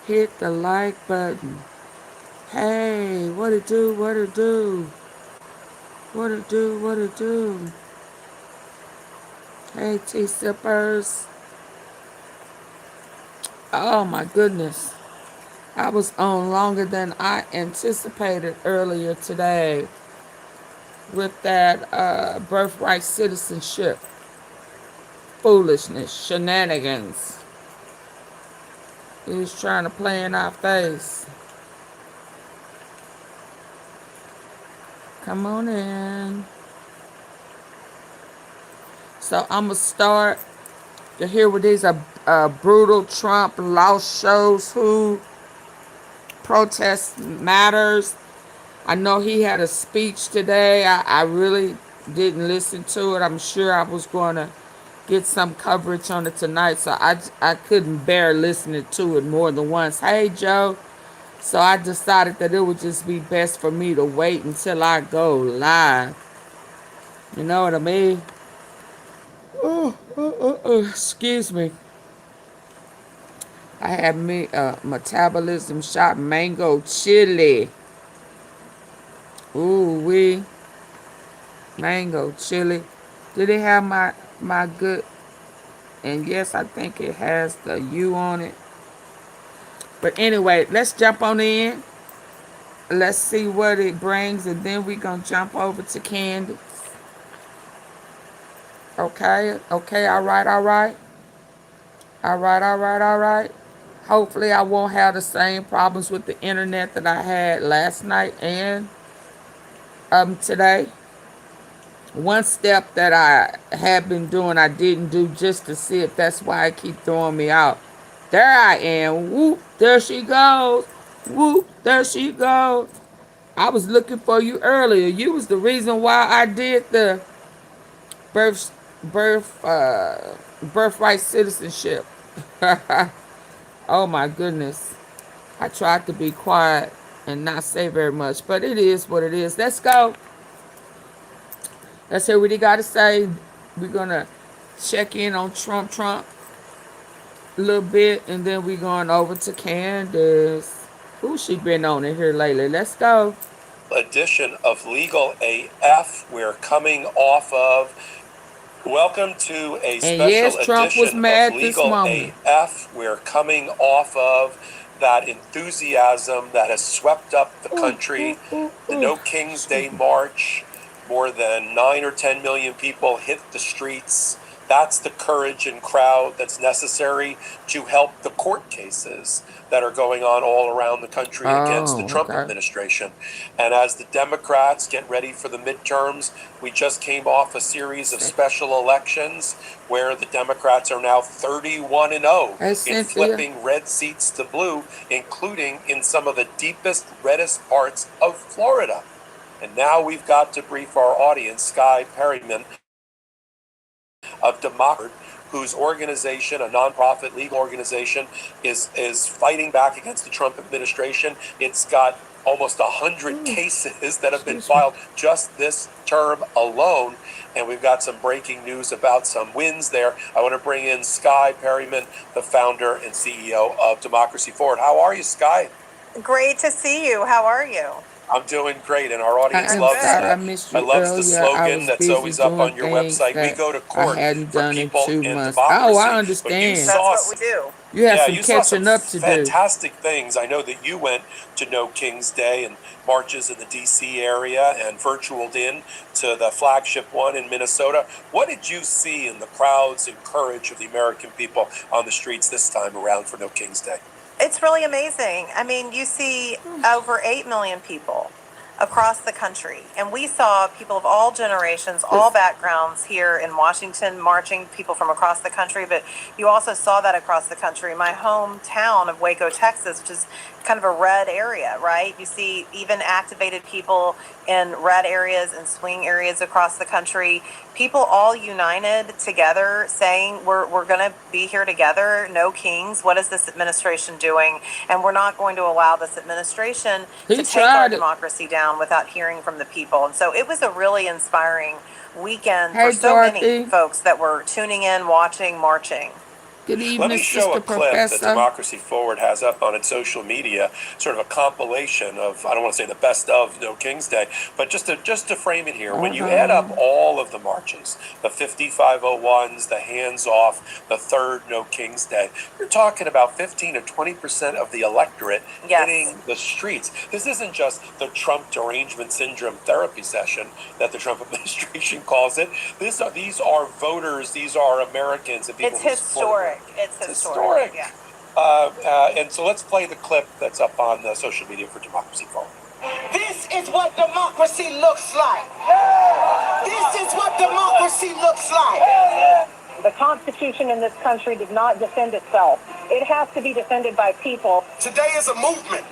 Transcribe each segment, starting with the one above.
Hit the like button. Hey, what it do, what it do, what it do, what it do. Hey, tea sippers. Oh my goodness. I was on longer than I anticipated earlier today with that birthright citizenship foolishness, shenanigans. He's trying to play in our face. Come on in. So I'm going to start to hear what these brutal Trump lost shows who protest matters. I know he had a speech today. I really didn't listen to it. I'm sure I was going to get some coverage on it tonight, so I couldn't bear listening to it more than once. Hey, Joe. So I decided that it would just be best for me to wait until I go live. You know what I mean? Excuse me. I had me metabolism shot mango chili. Ooh wee, mango chili. Did it have my good? And yes, I think it has the U on it. But anyway, let's jump on in. Let's see what it brings, and then we gonna jump over to Candace. Okay, okay, all right, all right, all right, all right, all right. Hopefully, I won't have the same problems with the internet that I had last night and today. One step that I have been doing, I didn't do just to see if that's why I keep throwing me out. There I am. Whoop, there she goes. Whoop, there she goes. I was looking for you earlier. You was the reason why I did the birth, birthright citizenship. Oh my goodness. I tried to be quiet and not say very much, but it is what it is. Let's go. Let's hear what he got to say. We're going to check in on Trump a little bit, and then we're going over to Candace. Who's she been on in here lately? Let's go. Edition of Legal AF. We're coming off of. Welcome to a special yes, Trump was edition mad of this Legal morning. AF. We're coming off of that enthusiasm that has swept up the country. The No King's Day March. More than 9 or 10 million people hit the streets. That's the courage and crowd that's necessary to help the court cases that are going on all around the country against the Trump administration. And as the Democrats get ready for the midterms, we just came off a series of special elections where the Democrats are now 31-0 in flipping red seats to blue, including in some of the deepest, reddest parts of Florida. And now we've got to brief our audience, Sky Perryman of Democrat, whose organization, a nonprofit legal organization, is fighting back against the Trump administration. It's got almost 100 cases that have been filed just this term alone. And we've got some breaking news about some wins there. I want to bring in Sky Perryman, the founder and CEO of Democracy Forward. How are you, Sky? Great to see you. How are you? I'm doing great, and our audience loves that. I love the slogan that's always up on your website. We go to court for people in democracy. Oh, I understand. That's what we do. You have some catching up to do. Fantastic things. I know that you went to No King's Day and marches in the D.C. area and virtualed in to the flagship one in Minnesota. What did you see in the crowds and courage of the American people on the streets this time around for No King's Day? It's really amazing. I mean, you see over 8 million people across the country. And we saw people of all generations, all backgrounds here in Washington marching, people from across the country. But you also saw that across the country. My hometown of Waco, Texas, which is kind of a red area, right? You see even activated people in red areas and swing areas across the country. People all united together saying, we're going to be here together. No kings. What is this administration doing? And we're not going to allow this administration to take our democracy down without hearing from the people. And so it was a really inspiring weekend for so many folks that were tuning in, watching, marching. Good Let evening, me show Sister a clip that Professor. Democracy Forward has up on its social media, sort of a compilation of, I don't want to say the best of No King's Day, but just to frame it here, when Hold you add up on. all of the marches, the 5501s, the hands off, the third No King's Day, you're talking about 15 to 20% of the electorate Yes. hitting the streets. This isn't just the Trump derangement syndrome therapy session that the Trump administration calls it. These are voters, these are Americans and people It's who support historic. it. It's historic. Yeah. And so let's play the clip that's up on the social media for Democracy Forward. This is what democracy looks like. This is what democracy looks like. The Constitution in this country does not defend itself. It has to be defended by people. Today is a movement.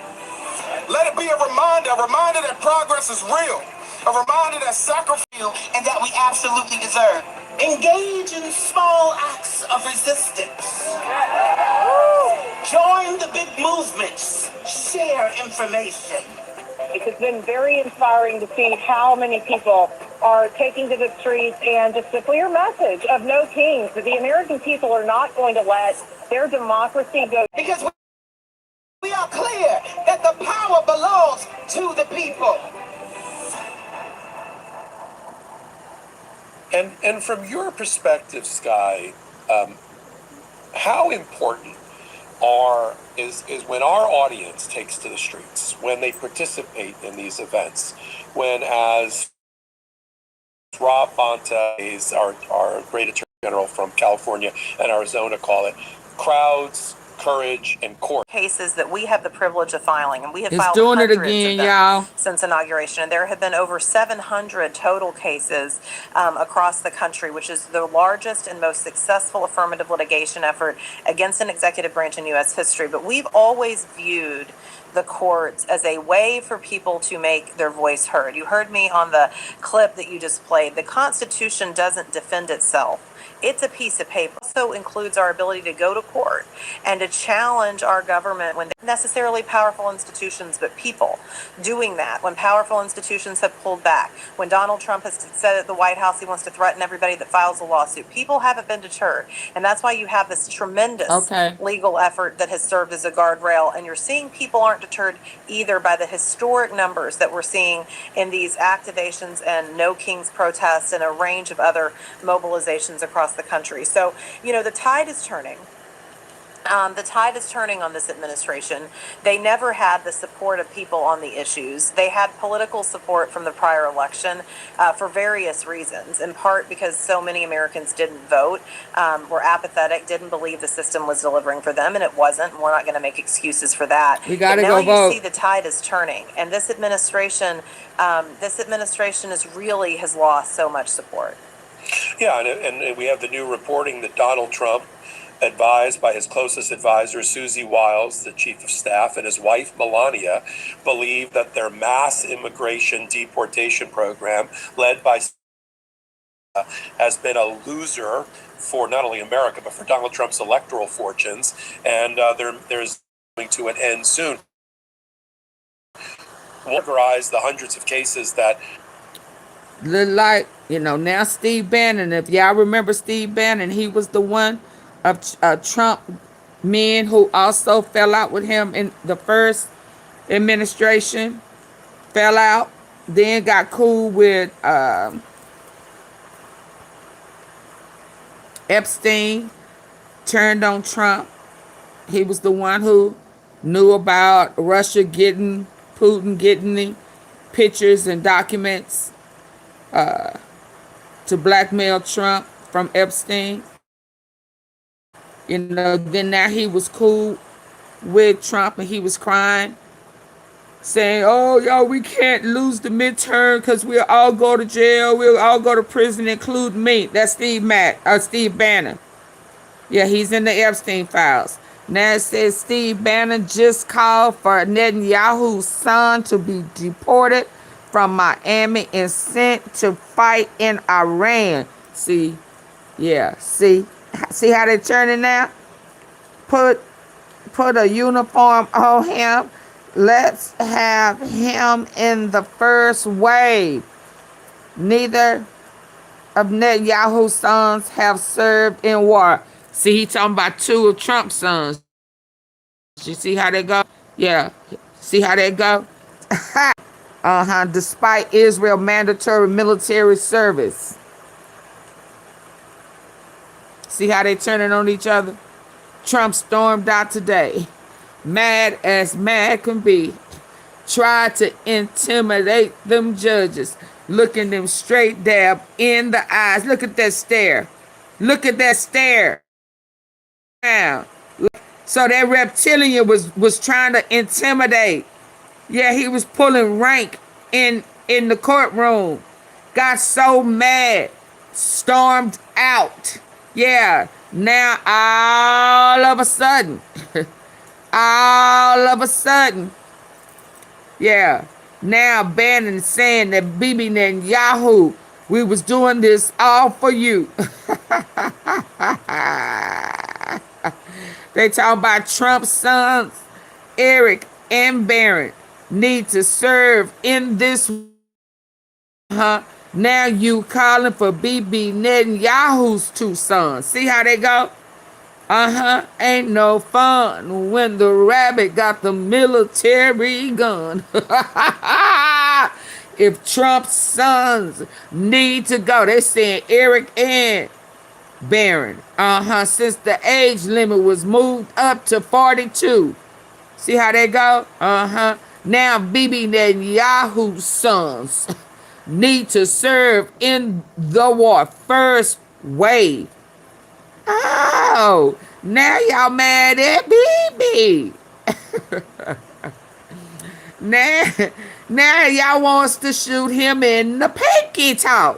Let it be a reminder that progress is real, a reminder that sacrifice and that we absolutely deserve. Engage in small acts of resistance. Join the big movements. Share information. It has been very inspiring to see how many people are taking to the streets and just a clear message of no kings, that the American people are not going to let their democracy go. Because we are clear that the power belongs to the people. And from your perspective, Sky, how important is when our audience takes to the streets, when they participate in these events, when, as Rob Bonta, our great attorney general from California and Arizona, call it, crowds, courage, and court. Cases that we have the privilege of filing, and we have It's filed doing it hundreds again, of them y'all. since inauguration. And there have been over 700 total cases across the country, which is the largest and most successful affirmative litigation effort against an executive branch in U.S. history. But we've always viewed the courts as a way for people to make their voice heard. You heard me on the clip that you just played. The Constitution doesn't defend itself. It's a piece of paper. It also includes our ability to go to court and to challenge our government when they're necessarily powerful institutions, but people doing that. When powerful institutions have pulled back, when Donald Trump has said at the White House he wants to threaten everybody that files a lawsuit, people haven't been deterred. And that's why you have this tremendous legal effort that has served as a guardrail. And you're seeing people aren't deterred either by the historic numbers that we're seeing in these activations and No Kings protests and a range of other mobilizations across the country. So, the tide is turning. The tide is turning on this administration. They never had the support of people on the issues. They had political support from the prior election for various reasons, in part because so many Americans didn't vote, were apathetic, didn't believe the system was delivering for them, and it wasn't. And we're not going to make excuses for that. We got to go vote. Now you see the tide is turning, and this administration has lost so much support. Yeah, and we have the new reporting that Donald Trump, advised by his closest advisor, Susie Wiles, the chief of staff, and his wife, Melania, believe that their mass immigration deportation program, led by has been a loser for not only America, but for Donald Trump's electoral fortunes, and there's going to an end soon. Categorize the hundreds of cases that look like, now Steve Bannon, if y'all remember Steve Bannon, he was the one of Trump men who also fell out with him in the first administration, fell out, then got cool with Epstein, turned on Trump. He was the one who knew about Russia getting, Putin getting the pictures and documents to blackmail Trump from Epstein. Then now he was cool with Trump and he was crying, saying, oh, yo, we can't lose the midterm because we'll all go to jail. We'll all go to prison, including me. That's Steve Bannon. Yeah, he's in the Epstein files. Now it says Steve Bannon just called for Netanyahu's son to be deported from Miami and sent to fight in Iran. See how they turning now? Put a uniform on him. Let's have him in the first wave. Neither of Netanyahu's sons have served in war. See, he talking about two of Trump's sons. You see how they go? Yeah. See how they go? Despite Israel mandatory military service. See how they turning on each other? Trump stormed out today, mad as mad can be. Tried to intimidate them judges, looking them straight dab in the eyes. Look at that stare. Look at that stare. Now, so that reptilian was trying to intimidate. Yeah, he was pulling rank in the courtroom. Got so mad, stormed out. Yeah, now all of a sudden, yeah, now Bannon saying that Bibi Netanyahu, we was doing this all for you. They talking about Trump's sons, Eric and Barron, need to serve in this. Now you calling for Bibi Netanyahu's two sons. See how they go? Ain't no fun when the rabbit got the military gun. If Trump's sons need to go, they saying Eric and Barron. Since the age limit was moved up to 42. See how they go? Now Bibi Netanyahu's sons need to serve in the war. First wave. Oh, now y'all mad at Bibi. now y'all wants to shoot him in the pinky toe.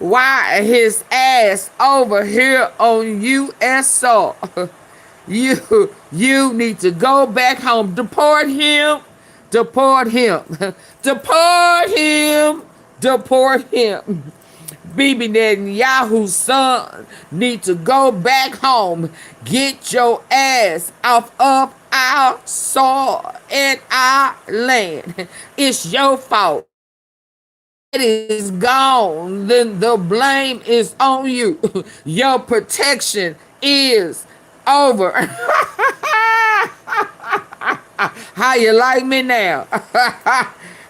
Why his ass over here on U.S. soil? You need to go back home. Deport him. Deport him. Deport him. Deport him. Bibi Netanyahu's son need to go back home. Get your ass off of our soil and our land. It's your fault. It is gone. Then the blame is on you. Your protection is over. How you like me now?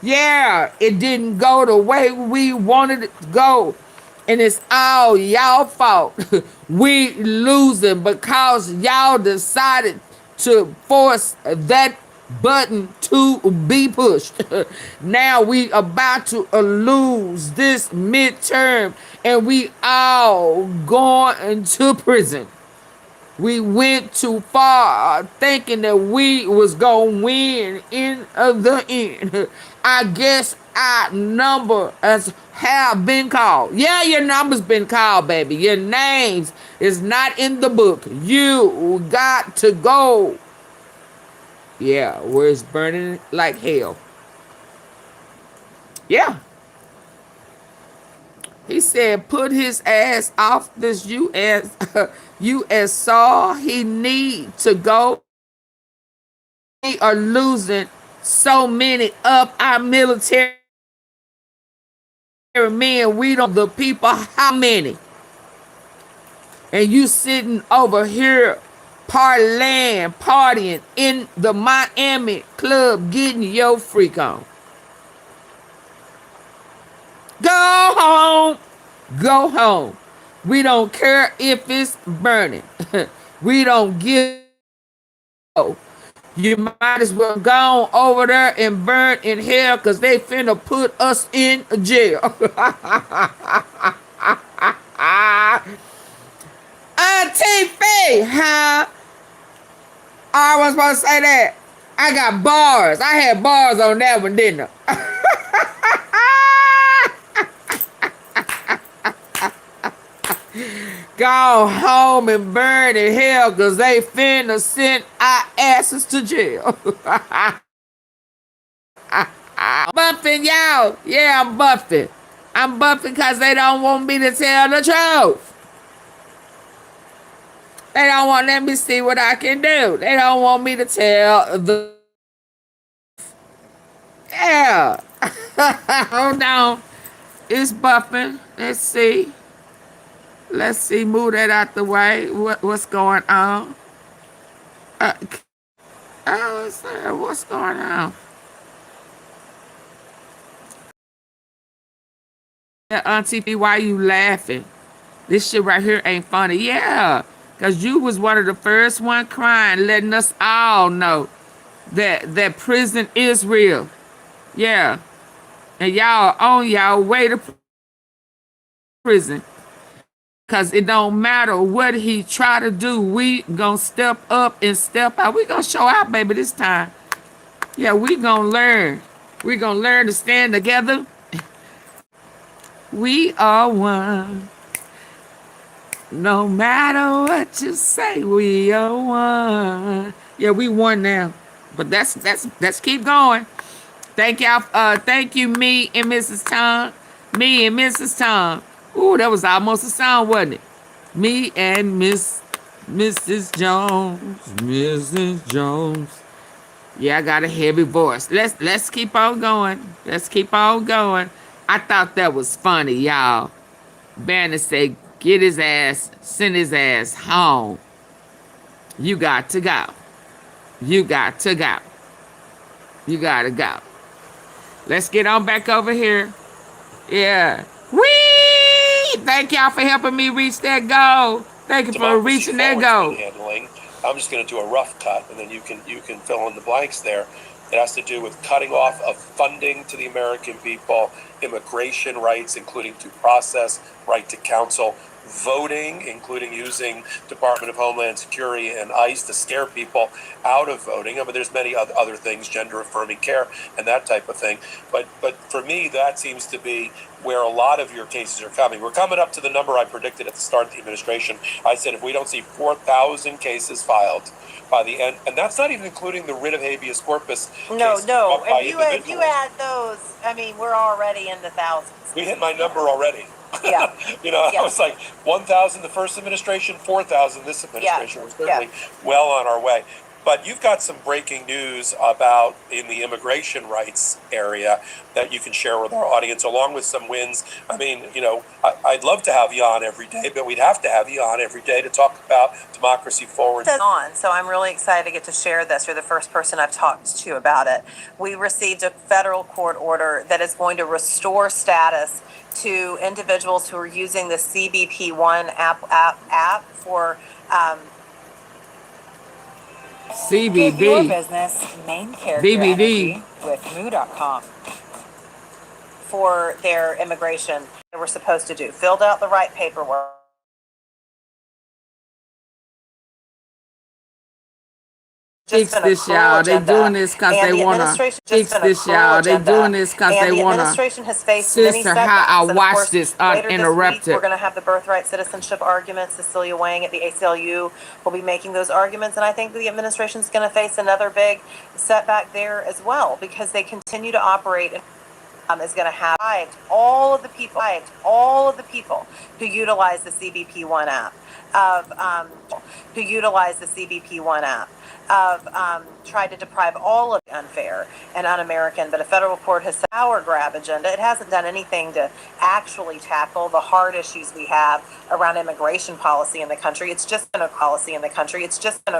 Yeah, it didn't go the way we wanted it to go. And it's all y'all fault. We losing because y'all decided to force that button to be pushed. Now we about to lose this midterm and we all going to prison. We went too far thinking that we was gonna win in the end. I guess our number have been called. Yeah, your number's been called, baby. Your names is not in the book. You got to go. Yeah, where it's burning like hell. Yeah. He said put his ass off this U.S. soil. He need to go. We are losing so many of our military men. We don't the people how many. And you sitting over here partying in the Miami club getting your freak on. Go home. Go home. We don't care if it's burning. We don't give. You might as well go over there and burn in hell because they finna put us in jail. Auntie Faye, huh? I was supposed to say that. I got bars. I had bars on that one, didn't I? Go home and burn in hell because they finna send our asses to jail. I'm buffing y'all. Yeah, I'm buffing. I'm buffing because they don't want me to tell the truth. They don't want to let me see what I can do. They don't want me to tell the... Yeah. Hold on. It's buffing. Let's see. Let's see. Move that out the way. What's going on? Uh, what's going on? Yeah, Auntie P, why you laughing? This shit right here ain't funny. Yeah, because you was one of the first one crying, letting us all know that prison is real. Yeah, and y'all on y'all way to prison. Because it don't matter what he try to do. We gonna step up and step out. We gonna show out, baby, this time. Yeah, we gonna learn. We gonna learn to stand together. We are one. No matter what you say, we are one. Yeah, we won now. But let's keep going. Thank y'all. Thank you, me and Mrs. Tom. Me and Mrs. Tom. Ooh, that was almost a song, wasn't it? Me and Mrs. Jones. Mrs. Jones. Yeah, I got a heavy voice. Let's keep on going. Let's keep on going. I thought that was funny, y'all. Banner said, get his ass, send his ass home. You got to go. You got to go. You gotta go. Let's get on back over here. Yeah. Whee! Thank y'all for helping me reach that goal. Thank you for reaching that goal. Handling. I'm just going to do a rough cut, and then you can fill in the blanks there. It has to do with cutting off of funding to the American people, immigration rights, including due process, right to counsel, voting, including using Department of Homeland Security and ICE to scare people out of voting. I mean, there's many other things, gender-affirming care and that type of thing. But for me, that seems to be where a lot of your cases are coming. We're coming up to the number I predicted at the start of the administration. I said if we don't see 4,000 cases filed by the end, and that's not even including the writ of habeas corpus. No. If you individuals. add those, I mean, we're already in the thousands. We hit my number already. Yeah. I was like 1,000 the first administration, 4,000 this administration. We're certainly well on our way. But you've got some breaking news about in the immigration rights area that you can share with our audience, along with some wins. I mean, I'd love to have you on every day, but we'd have to have you on every day to talk about democracy forward. So I'm really excited to get to share this. You're the first person I've talked to about it. We received a federal court order that is going to restore status to individuals who are using the CBP1 app for CBD. Get your business main character BBD. energy with moo.com. for their immigration they were supposed to do. Filled out the right paperwork. Fix this, y'all. They doing this because they want to fix this, y'all. They doing this because they want to. Sister, how I watch this uninterrupted. We're going to have the birthright citizenship argument. Cecilia Wang at the ACLU will be making those arguments, and I think the administration is going to face another big setback there as well because they continue to operate is going to have all of the people who utilize the CBP1 app tried to deprive all of unfair and un-American, but a federal court has power grab agenda. It hasn't done anything to actually tackle the hard issues we have around immigration policy in the country. It's just been a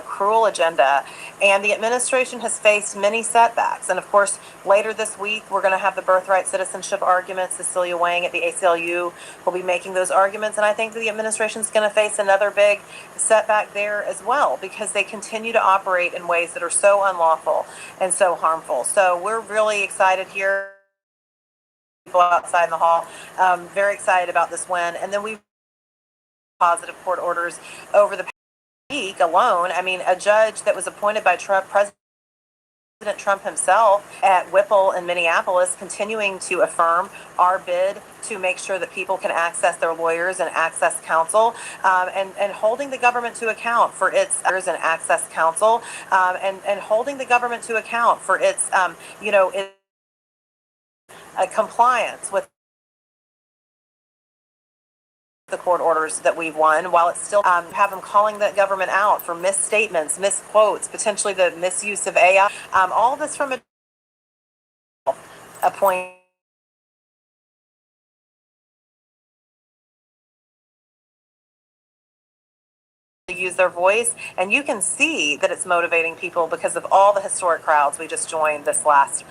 cruel agenda, and the administration has faced many setbacks. And of course, later this week, we're going to have the birthright citizenship argument. Cecilia Wang at the ACLU will be making those arguments, and I think the administration is going to face another big setback there as well because they continue to operate in ways that are so unlawful and so harmful. So we're really excited here. People outside in the hall, very excited about this win. And then we positive court orders over the week alone. I mean, a judge that was appointed by President Trump himself at Whipple in Minneapolis, continuing to affirm our bid to make sure that people can access their lawyers and access counsel, and holding the government to account for its holding the government to account for its compliance with the court orders that we've won, while it's still have them calling the government out for misstatements, misquotes, potentially the misuse of AI. All this from a point use their voice, and you can see that it's motivating people because of all the historic crowds we just joined this last.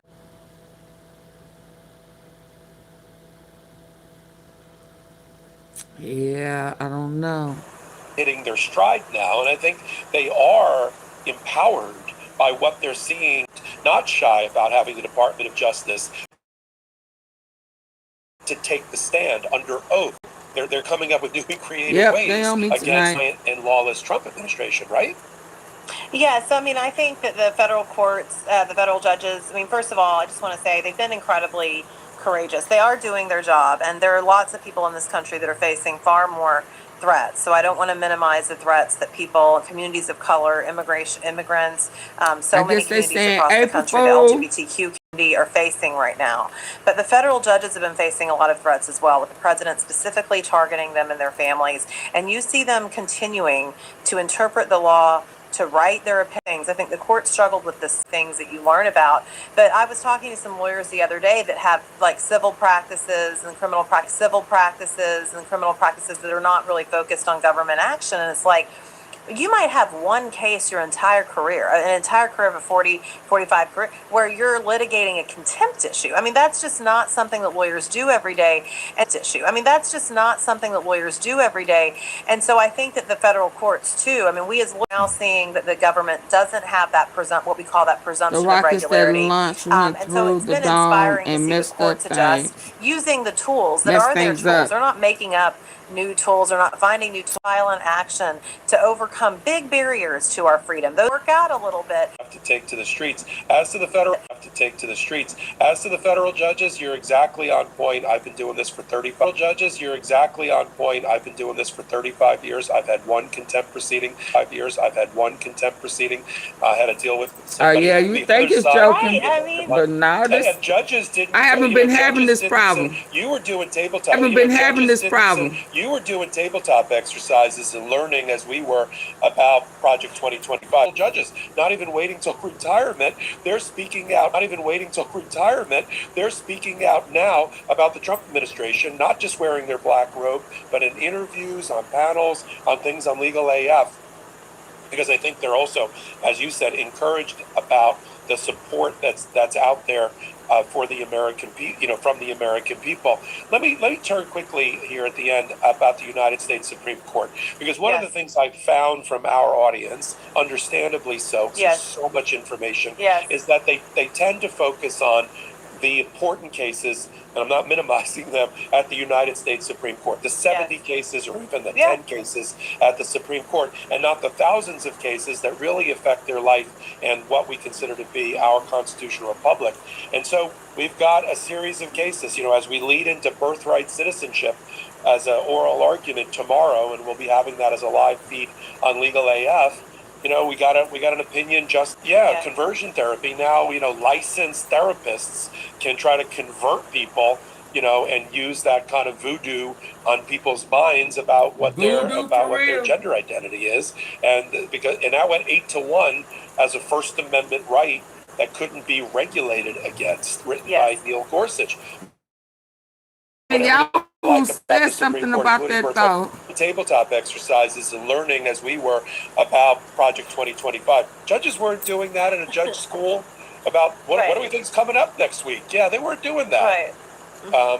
Yeah, I don't know. Hitting their stride now, and I think they are empowered by what they're seeing, not shy about having the Department of Justice to take the stand under oath. They're coming up with new and creative ways against and lawless Trump administration, right? Yeah, so I mean, I think that the federal courts, the federal judges, I mean, first of all, I just want to say they've been incredibly courageous. They are doing their job, and there are lots of people in this country that are facing far more threats. So I don't want to minimize the threats that people, communities of color, immigrants, so many communities across the country, the LGBTQ community are facing right now. But the federal judges have been facing a lot of threats as well, with the president specifically targeting them and their families. And you see them continuing to interpret the law, to write their opinions. I think the court struggled with the things that you learn about. But I was talking to some lawyers the other day that have like civil practices and criminal practices that are not really focused on government action. And it's like, you might have one case your entire career, an entire career of a 45 career, where you're litigating a contempt issue. I mean, that's just not something that lawyers do every day. And so I think that the federal courts too, I mean, we as lawyers are now seeing that the government doesn't have that what we call that presumption of regularity. And so it's been inspiring to see the courts adjust using the tools that are their tools. They're not making up new tools, they're not finding new violent action to overcome big barriers to our freedom. Those work out a little bit. Have to take to the streets. As to the federal judges, you're exactly on point. I've been doing this for 35 years. I've had one contempt proceeding. 5 years. I've had one contempt proceeding. I had to deal with somebody. Yeah, you think it's joking, right, I mean, but now this. Judges didn't. I haven't been having this problem. You were doing tabletop. You were doing tabletop exercises and learning as we were about Project 2025. Judges, not even waiting till retirement, they're speaking out. They're speaking out now about the Trump administration, not just wearing their black robe, but in interviews, on panels, on things on Legal AF. Because I think they're also, as you said, encouraged about the support that's out there for the American from the American people. Let me turn quickly here at the end about the United States Supreme Court, because one of the things I found from our audience, understandably so, because there's so much information, is that they tend to focus on the important cases, and I'm not minimizing them, at the United States Supreme Court, the 70 cases or even the 10 cases at the Supreme Court, and not the thousands of cases that really affect their life and what we consider to be our constitutional republic. And so we've got a series of cases, as we lead into birthright citizenship as an oral argument tomorrow, and we'll be having that as a live feed on Legal AF. We got an opinion conversion therapy. Now, licensed therapists can try to convert people, and use that kind of voodoo on people's minds about what their gender identity is. And that went 8-1 as a First Amendment right that couldn't be regulated against, written by Neil Gorsuch. And y'all said something about that though. Tabletop exercises and learning as we were about Project 2025. Judges weren't doing that in a judge school about what do we think's coming up next week. Yeah, they weren't doing that. Right.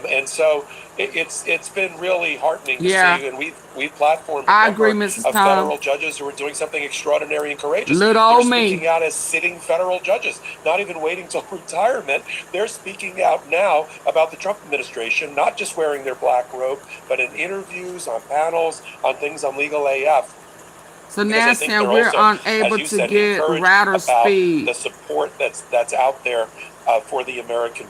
And so it's been really heartening to see, and we've platformed a number of federal judges who are doing something extraordinary and courageous. They're speaking out as sitting federal judges, not even waiting till retirement. They're speaking out now about the Trump administration, not just wearing their black robe, but in interviews, on panels, on things on Legal AF. So now saying we're unable to get router speed. The support that's out there for the American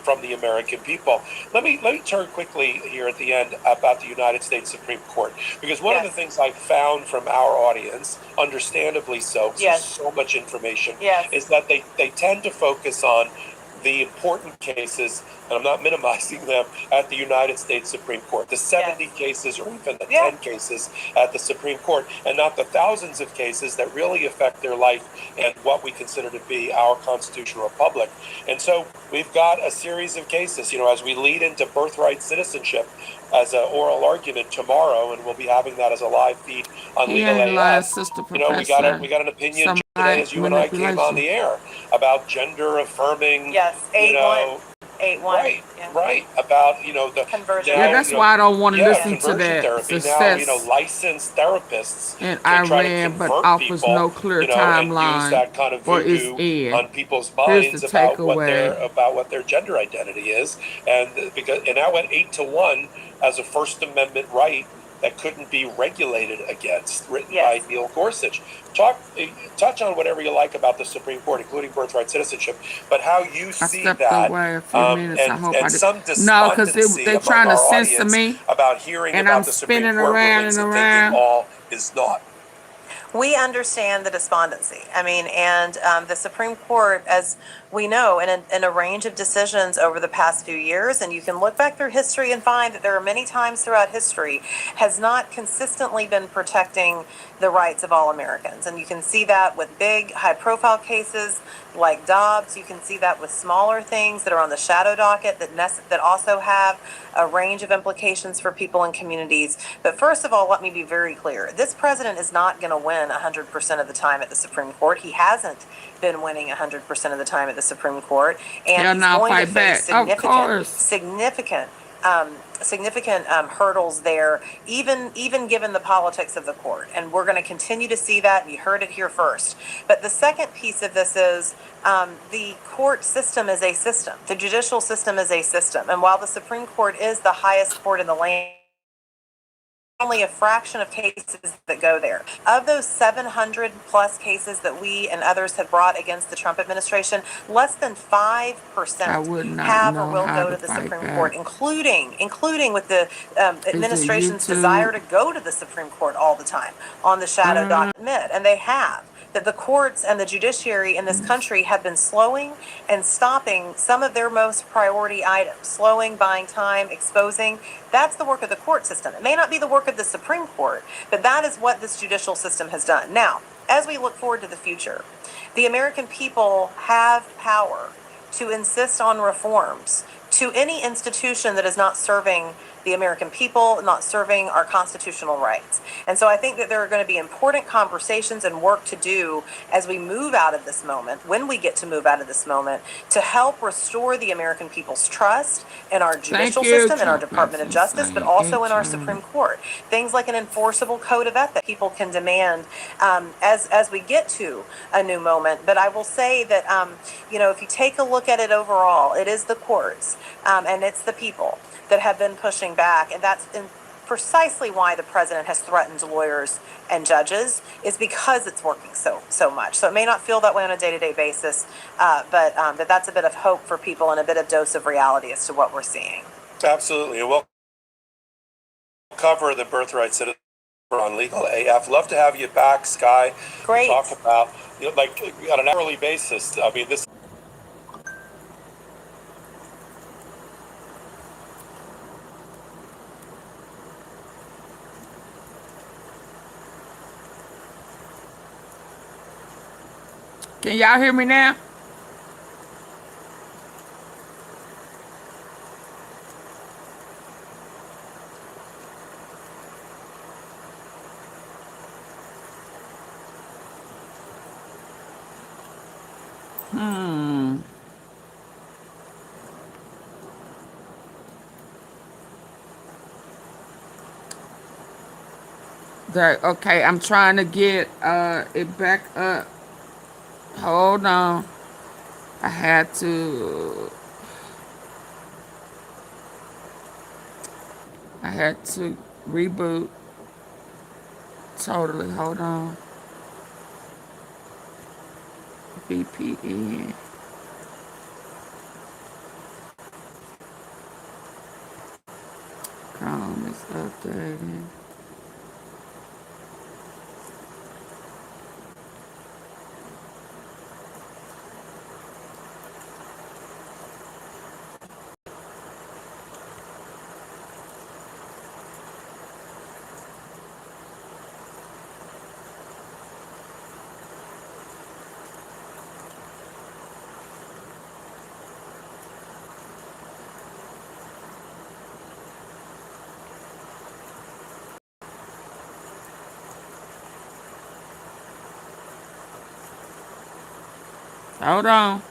from the American people. Let me turn quickly here at the end about the United States Supreme Court, because one of the things I found from our audience, understandably so, because there's so much information, is that they tend to focus on the important cases, and I'm not minimizing them, at the United States Supreme Court, the 70 cases or even the 10 cases at the Supreme Court, and not the thousands of cases that really affect their life and what we consider to be our constitutional republic. And so we've got a series of cases, you know, as we lead into birthright citizenship as an oral argument tomorrow, and we'll be having that as a live feed on He Legal ain't lying, AF. Sister You know, we got an opinion today Somebody as you and I came on manipulation. the air about gender affirming, Yes, you 8-1. know, 8-1. right, Yeah. right, about, you know, the Conversion. Yeah, now, that's you know, why I don't want to yeah, listen to conversion that therapy. Now, success you know, licensed therapists in can try to Iran, but convert offers people, no clear you know, and use timeline that kind of for its voodoo end. on people's Here's the minds about takeaway. what their gender identity is, and that went 8-1 as a First Amendment right that couldn't be regulated against, written by Neil Gorsuch. Touch on whatever you like about the Supreme Court, including birthright citizenship, but how you see stepped that, away a few minutes. I hope I and did. some No, because despondency they're among trying to our censor audience me, about hearing and I'm about the Supreme spinning Court around rulings and and thinking around. all is naught. We understand the despondency. I mean, and the Supreme Court, as we know, in a range of decisions over the past few years, and you can look back through history and find that there are many times throughout history, has not consistently been protecting the rights of all Americans. And you can see that with big, high-profile cases like Dobbs. You can see that with smaller things that are on the shadow docket that also have a range of implications for people and communities. But first of all, let me be very clear. This president is not going to win 100% of the time at the Supreme Court. He hasn't been winning 100% of the time at the Supreme Court. And he's going to face significant hurdles there, even given the politics of the court. And we're going to continue to see that. You heard it here first. But the second piece of this is the court system is a system. The judicial system is a system. And while the Supreme Court is the highest court in the land, only a fraction of cases that go there. Of those 700 plus cases that we and others have brought against the Trump administration, less than 5% have or will go to the Supreme Court, including with the administration's desire to go to the Supreme Court all the time on the shadow document. And they have. That the courts and the judiciary in this country have been slowing and stopping some of their most priority items, slowing, buying time, exposing. That's the work of the court system. It may not be the work of the Supreme Court, but that is what this judicial system has done. Now, as we look forward to the future, the American people have power to insist on reforms to any institution that is not serving the American people, not serving our constitutional rights. And so I think that there are going to be important conversations and work to do as we move out of this moment, when we get to move out of this moment, to help restore the American people's trust in our judicial system, in our Department of Justice, but also in our Supreme Court. Things like an enforceable code of ethics people can demand as we get to a new moment. But I will say that, if you take a look at it overall, it is the courts and it's the people that have been pushing back, and that's precisely why the president has threatened lawyers and judges, is because it's working so much. So it may not feel that way on a day-to-day basis, but that's a bit of hope for people and a bit of dose of reality as to what we're seeing. Absolutely, and we'll cover the birthright citizen on Legal AF. Love to have you back, Sky. Great. To talk about, like on an hourly basis. I mean, this. Can y'all hear me now? Okay, I'm trying to get it back up. Hold on. I had to reboot totally. Hold on. VPN. Chrome is updating. Hold on.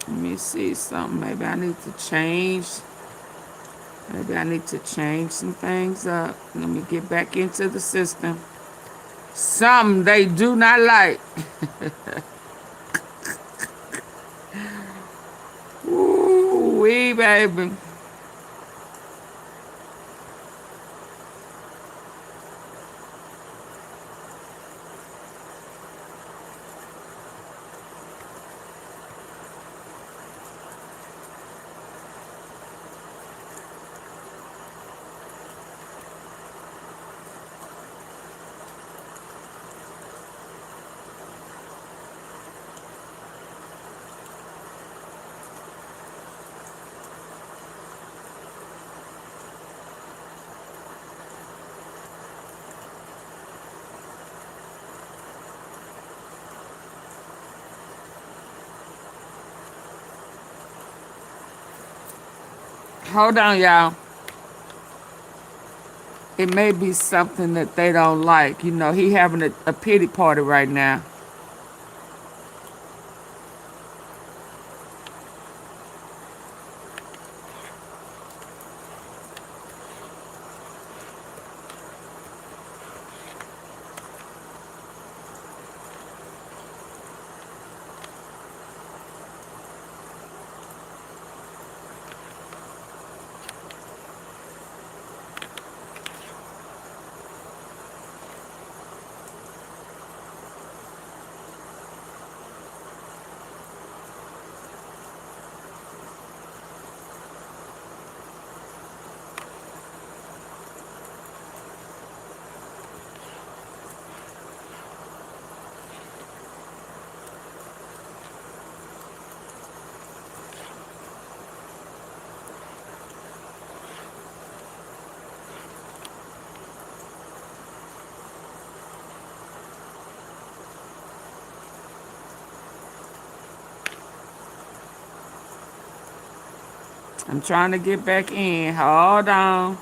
Let me see something. Maybe I need to change. Maybe I need to change some things up. Let me get back into the system. Some they do not like. Ooh, wee, baby. Hold on, y'all. It may be something that they don't like. You know, he having a pity party right now. I'm trying to get back in. Hold on.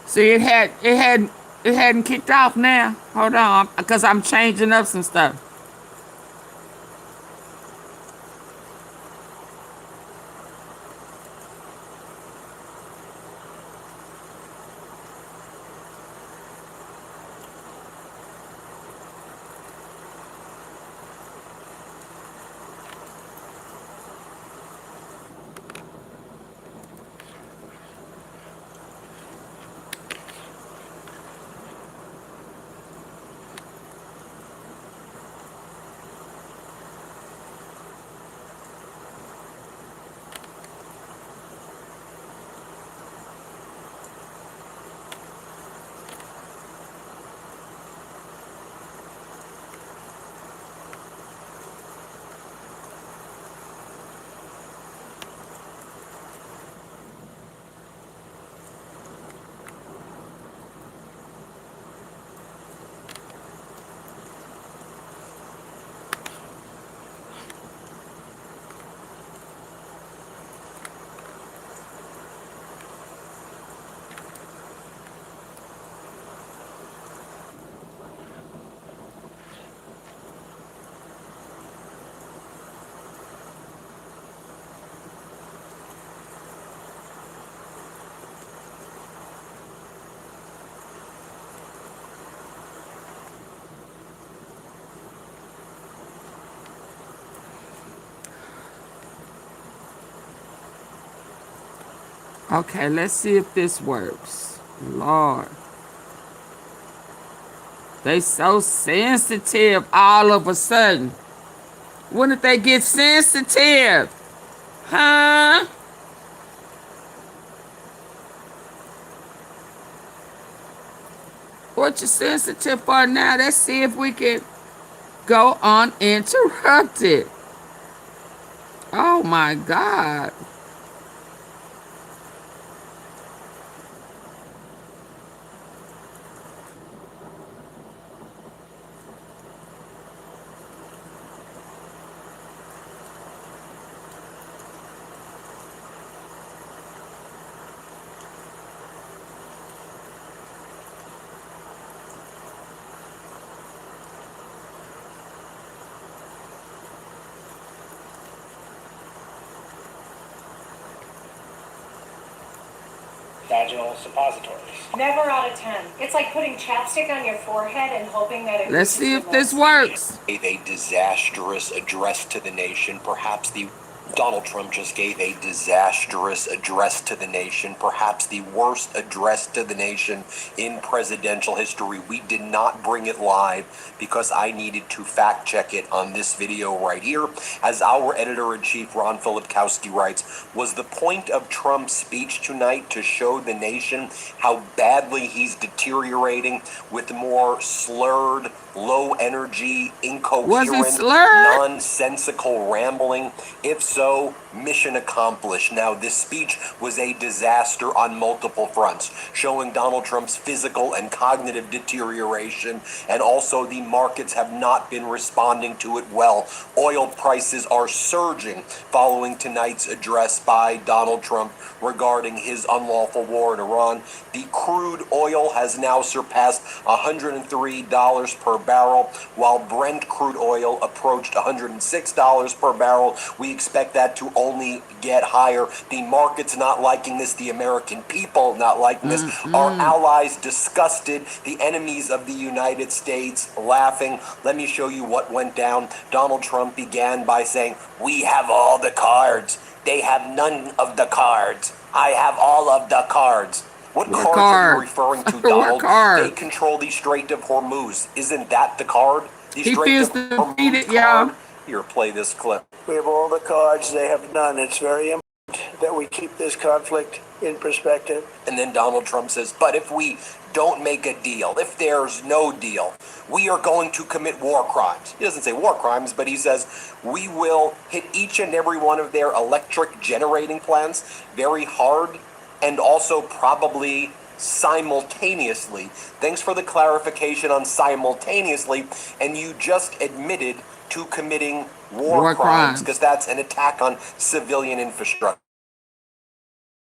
See, it hadn't kicked off now. Hold on, because I'm changing up some stuff. Okay, let's see if this works. Lord. They so sensitive all of a sudden. When did they get sensitive? Huh? What you sensitive for now? Let's see if we can go uninterrupted. Oh my God. Vaginal suppositories. Never out of 10. It's like putting chapstick on your forehead and hoping that it Let's reaches see your if this lips. works. Gave a disastrous address to the nation, perhaps the Donald Trump just gave a disastrous address to the nation, perhaps the worst address to the nation in presidential history. We did not bring it live because I needed to fact check it on this video right here. As our editor-in-chief, Ron Filipkowski, writes, was the point of Trump's speech tonight to show the nation how badly he's deteriorating with more slurred, low-energy, Was he incoherent, slurred? nonsensical rambling? If so, mission accomplished. Now, this speech was a disaster on multiple fronts, showing Donald Trump's physical and cognitive deterioration, and also the markets have not been responding to it well. Oil prices are surging following tonight's address by Donald Trump regarding his unlawful war in Iran. The crude oil has now surpassed $103 per barrel, while Brent crude oil approached $106 per barrel. We expect that to only get higher. The market's not liking this. The American people not liking this. Our allies disgusted. The enemies of the United States laughing. Let me show you what went down. Donald Trump began by saying, "We have all the cards. They have none of the cards. I have all of the cards." What What cards are card? you referring to, What Donald? They card? control the Strait of Hormuz. Isn't that the card? The He Strait feels of Hormuz defeated, card? y'all. Here, play this clip. We have all the cards, they have none. It's very important that we keep this conflict in perspective. And then Donald Trump says, but if we don't make a deal, if there's no deal, we are going to commit war crimes. He doesn't say war crimes, but he says we will hit each and every one of their electric generating plants very hard, and also probably simultaneously. Thanks for the clarification on simultaneously. And you just admitted to committing war crimes, because that's an attack on civilian infrastructure.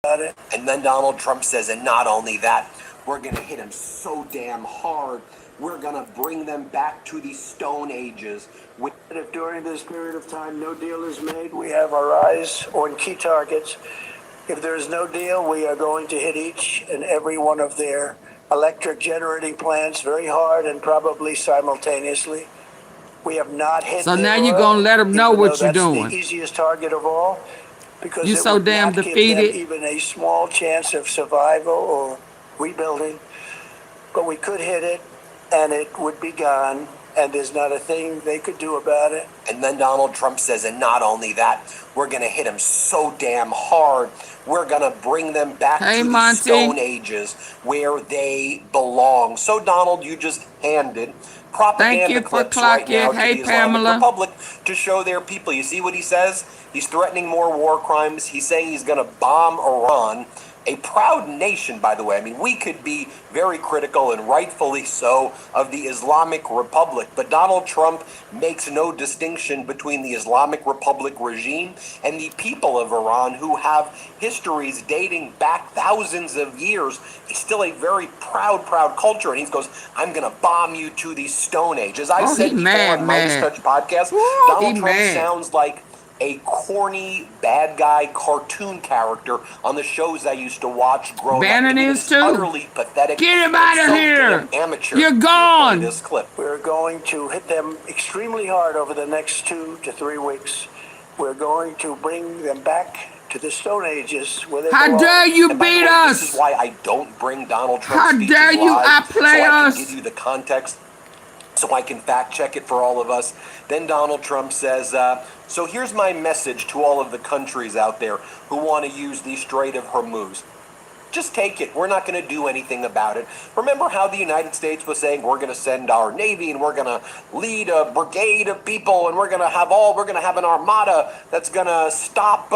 And then Donald Trump says, and not only that, we're going to hit them so damn hard, we're going to bring them back to the Stone Ages. If during this period of time no deal is made, we have our eyes on key targets. If there is no deal, we are going to hit each and every one of their electric generating plants very hard and probably simultaneously. We have not hit. So now you're gonna let them know what you're that's doing. the easiest target of all, because You it so would damn not give them defeated. even a small chance of survival or rebuilding. But we could hit it, and it would be gone, and there's not a thing they could do about it. And then Donald Trump says, and not only that, we're going to hit them so damn hard, we're going to bring them back to the Stone Ages where they belong. So, Donald, you just handed propaganda clips right now to the Islamic Republic to show their people. You see what he says? He's threatening more war crimes. He's saying he's going to bomb Iran. A proud nation, by the way. I mean, we could be very critical, and rightfully so, of the Islamic Republic, but Donald Trump makes no distinction between the Islamic Republic regime and the people of Iran, who have histories dating back thousands of years. It's still a very proud culture, and he goes, I'm going to bomb you to the Stone Age. As I said before on Mike's Touch podcast, Donald Trump sounds like a corny bad guy cartoon character on the shows I used to watch growing up. Bannon is too. Utterly pathetic. Get him out of here. Amateur. You're gone. This clip. We're going to hit them extremely hard over the next 2 to 3 weeks. We're going to bring them back to the Stone Ages where they How belong. dare you And by the beat way, this is us? why I don't bring Donald Trump's How speeches dare you live, outplay so I can us? give you the context, so I can fact check it for all of us. Then Donald Trump says, so here's my message to all of the countries out there who want to use the Strait of Hormuz. Just take it. We're not going to do anything about it. Remember how the United States was saying we're going to send our Navy and we're going to lead a brigade of people and we're going to have an armada that's going to stop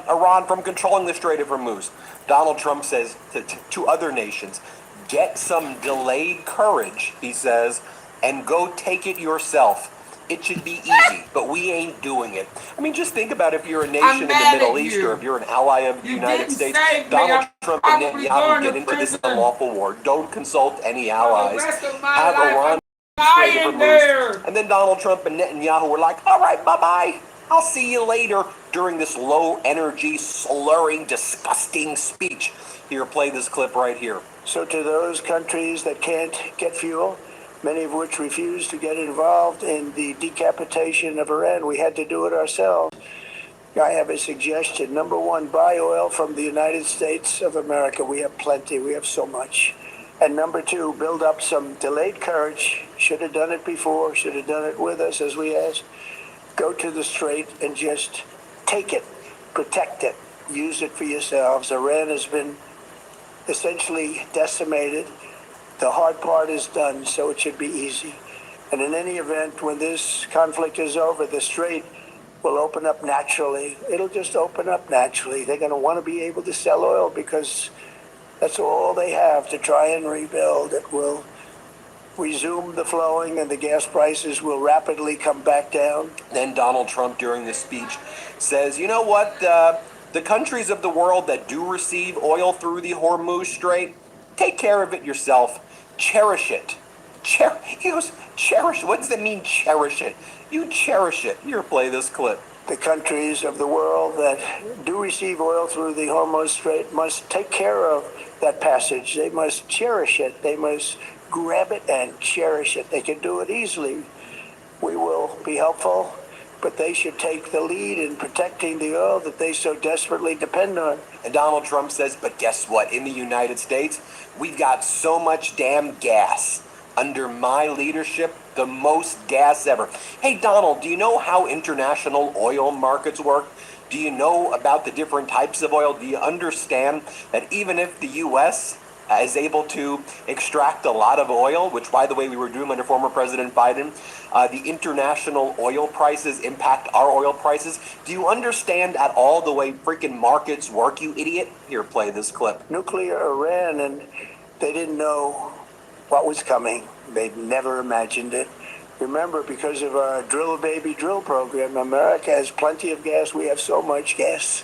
Iran from controlling the Strait of Hormuz. Donald Trump says to other nations, get some delayed courage, he says, and go take it yourself. It should be easy, but we ain't doing it. I mean, just think about if you're a nation in the mad Middle at East you. or if you're an ally of the You United didn't States. save me. Donald I'm Trump and probably Netanyahu going get to into this prison unlawful war. Don't consult any for the allies. rest of my Have life. Iran I'm Strait of dying Hormuz. there. And then Donald Trump and Netanyahu were like, all right, bye-bye. I'll see you later during this low-energy, slurring, disgusting speech. Here, play this clip right here. So to those countries that can't get fuel, many of which refuse to get involved in the decapitation of Iran, we had to do it ourselves. I have a suggestion. Number one, buy oil from the United States of America. We have plenty. We have so much. And number two, build up some delayed courage. Should have done it before. Should have done it with us, as we asked. Go to the Strait and just take it. Protect it. Use it for yourselves. Iran has been essentially decimated. The hard part is done, so it should be easy. And in any event, when this conflict is over, the Strait will open up naturally. It'll just open up naturally. They're going to want to be able to sell oil because that's all they have to try and rebuild. It will resume the flowing and the gas prices will rapidly come back down. Then Donald Trump, during this speech, says, you know what? The countries of the world that do receive oil through the Hormuz Strait, take care of it yourself. Cherish it. He goes, cherish. What does that mean, cherish it? You cherish it. Here, play this clip. The countries of the world that do receive oil through the Hormuz Strait must take care of that passage. They must cherish it. They must grab it and cherish it. They can do it easily. We will be helpful, but they should take the lead in protecting the oil that they so desperately depend on. And Donald Trump says, but guess what? In the United States, we've got so much damn gas. Under my leadership, the most gas ever. Hey, Donald, do you know how international oil markets work? Do you know about the different types of oil? Do you understand that even if the U.S. is able to extract a lot of oil, which, by the way, we were doing under former President Biden, the international oil prices impact our oil prices? Do you understand at all the way freaking markets work, you idiot? Here, play this clip. Nuclear Iran, and they didn't know what was coming. They'd never imagined it. Remember, because of our Drill Baby Drill program, America has plenty of gas. We have so much gas.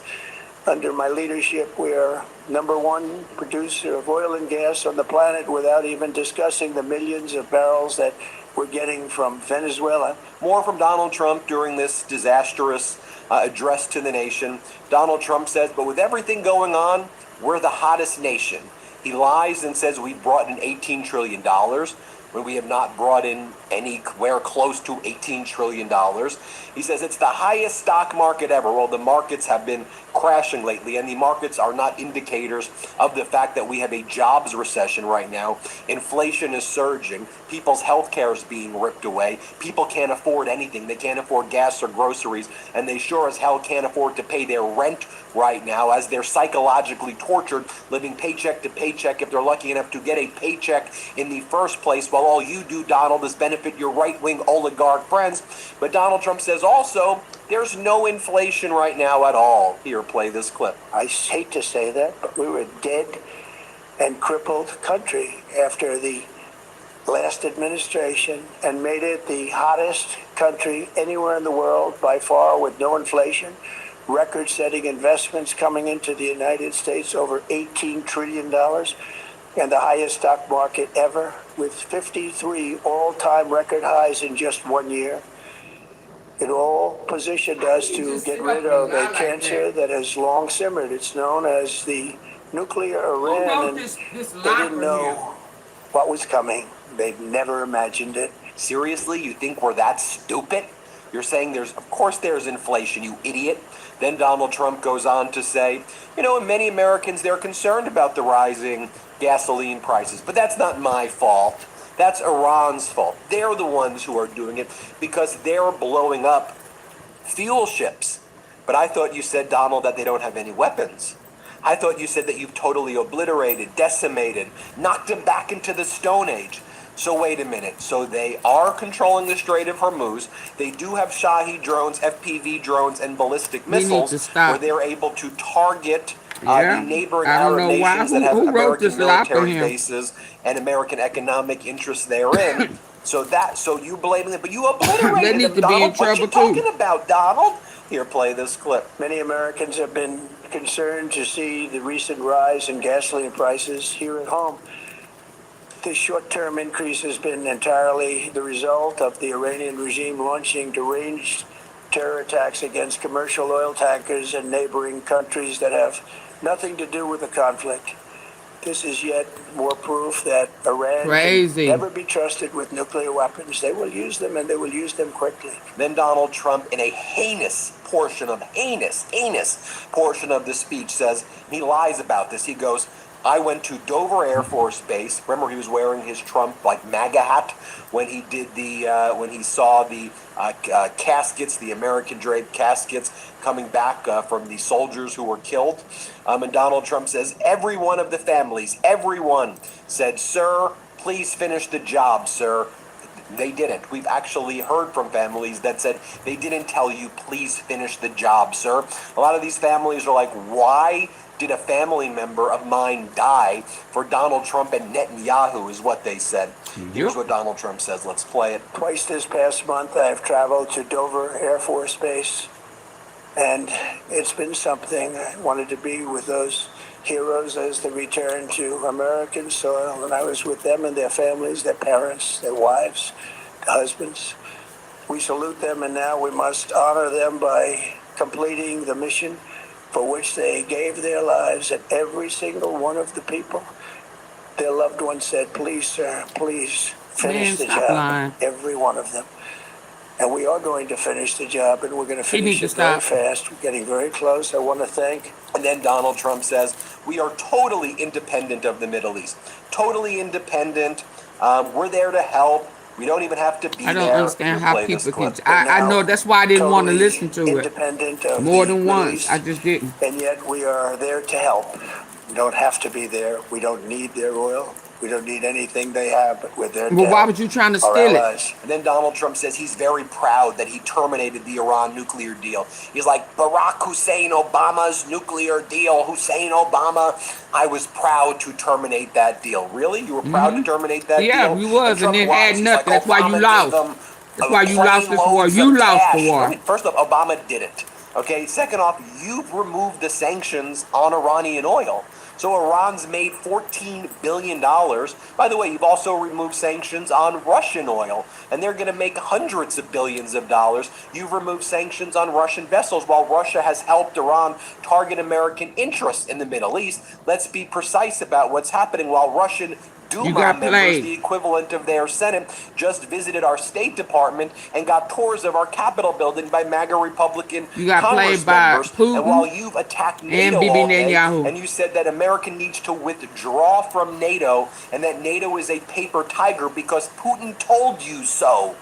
Under my leadership, we are number one producer of oil and gas on the planet without even discussing the millions of barrels that we're getting from Venezuela. More from Donald Trump during this disastrous address to the nation. Donald Trump says, but with everything going on, we're the hottest nation. He lies and says we brought in $18 trillion when we have not brought in anywhere close to $18 trillion. He says it's the highest stock market ever. Well, the markets have been crashing lately, and the markets are not indicators of the fact that we have a jobs recession right now. Inflation is surging. People's health care is being ripped away. People can't afford anything. They can't afford gas or groceries, and they sure as hell can't afford to pay their rent right now as they're psychologically tortured, living paycheck to paycheck if they're lucky enough to get a paycheck in the first place, while all you do, Donald, is benefit your right-wing oligarch friends. But Donald Trump says also there's no inflation right now at all. Here, play this clip. I hate to say that, but we were a dead and crippled country after the last administration and made it the hottest country anywhere in the world by far with no inflation. Record-setting investments coming into the United States, over $18 trillion, and the highest stock market ever, with 53 all-time record highs in just 1 year. It all positioned us to get rid of a cancer that has long simmered. It's known as the nuclear Iran, and they didn't know what was coming. They'd never imagined it. Seriously, you think we're that stupid? You're saying of course there's inflation, you idiot. Then Donald Trump goes on to say, and many Americans, they're concerned about the rising gasoline prices, but that's not my fault. That's Iran's fault. They're the ones who are doing it because they're blowing up fuel ships. But I thought you said, Donald, that they don't have any weapons. I thought you said that you've totally obliterated, decimated, knocked them back into the Stone Age. So wait a minute. So they are controlling the Strait of Hormuz. They do have Shahi drones, FPV drones, and ballistic missiles where they're able to target the neighboring Arab nations that have American military bases and American economic interests therein. So you blaming them, but you obliterated them, Donald. What you talking about, Donald? Here, play this clip. Many Americans have been concerned to see the recent rise in gasoline prices here at home. This short-term increase has been entirely the result of the Iranian regime launching deranged terror attacks against commercial oil tankers in neighboring countries that have nothing to do with the conflict. This is yet more proof that Iran can never be trusted with nuclear weapons. They will use them, and they will use them quickly. Then Donald Trump, in a heinous portion of the speech, says, he lies about this. He goes, I went to Dover Air Force Base. Remember, he was wearing his Trump MAGA hat when he did when he saw the caskets, the American draped caskets coming back from the soldiers who were killed. And Donald Trump says, every one of the families, everyone said, sir, please finish the job, sir. They didn't. We've actually heard from families that said they didn't tell you, please finish the job, sir. A lot of these families are like, why did a family member of mine die for Donald Trump and Netanyahu, is what they said. Here's what Donald Trump says. Let's play it. Twice this past month, I've traveled to Dover Air Force Base, and it's been something. I wanted to be with those heroes as they return to American soil, and I was with them and their families, their parents, their wives, their husbands. We salute them, and now we must honor them by completing the mission for which they gave their lives, and every single one of the people, their loved ones said, please, sir, please finish the job. Every one of them. And we are going to finish the job, and we're going to finish it very fast. We're getting very close. I want to thank. And then Donald Trump says, we are totally independent of the Middle East. Totally independent. We're there to help. We don't even have to be there. I don't understand how people can. I know that's why I didn't want to listen to it more than once. I just didn't. And yet we are there to help. We don't have to be there. We don't need their oil. We don't need anything they have, but we're there to help. Well, why would you trying to steal it? And then Donald Trump says he's very proud that he terminated the Iran nuclear deal. He's like, Barack Hussein Obama's nuclear deal. Hussein Obama, I was proud to terminate that deal. Really? You were proud to terminate that deal? Yeah, you was, and then had nothing. That's why you lost. That's why you lost this war. You lost the war. First off, Obama didn't. Okay, second off, you've removed the sanctions on Iranian oil. So Iran's made $14 billion. By the way, you've also removed sanctions on Russian oil, and they're going to make hundreds of billions of dollars. You've removed sanctions on Russian vessels, while Russia has helped Iran target American interests in the Middle East. Let's be precise about what's happening. While Russian Duma members, the equivalent of their Senate, just visited our State Department and got tours of our Capitol building by MAGA Republican Congress members. Putin and while you've attacked NATO and all day, Netanyahu. and you said that America needs to withdraw from NATO and that NATO is a paper tiger because Putin told you so.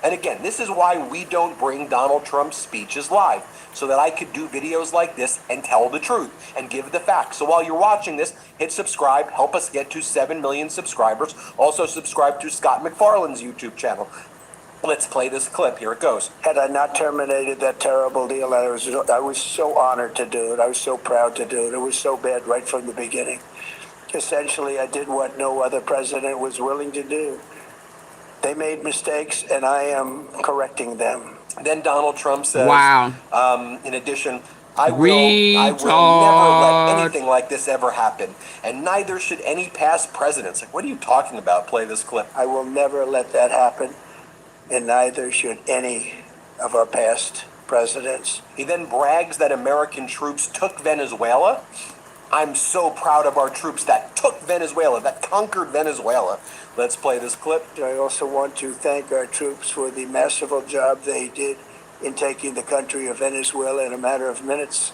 And again, this is why we don't bring Donald Trump's speeches live, so that I could do videos like this and tell the truth and give the facts. So while you're watching this, hit subscribe, help us get to 7 million subscribers. Also subscribe to Scott McFarlane's YouTube channel. Let's play this clip. Here it goes. Had I not terminated that terrible deal, I was so honored to do it. I was so proud to do it. It was so bad right from the beginning. Essentially, I did what no other president was willing to do. They made mistakes, and I am correcting them. Then Donald Trump says, in addition, I will never let anything like this ever happen, and neither should any past presidents. Like, what are you talking about? Play this clip. I will never let that happen, and neither should any of our past presidents. He then brags that American troops took Venezuela. I'm so proud of our troops that took Venezuela, that conquered Venezuela. Let's play this clip. I also want to thank our troops for the masterful job they did in taking the country of Venezuela in a matter of minutes.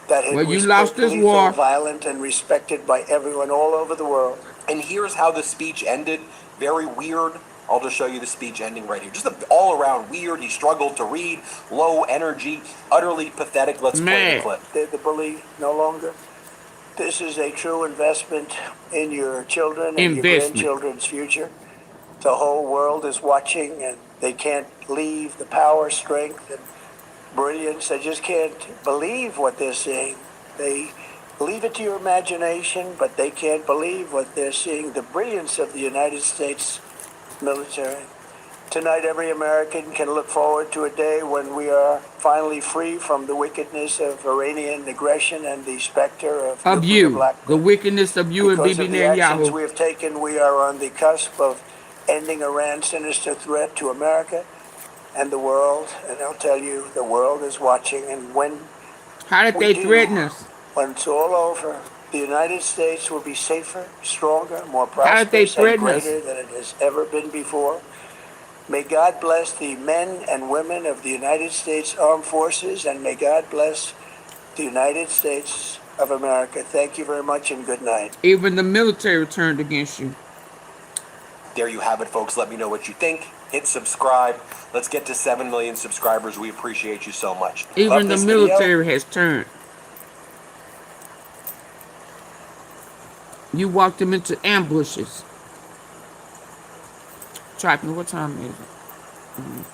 That hit Well, you was lost quick, this lethal, war. violent, and respected by everyone all over the world. And here's how the speech ended. Very weird. I'll just show you the speech ending right here. Just all around weird. He struggled to read. Low energy. Utterly pathetic. Let's play the clip. They're the bully no longer. This is a true investment in your children and your grandchildren's future. The whole world is watching, and they can't believe the power, strength, and brilliance. They just can't believe what they're seeing. They leave it to your imagination, but they can't believe what they're seeing. The brilliance of the United States military. Tonight, every American can look forward to a day when we are finally free from the wickedness of Iranian aggression and the specter of nuclear blackmail. The wickedness of you and Because Bibi of the actions Netanyahu. we have taken, we are on the cusp of ending Iran's sinister threat to America and the world. And I'll tell you, the world is watching. And when How did they threaten us? when it's all over, the United States will be safer, stronger, more How did they prosperous, and threaten us? greater than it has ever been before. May God bless the men and women of the United States Armed Forces, and may God bless the United States of America. Thank you very much, and good night. Even the military turned against you. There you have it, folks. Let me know what you think. Hit subscribe. Let's get to 7 million subscribers. We appreciate you so much. Even Love the this video? military has turned. You walked them into ambushes. Tracking, what time is it?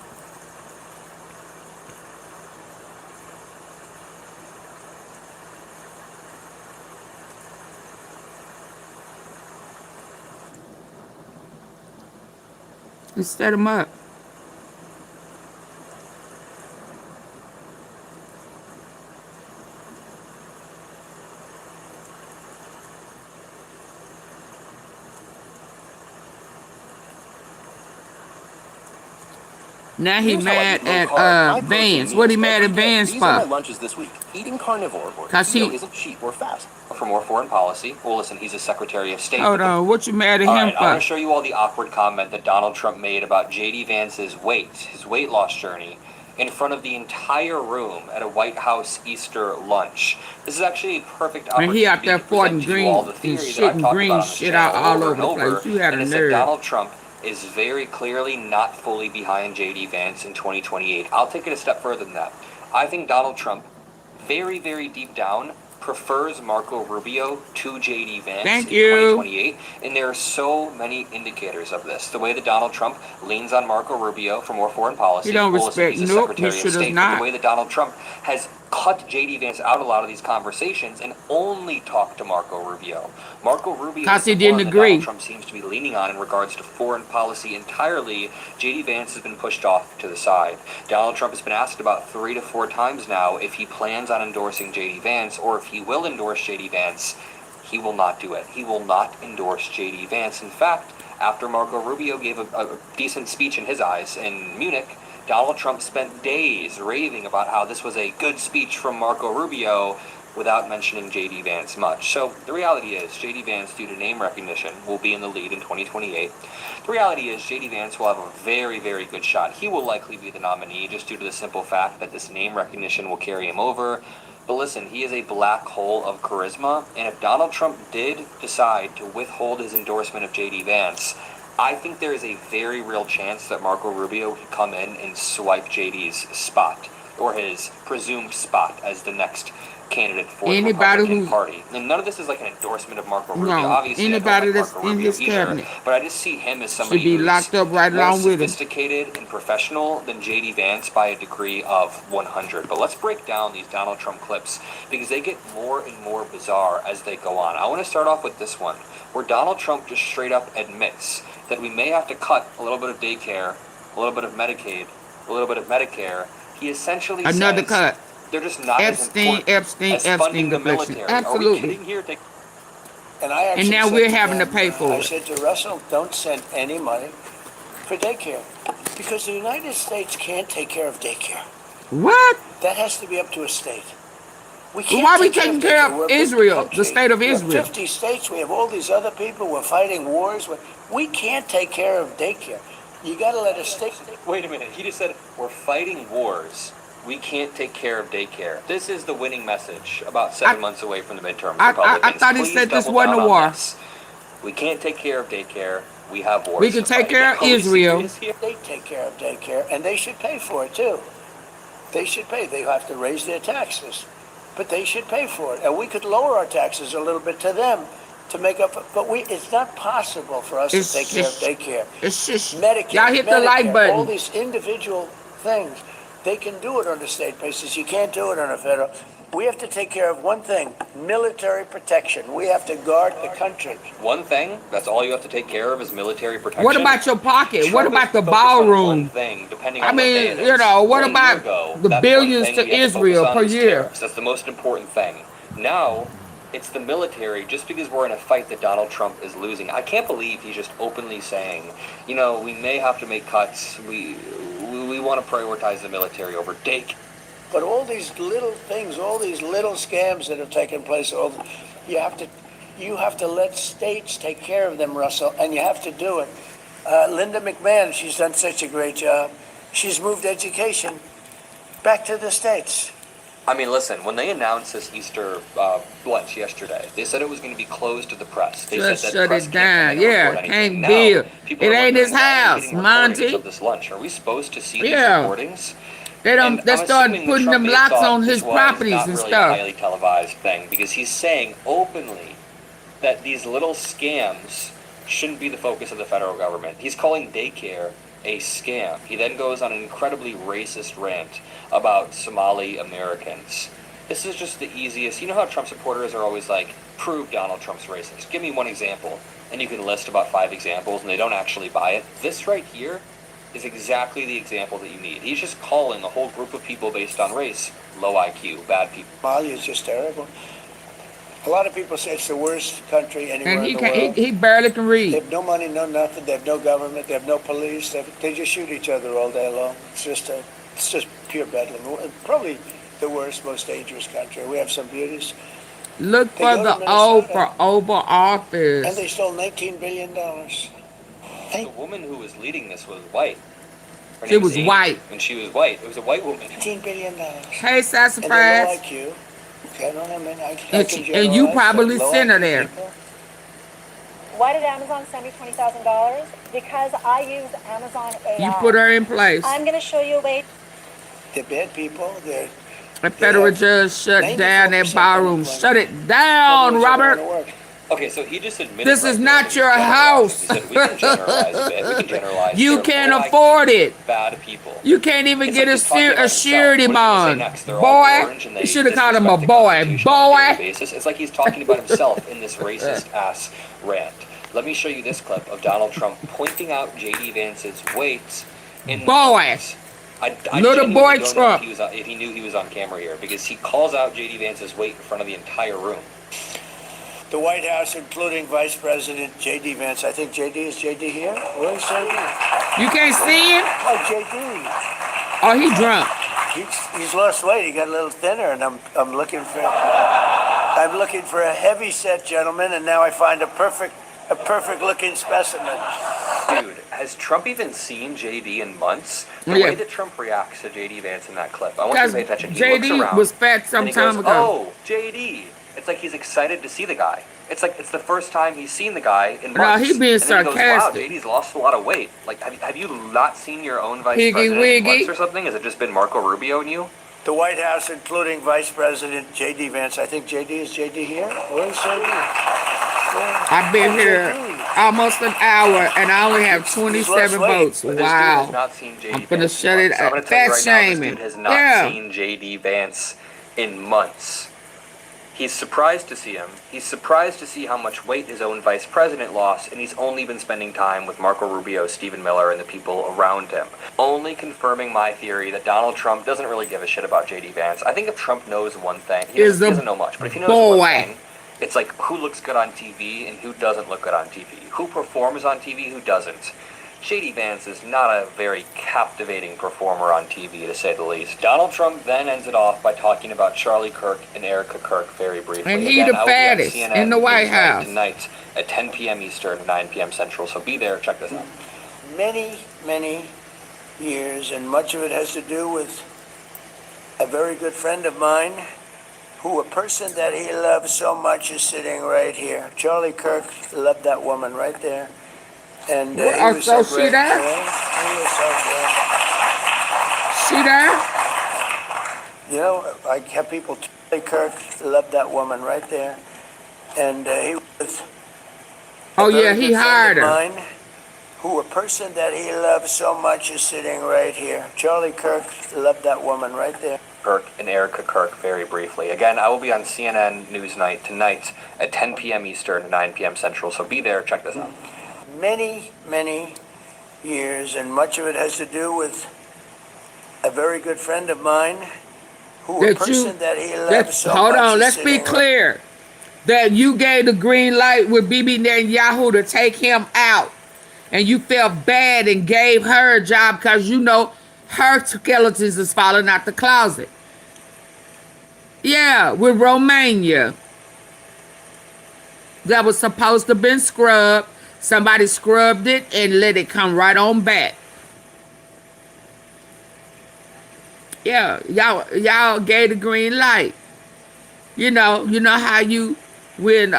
And set them up. Now he Here's how I mad eat low at carb. I Vance. protein What he meals mad at every day. Vance These are my for? lunches this week. Eating carnivore or 'Cause keto he- isn't cheap or fast. For more foreign policy, well, listen, he's a Secretary of State. Hold on, what you mad at All him right, I want for? to show you all the awkward comment that Donald Trump made about J.D. Vance's his weight loss journey, in front of the entire room at a White House Easter lunch. This is actually a perfect And opportunity he out there to present farting to you all green the and theories that I've shitting talked green about on this shit out channel all over over and the over, place. You had and a it's that nerve. Donald Trump is very clearly not fully behind J.D. Vance in 2028. I'll take it a step further than that. I think Donald Trump, very, very deep down, prefers Marco Rubio to J.D. Vance Thank in you. 2028, and there are so many indicators of this. The way that Donald Trump leans on Marco Rubio for more foreign policy. He don't well, listen, respect, he's a nope, he Secretary sure of does State, but not. the way that Donald Trump has cut J.D. Vance out a lot of these conversations and only talked to Marco Rubio. Marco Rubio 'Cause is he the didn't one that agree. Donald Trump seems to be leaning on in regards to foreign policy entirely. J.D. Vance has been pushed off to the side. Donald Trump has been asked about 3 to 4 times now if he plans on endorsing J.D. Vance or if he will endorse J.D. Vance. He will not do it. He will not endorse J.D. Vance. In fact, after Marco Rubio gave a decent speech in his eyes in Munich, Donald Trump spent days raving about how this was a good speech from Marco Rubio without mentioning J.D. Vance much. So the reality is J.D. Vance, due to name recognition, will be in the lead in 2028. The reality is J.D. Vance will have a very, very good shot. He will likely be the nominee just due to the simple fact that this name recognition will carry him over. But listen, he is a black hole of charisma, and if Donald Trump did decide to withhold his endorsement of J.D. Vance, I think there is a very real chance that Marco Rubio could come in and swipe JD's spot, or his presumed spot as the next candidate for the Anybody Republican who's- Party. And none of this is like an endorsement of Marco Rubio. No, Obviously, anybody I don't that's like Marco in Rubio his either, cabinet but I just see him as somebody should be who's locked up right more along with him. sophisticated and professional than JD Vance by a degree of 100. But let's break down these Donald Trump clips because they get more and more bizarre as they go on. I want to start off with this one, where Donald Trump just straight up admits that we may have to cut a little bit of daycare, a little bit of Medicaid, a little bit of Medicare. He essentially Another says cut. they're just not Epstein, as important as funding the deflection. military. Are we Absolutely. kidding here? And I actually And now said we're to having to them, pay for I it. said to Russell, don't send any money for daycare because the United States can't take care of daycare. What? That has to be up to a state. We Well, why are we taking of care daycare. of We're a big Israel, the country. state of We have Israel? 50 states. We have all these other people. We're fighting wars. We can't take care of daycare. You got to let us take. Wait a minute. He just said we're fighting wars. We can't take care of daycare. This is the winning message about 7 months away from the midterms. I thought he said this wasn't a war. We can't take care of daycare. We have wars. We can take care of Israel. They take care of daycare, and they should pay for it too. They should pay. They have to raise their taxes, but they should pay for it. And we could lower our taxes a little bit to them to make up. But it's not possible for us to take care of daycare. It's just Medicare. y'all hit the Medicare, like button. All these individual things, they can do it on a state basis. You can't do it on a federal. We have to take care of one thing: military protection. We have to guard the country. One thing? That's all you have to take care of is military protection? What about your pocket? Trump What about the is focused on ballroom? one thing, depending I on what day mean, it you is. know, what 1 year about ago, the that's billions one thing to you have focus Israel on per is year? tariffs. That's the most important thing. Now, it's the military, just because we're in a fight that Donald Trump is losing. I can't believe he's just openly saying, you know, we may have to make cuts. We want to prioritize the military over daycare. But all these little things, all these little scams that have taken place, you have to let states take care of them, Russell, and you have to do it. Linda McMahon, she's done such a great job. She's moved education back to the states. I mean, listen, when they announced this Easter lunch yesterday, they said it was going to be closed to the press. They Just said that shut press it can't come down. in and Yeah, report anything. can't Now, deal. people It are ain't wondering, his why are we house, getting recordings Monty. of this lunch? Are we supposed to see these Yeah. recordings? They And they I'm started assuming the putting Trump them aide locks thought on this his was properties not and really stuff. a highly televised thing, because he's saying openly that these little scams shouldn't be the focus of the federal government. He's calling daycare a scam. He then goes on an incredibly racist rant about Somali Americans. This is just the easiest. You know how Trump supporters are always like, prove Donald Trump's racist. Give me one example. And you can list about 5 examples and they don't actually buy it. This right here is exactly the example that you need. He's just calling a whole group of people based on race low IQ, bad people. Mali is just terrible. A lot of people say it's the worst country anywhere And in the world. he barely can They read. have no money, no nothing. They have no government. They have no police. They just shoot each other all day long. It's just pure bedlam. Probably the worst, most dangerous country. We have some beauties. Look They for go to the O Minnesota. for Oval And Office. they stole $19 billion. The woman who was leading this was white. Her She name was Amy, white. And she was white. It was a white woman. $19 billion. Hey, And they're low Sassafras. IQ. Okay, I don't know, man. I And can and you generalize, probably low sent her IQ there. people. Why did Amazon send me $20,000? Because I use Amazon AI. You put her in place. I'm going to show you a way. They're bad people. They're A federal judge shut down that ballroom. Shut it down, Robert. Okay, so he just admitted. This right is there not that he's your generalizing. house. He said we can generalize a bit. We can generalize. You They're can't low IQ, afford it. Bad people. You can't even It's get like a, he's talking about a himself. surety What does he say bond. next? They're all Boy, orange and they you should have called him a disrespect the boy. Constitution on a daily Boy. basis. It's like he's talking about himself in this racist ass rant. Let me show you this clip of Donald Trump pointing out J.D. Vance's weight in Boy. I Little genuinely boy don't Trump. know if he knew he was on camera here, because he calls out J.D. Vance's weight in front of the entire room. The White House, including Vice President J.D. Vance. I think J.D. here? Where is J.D.? You can't see him? Oh, J.D. Oh, he drunk. He's lost weight. He got a little thinner, and I'm looking for a heavy set gentleman, and now I find a perfect looking specimen. Dude, has Trump even seen JD in months? The Yeah. way that Trump reacts to JD Vance in that clip, I want you Because to pay attention. He JD looks around, was fat and some he time goes, ago. "Oh, JD." It's like he's excited to see the guy. It's like it's the first time he's seen the guy in No, months. he being and then he goes, wow, sarcastic. JD's lost a lot of weight. Like, have you not seen your own vice Higgy president in wiggy. months or something? Has it just been Marco Rubio and you? The White House, including Vice President J.D. Vance. I think J.D. here? Where is J.D.? I've been here almost an hour and I only have 27 votes. But this dude has Wow. not seen JD I'm gonna Vance shut in it. months. I'm gonna tell you Fat right now, this shaming. dude has not Yeah. seen JD Vance in months. He's surprised to see him. He's surprised to see how much weight his own vice president lost, and he's only been spending time with Marco Rubio, Stephen Miller, and the people around him. Only confirming my theory that Donald Trump doesn't really give a shit about JD Vance. I think if Trump knows one thing, he doesn't know much, but if he knows one thing, it's like who looks good on TV and who doesn't look good on TV. Who performs on TV, who doesn't. J.D. Vance is not a very captivating performer on TV, to say the least. Donald Trump then ends it off by talking about Charlie Kirk and Erica Kirk very briefly. And he Again, the I'll be on fattest CNN in the White House. tonight at 10 p.m. Eastern, 9 p.m. Central. So be there. Check this out. many, many years, and much of it has to do with a very good friend of mine, who a person that he loves so much is sitting right here. Charlie Kirk loved that woman right there. And he was So so she great. there? Yeah, he was so great. She there? You know, I have people, Charlie Kirk loved that woman right there. And he was Oh a very yeah, he good hired friend of her. mine, who a person that he loves so much is sitting right here. Charlie Kirk loved that woman right there. Kirk and Erica Kirk very briefly. Again, I will be on CNN Newsnight tonight at 10 p.m. Eastern, 9 p.m. Central, so be there, check this out. Many, many years, and much of it has to do with a very good friend of mine, who a person that he loves so hold much on, is let's be sitting clear. That you gave the green light with Bibi Netanyahu to take him out. And you felt bad and gave her a job because you know her skeletons is falling out the closet. Yeah, with Romania. That was supposed to have been scrubbed. Somebody scrubbed it and let it come right on back. Yeah, y'all gave the green light. You know how you, when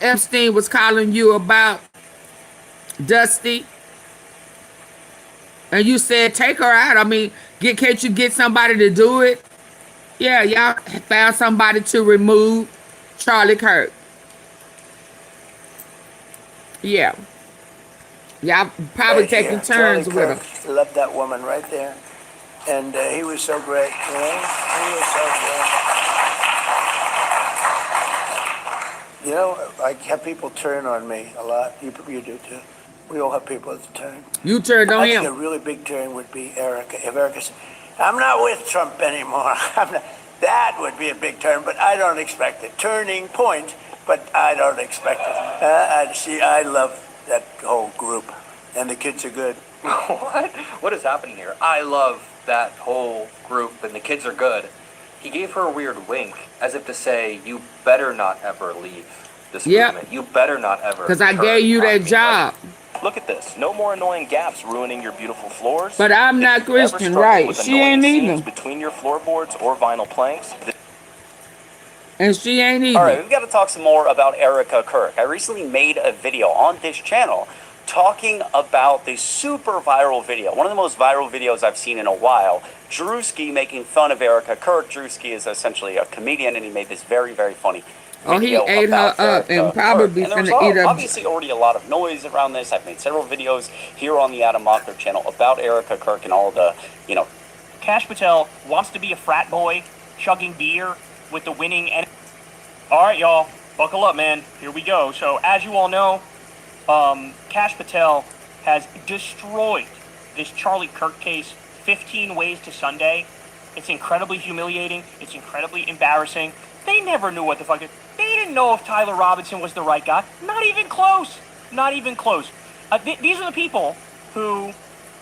Epstein was calling you about Dusty, and you said take her out. I mean, can't you get somebody to do it? Yeah, y'all found somebody to remove Charlie Kirk. Yeah. Y'all probably right taking here. turns Charlie with Kirk her. loved that woman right there. And he was so great. You know? He was so great. You know, I have people turn on me a lot. You do too. We all have people that turn. You turned on I think a him. really big turn would be Erica. If Erica said, I'm not with Trump anymore. That would be a big turn, but I don't expect it. Turning point, but I don't expect it. I love that whole group, and the kids are good. What? What is happening here? I love that whole group, and the kids are good. He gave her a weird wink, as if to say, you better not ever leave this movement. You better not ever. Because I gave you that job. Look at this. No more annoying gaps ruining your beautiful floors. But I'm not Christian, right? She ain't either. Between your floorboards or vinyl planks. And she ain't either. All right, we've got to talk some more about Erica Kirk. I recently made a video on this channel talking about this super viral video, one of the most viral videos I've seen in a while. Drewski making fun of Erica Kirk. Drewski is essentially a comedian, and he made this very, very funny video. He ate her up and probably finna eat up. Obviously already a lot of noise around this. I've made several videos here on the Adam Mockler channel about Erica Kirk and all the, Kash Patel wants to be a frat boy, chugging beer with the winning. All right, y'all, buckle up, man. Here we go. So, as you all know, Kash Patel has destroyed this Charlie Kirk case 15 ways to Sunday. It's incredibly humiliating. It's incredibly embarrassing. They never knew what the fuck. They didn't know if Tyler Robinson was the right guy. Not even close. Not even close. These are the people who,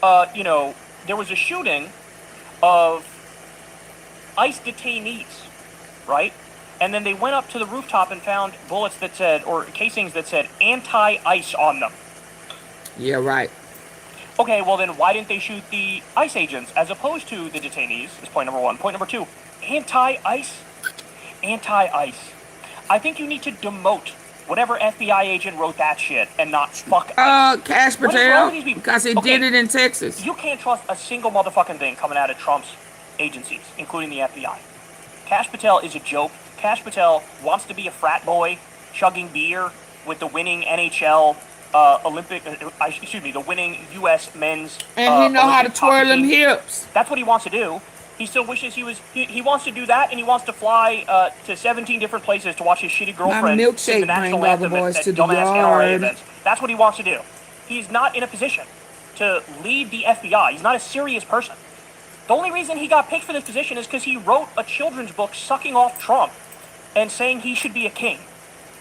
there was a shooting of ICE detainees, right? And then they went up to the rooftop and found bullets that said, or casings that said anti-ICE on them. Yeah, right. Okay, well then why didn't they shoot the ICE agents as opposed to the detainees? Is point number one. Point number two, anti-ICE? Anti-ICE. I think you need to demote whatever FBI agent wrote that shit and not fuck ICE. Kash Patel, because he did it in Texas. You can't trust a single motherfucking thing coming out of Trump's agencies, including the FBI. Kash Patel is a joke. Kash Patel wants to be a frat boy, chugging beer with the winning NHL the winning U.S. men's and he know how to Olympic twirl hockey them team. hips. That's what he wants to do. He still wishes he wants to do that, and he wants to fly to 17 different places to watch his shitty girlfriend sing the national anthem at dumbass NRA events. That's what he wants to do. He's not in a position to lead the FBI. He's not a serious person. The only reason he got picked for this position is because he wrote a children's book sucking off Trump and saying he should be a king.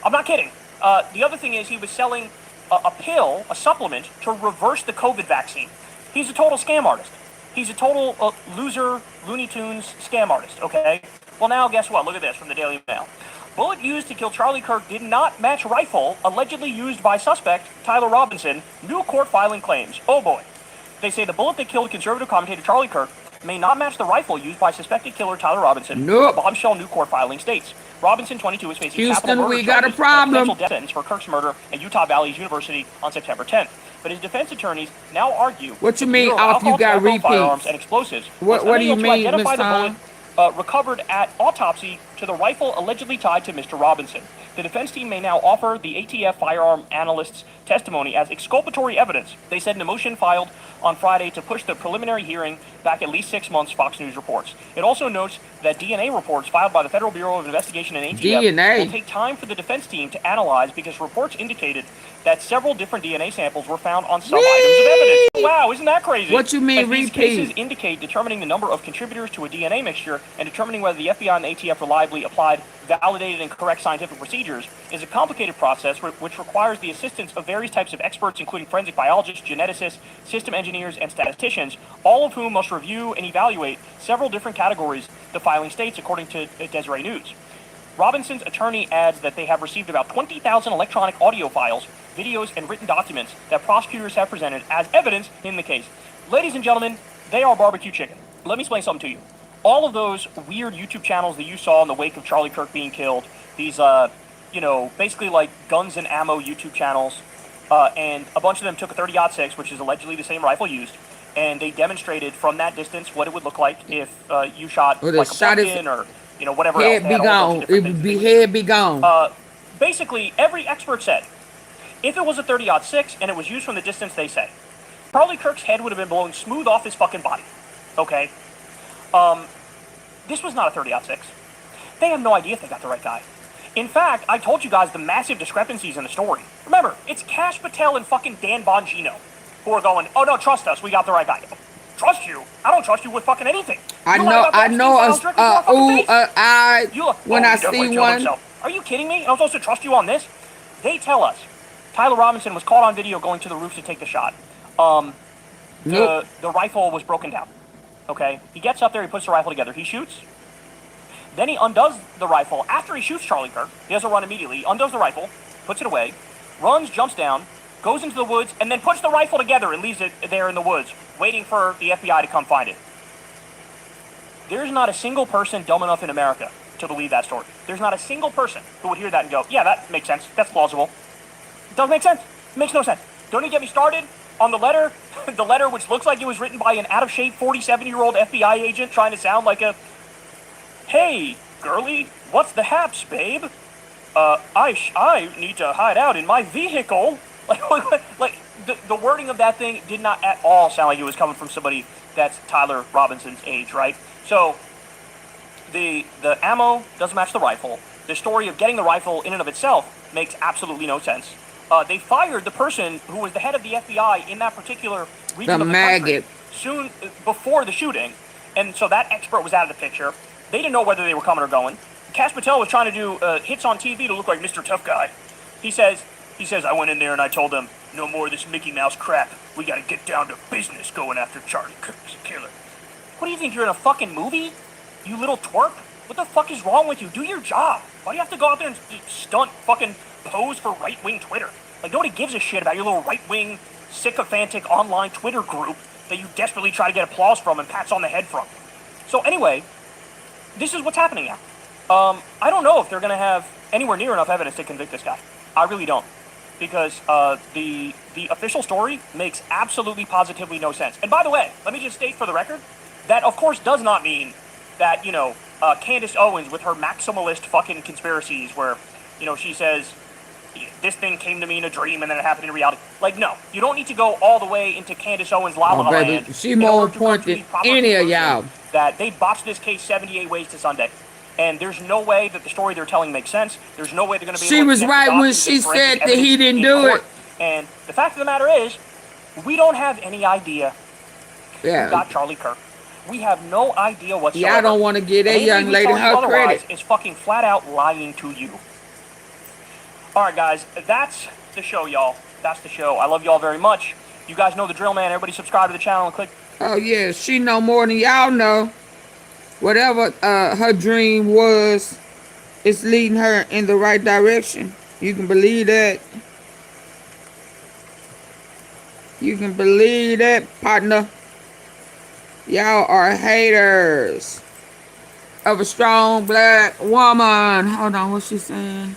I'm not kidding. The other thing is he was selling a pill, a supplement, to reverse the COVID vaccine. He's a total scam artist. He's a total loser, Looney Tunes scam artist, okay? Well, now, guess what? Look at this from the Daily Mail. Bullet used to kill Charlie Kirk did not match rifle allegedly used by suspect Tyler Robinson, new court filing claims. Oh boy. They say the bullet that killed conservative commentator Charlie Kirk may not match the rifle used by suspected killer Tyler Robinson. Nope. Bombshell new court filing states. Robinson, 22, is facing Houston, capital murder we got a charges and problem. potential death sentence for Kirk's murder at Utah Valley's University on September 10th. But his defense attorneys now argue. What you that the mean, Bureau of Alf, you Alcohol, got Tobacco, Firearms repeats? and explosives What was do you unable to mean, identify Miss the Tom? bullet recovered at autopsy to the rifle allegedly tied to Mr. Robinson. The defense team may now offer the ATF firearm analyst's testimony as exculpatory evidence. They said in a motion filed on Friday to push the preliminary hearing back at least 6 months, Fox News reports. It also notes that DNA reports filed by the Federal Bureau of Investigation and ATF will take time for the defense team to analyze because reports indicated that several different DNA samples were found on some items of evidence. Wow, isn't that crazy? What you mean, As these repeat? cases indicate determining the number of contributors to a DNA mixture and determining whether the FBI and the ATF reliably applied validated and correct scientific procedures is a complicated process which requires the assistance of various types of experts, including forensic biologists, geneticists, system engineers, and statisticians, all of whom must review and evaluate several different categories, the filing states, according to Deseret News. Robinson's attorney adds that they have received about 20,000 electronic audio files, videos, and written documents that prosecutors have presented as evidence in the case. Ladies and gentlemen, they are barbecue chicken. Let me explain something to you. All of those weird YouTube channels that you saw in the wake of Charlie Kirk being killed, these, basically like guns and ammo YouTube channels, and a bunch of them took a 30-06, which is allegedly the same rifle used, and they demonstrated from that distance what it would look like if you shot like a pumpkin or whatever else. Head be gone. It would be head be gone. Basically, every expert said, if it was a 30-06 and it was used from the distance they say, Charlie Kirk's head would have been blown smooth off his fucking body. Okay? This was not a 30-06. They have no idea if they got the right guy. In fact, I told you guys the massive discrepancies in the story. Remember, it's Kash Patel and fucking Dan Bongino who are going, oh no, trust us, we got the right guy. Trust you? I don't trust you with fucking anything. When I see one. Are you kidding me? I'm supposed to trust you on this? They tell us Tyler Robinson was caught on video going to the roof to take the shot. The rifle was broken down. Okay? He gets up there, he puts the rifle together, he shoots. Then he undoes the rifle after he shoots Charlie Kirk. He doesn't run immediately. He undoes the rifle, puts it away, runs, jumps down, goes into the woods, and then puts the rifle together and leaves it there in the woods, waiting for the FBI to come find it. There's not a single person dumb enough in America to believe that story. There's not a single person who would hear that and go, yeah, that makes sense. That's plausible. It doesn't make sense. It makes no sense. Don't even get me started on the letter, the letter which looks like it was written by an out-of-shape 47-year-old FBI agent trying to sound like a, hey, girlie, what's the haps, babe? I need to hide out in my vehicle. Like the wording of that thing did not at all sound like it was coming from somebody that's Tyler Robinson's age, right? So the ammo doesn't match the rifle. The story of getting the rifle in and of itself makes absolutely no sense. They fired the person who was the head of the FBI in that particular region of the country soon before the shooting, and so that expert was out of the picture. They didn't know whether they were coming or going. Kash Patel was trying to do hits on TV to look like Mr. Tough Guy. He says, I went in there and I told them, no more of this Mickey Mouse crap. We gotta get down to business going after Charlie Kirk's killer. What do you think, you're in a fucking movie? You little twerp? What the fuck is wrong with you? Do your job. Why do you have to go out there and stunt fucking pose for right-wing Twitter? Like, nobody gives a shit about your little right-wing, sycophantic online Twitter group that you desperately try to get applause from and pats on the head from. So anyway, this is what's happening now. I don't know if they're going to have anywhere near enough evidence to convict this guy. I really don't. Because the official story makes absolutely positively no sense. And by the way, let me just state for the record, that of course does not mean that, Candace Owens with her maximalist fucking conspiracies where, she says, this thing came to me in a dream and then it happened in reality. Like, no, you don't need to go all the way into Candace Owens' La La Land. She more important than any of y'all. That they botched this case 78 ways to Sunday. And there's no way that the story they're telling makes sense. There's no way they're going to be able to She was right when she said that he didn't do it. And the fact of the matter is, we don't have any idea who got Charlie Kirk. We have no idea whatsoever. Yeah, I don't want to give that young lady her credit. Is fucking flat out lying to you. All right, guys, that's the show, y'all. That's the show. I love y'all very much. You guys know the drill, man. Everybody subscribe to the channel and click. Oh, yeah. She know more than y'all know. Whatever her dream was, It's leading her in the right direction. You can believe that. You can believe that, partner. Y'all are haters of a strong black woman. Hold on, what's she saying?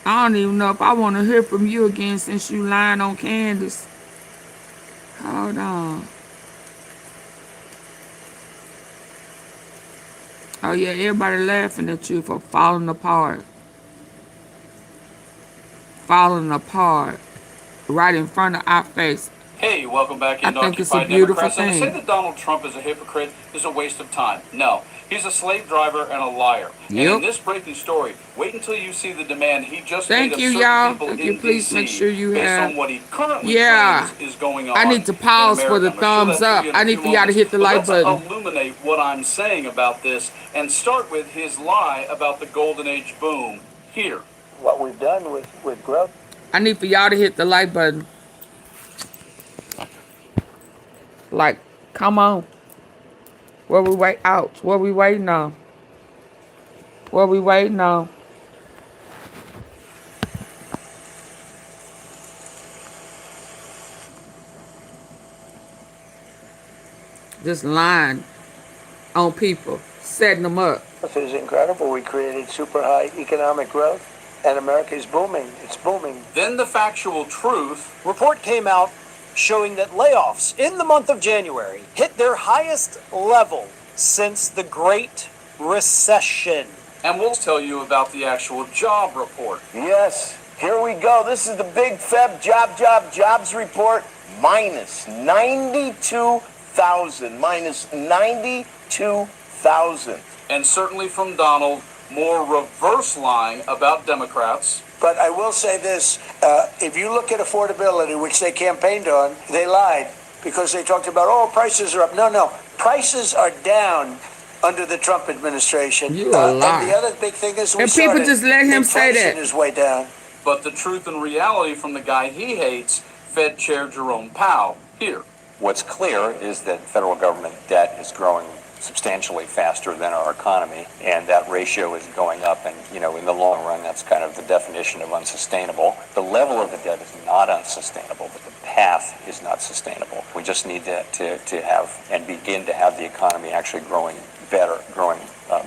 I don't even know if I want to hear from you again since you lying on Candace. Hold on. Oh yeah, everybody laughing at you for falling apart. Falling apart. Right in front of our face. Hey, welcome back I into think it's a Occupied beautiful Democrats. And to say thing. that Donald Trump is a hypocrite is a waste of time. No, he's a slave driver and a liar. And in Yep. this breaking story, wait until you see the demand he just Thank made of you, certain y'all. people Thank in you. Please D.C. make sure you based have. on what he currently Yeah. claims is going on. I need to in pause for the America. I'm gonna show thumbs that up. to you in a I need few for y'all to moments. hit the But like let's button. illuminate what I'm saying about this and start with his lie about the golden age boom here. What we've done with growth. I need for y'all to hit the like button. Like, come on. What we wait out? What we waiting on? What we waiting on? Just lying on people, setting them up. This is incredible. We created super high economic growth, and America is booming. It's booming. Then the factual truth. Report came out showing that layoffs in the month of January hit their highest level since the Great Recession. And we'll tell you about the actual job report. Yes, here we go. This is the big Feb jobs report. Minus 92,000. Minus 92,000. And certainly from Donald, more reverse lying about Democrats. But I will say this, if you look at affordability, which they campaigned on, they lied because they talked about, oh, prices are up. No, prices are down under the Trump administration. You a liar. And the other big thing is And people just let him say that. Inflation is way down. But the truth and reality from the guy he hates, Fed Chair Jerome Powell, here. What's clear is that federal government debt is growing substantially faster than our economy, and that ratio is going up, and in the long run that's kind of the definition of unsustainable. The level of the debt is not unsustainable, but the path is not sustainable. We just need to have and begin to have the economy actually growing better, growing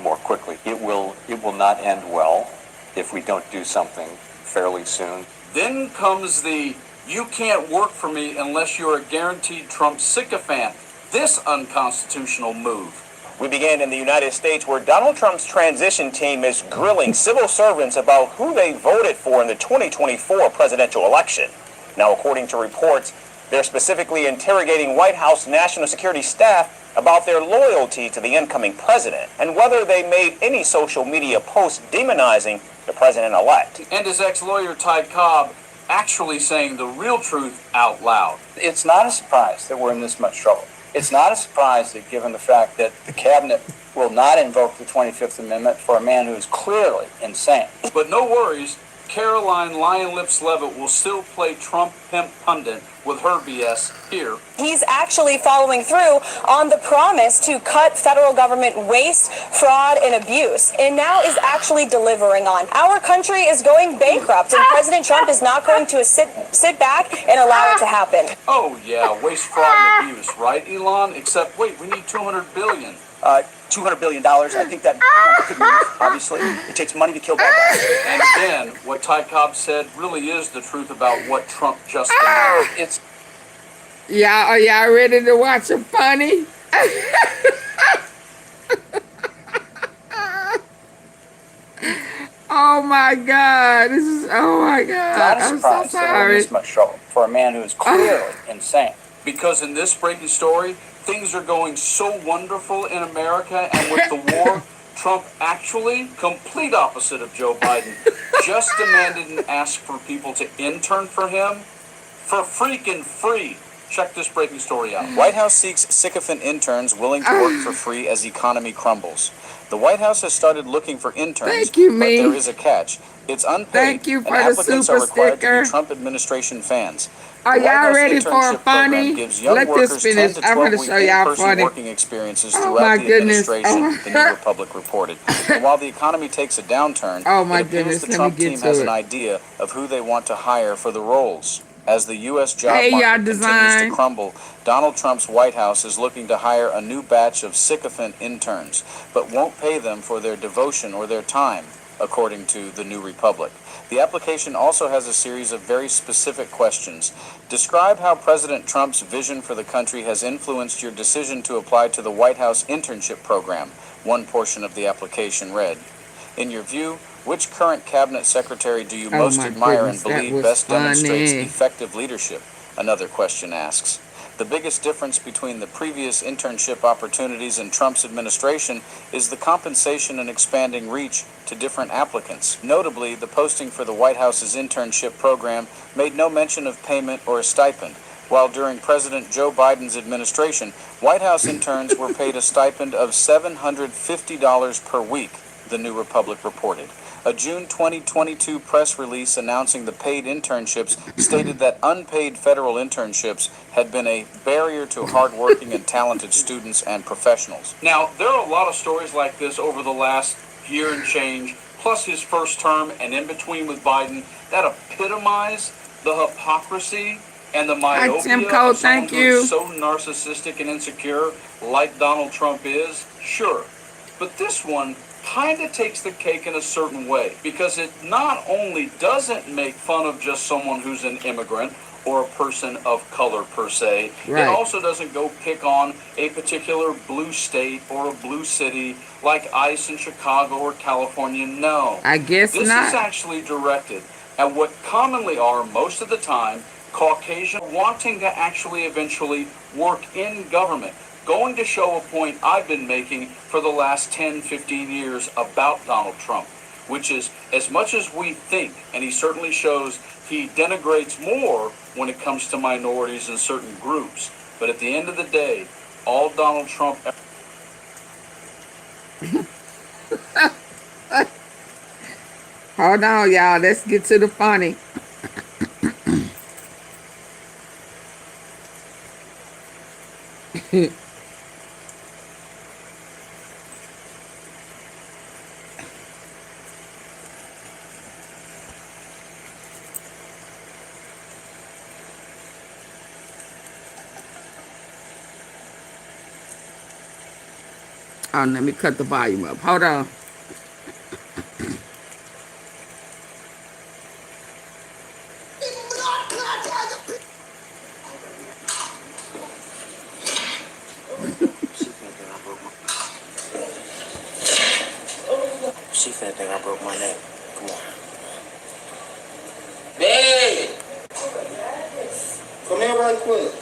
more quickly. It will not end well if we don't do something fairly soon. Then comes the you can't work for me unless you're a guaranteed Trump sycophant. This unconstitutional move. We began in the United States, where Donald Trump's transition team is grilling civil servants about who they voted for in the 2024 presidential election. Now, according to reports, they're specifically interrogating White House national security staff about their loyalty to the incoming president and whether they made any social media posts demonizing the president-elect. And his ex-lawyer, Ty Cobb, actually saying the real truth out loud. It's not a surprise that we're in this much trouble. It's not a surprise that given the fact that the cabinet will not invoke the 25th Amendment for a man who is clearly insane. But no worries, Caroline Lion Lips Levitt will still play Trump pimp pundit with her BS here. He's actually following through on the promise to cut federal government waste, fraud, and abuse, and now is actually delivering on. Our country is going bankrupt, and President Trump is not going to sit back and allow it to happen. Oh yeah, waste, fraud, and abuse, right, Elon? Except, wait, we need $200 billion. $200 billion. I think that could move, obviously. It takes money to kill bad guys. And again, what Ty Cobb said really is the truth about what Trump just announced. It's Are y'all ready to watch a funny? Oh my God! Oh my God! Not a I'm surprise so that we're in sorry. this much trouble for a man who is clearly insane. Because in this breaking story, things are going so wonderful in America, and with the war, Trump actually, complete opposite of Joe Biden, just demanded and asked for people to intern for him for freaking free. Check this breaking story out. White House seeks sycophant interns willing to work for free as economy crumbles. The White House has started looking for interns, Thank you, but there me. is a catch. It's unpaid, Thank you and for the applicants super are required to sticker. be Trump administration fans. Are The White y'all House ready for a internship program funny? gives young Let this workers 10 finish. to I'm going to 12-week show y'all in-person funny. working experiences Oh throughout my the goodness. administration, Oh the New Republic reported. And while the economy takes a downturn, oh my it appears goodness. the Let me Trump get team has to an it. idea of who they want to hire for the roles. As the U.S. job Hey, y'all market continues to design. crumble, Donald Trump's White House is looking to hire a new batch of sycophant interns, but won't pay them for their devotion or their time, according to the New Republic. The application also has a series of very specific questions. Describe how President Trump's vision for the country has influenced your decision to apply to the White House internship program, one portion of the application read. In your view, which current cabinet secretary do you Oh most my admire and goodness. That believe was best demonstrates funny. effective leadership? Another question asks. The biggest difference between the previous internship opportunities and Trump's administration is the compensation and expanding reach to different applicants. Notably, the posting for the White House's internship program made no mention of payment or a stipend, while during President Joe Biden's administration, White House interns were paid a stipend of $750 per week, the New Republic reported. A June 2022 press release announcing the paid internships stated that unpaid federal internships had been a barrier to hardworking and talented students and professionals. Now, there are a lot of stories like this over the last year and change, plus his first term and in between with Biden, that epitomize the hypocrisy and the Hi, Tim myopia Cole. of someone Thank who is you. so narcissistic and insecure like Donald Trump is. Sure. But this one kind of takes the cake in a certain way, because it not only doesn't make fun of just someone who's an immigrant or a person of color per se, Right. it also doesn't go pick on a particular blue state or a blue city like ICE in Chicago or California. No. I guess This not. is actually directed at what commonly are, most of the time, Caucasian wanting to actually eventually work in government. Going to show a point I've been making for the last 10, 15 years about Donald Trump, which is, as much as we think, and he certainly shows he denigrates more when it comes to minorities and certain groups, but at the end of the day, all Donald Trump... Hold on, y'all. Let's get to the funny. Oh, let me cut the volume up. Hold on. She finna think I broke my neck. Come on. Babe! Come here right quick.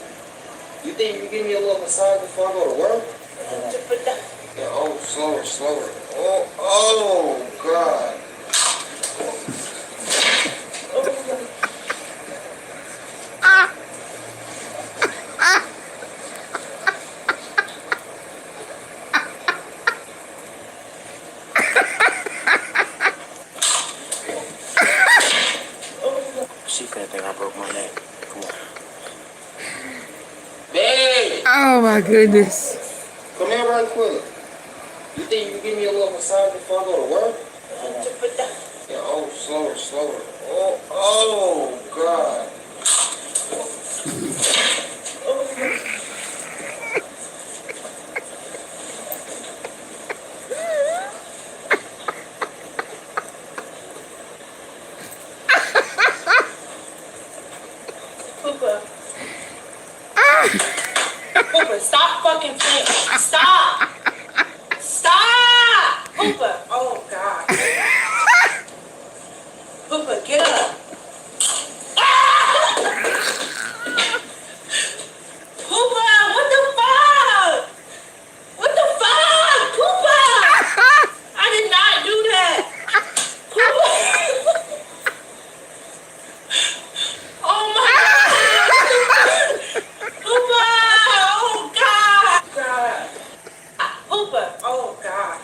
You think you can give me a little massage before I go to work? Yeah, oh, slower, slower. Oh, God. She finna think I broke my neck. Come on. Babe! Oh, my goodness. Come here right quick. You think you can give me a little massage before I go to work? Yeah, oh, slower, slower. Oh, God. Cooper. Cooper, stop fucking playing. Stop. Stop. Cooper. Oh, God. Cooper, get up. Cooper, what the fuck? What the fuck? Cooper. I did not do that. Cooper. Oh, my God. Cooper. Oh, God. God. Cooper. Oh, God.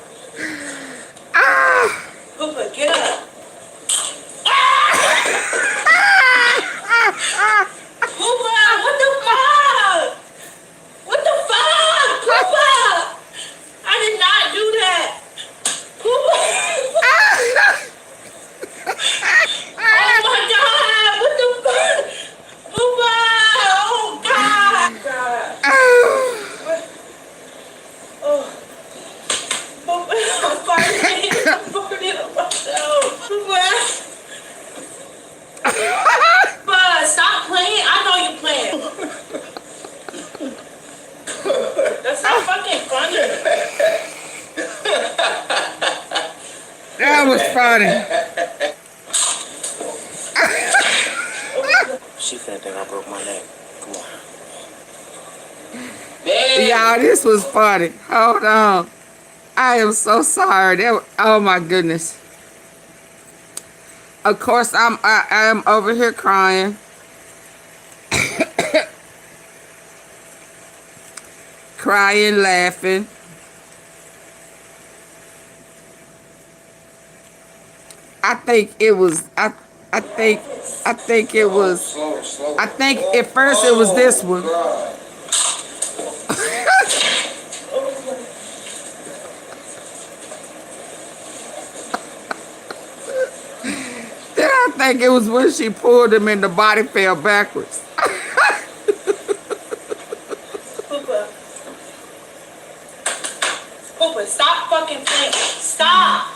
fucking funny. That was funny. She finna think I broke my neck. Come on. Y'all, this was funny. Hold on. I am so sorry. Oh my goodness. Of course, I am over here crying. Crying, laughing. I think it was. I think it was. I think at first it was this one. Then I think it was when she pulled him and the body fell backwards. Poopa, stop fucking playing. Stop.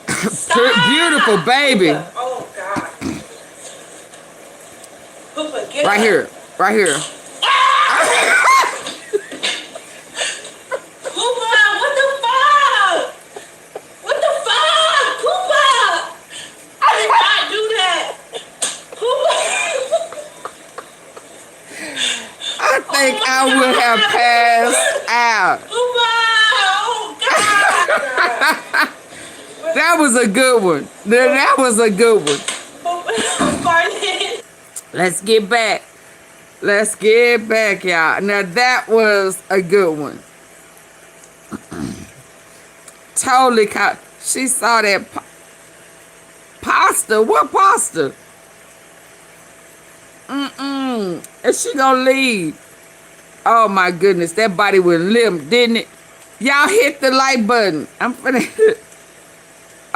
Stop. Beautiful baby. Poopa. Oh God. Poopa, get Right up. here. Right here. Poopa, what the fuck? What the fuck? Poopa! I did not do that. Poopa! I think I would have passed out. Poopa! Oh God! That was a good one. That was a good one. Pardon. Let's get back. Let's get back, y'all. Now that was a good one. Totally caught. She saw that pasta. What pasta? And she gonna leave. Oh my goodness, that body was limp, didn't it? Y'all hit the like button. I'm finna.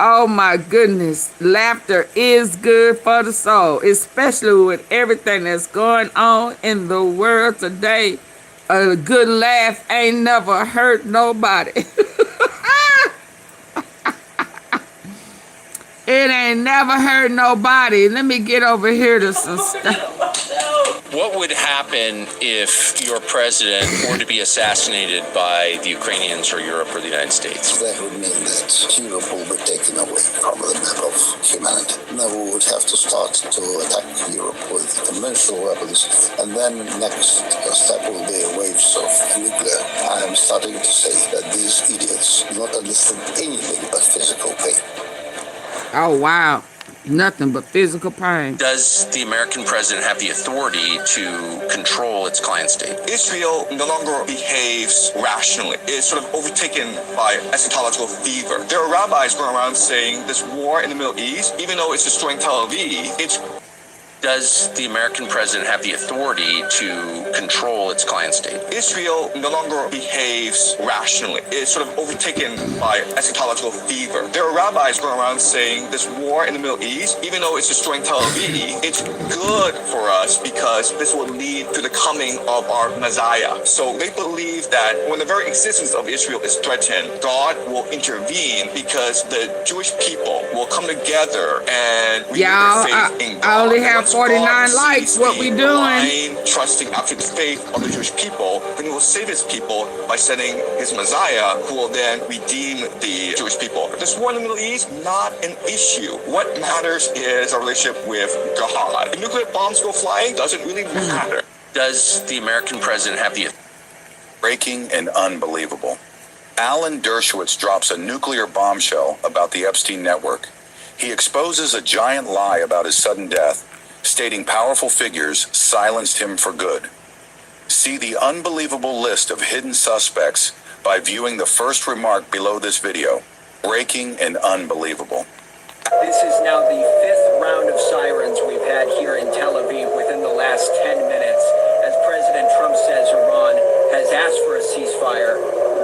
Oh my goodness, laughter is good for the soul, especially with everything that's going on in the world today. A good laugh ain't never hurt nobody. It ain't never hurt nobody. Let me get over here to some stuff. What would happen if your president were to be assassinated by the Ukrainians or Europe or the United States? That would mean that Europe will be taken away from the map of humanity. Then we would have to start to attack Europe with conventional weapons, and then next step will be waves of nuclear. I am starting to say that these idiots do not understand anything but physical pain. Oh, wow. Nothing but physical pain. Does the American president have the authority to control its client state? Israel no longer behaves rationally. It's sort of overtaken by eschatological fever. There are rabbis going around saying this war in the Middle East, even though it's destroying Tel Aviv, it's... Does the American president have the authority to control its client state? Israel no longer behaves rationally. It's sort of overtaken by eschatological fever. There are rabbis going around saying this war in the Middle East, even though it's destroying Tel Aviv, it's good for us because this will lead to the coming of our Messiah. So they believe that when the very existence of Israel is threatened, God will intervene because the Jewish people will come together and renew their faith in God. I only have 49 likes. What we doing? Trusting after the faith of the Jewish people, then he will save his people by sending his Messiah, who will then redeem the Jewish people. This war in the Middle East, not an issue. What matters is our relationship with God. If nuclear bombs go flying, doesn't really matter. Does the American president have the... Breaking and unbelievable. Alan Dershowitz drops a nuclear bombshell about the Epstein network. He exposes a giant lie about his sudden death, stating powerful figures silenced him for good. See the unbelievable list of hidden suspects by viewing the first remark below this video. Breaking and unbelievable. This is now the fifth round of sirens we've had here in Tel Aviv within the last 10 minutes. As President Trump says Iran has asked for a ceasefire,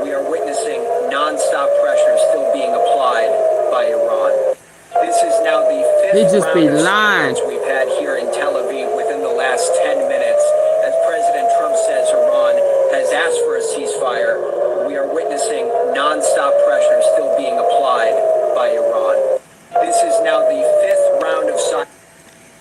we are witnessing non-stop pressure still being applied by Iran. This is now the fifth round of sirens we've had here in Tel Aviv within the last 10 minutes. As President Trump says Iran has asked for a ceasefire, we are witnessing non-stop pressure still being applied by Iran. This is now the fifth round of sirens.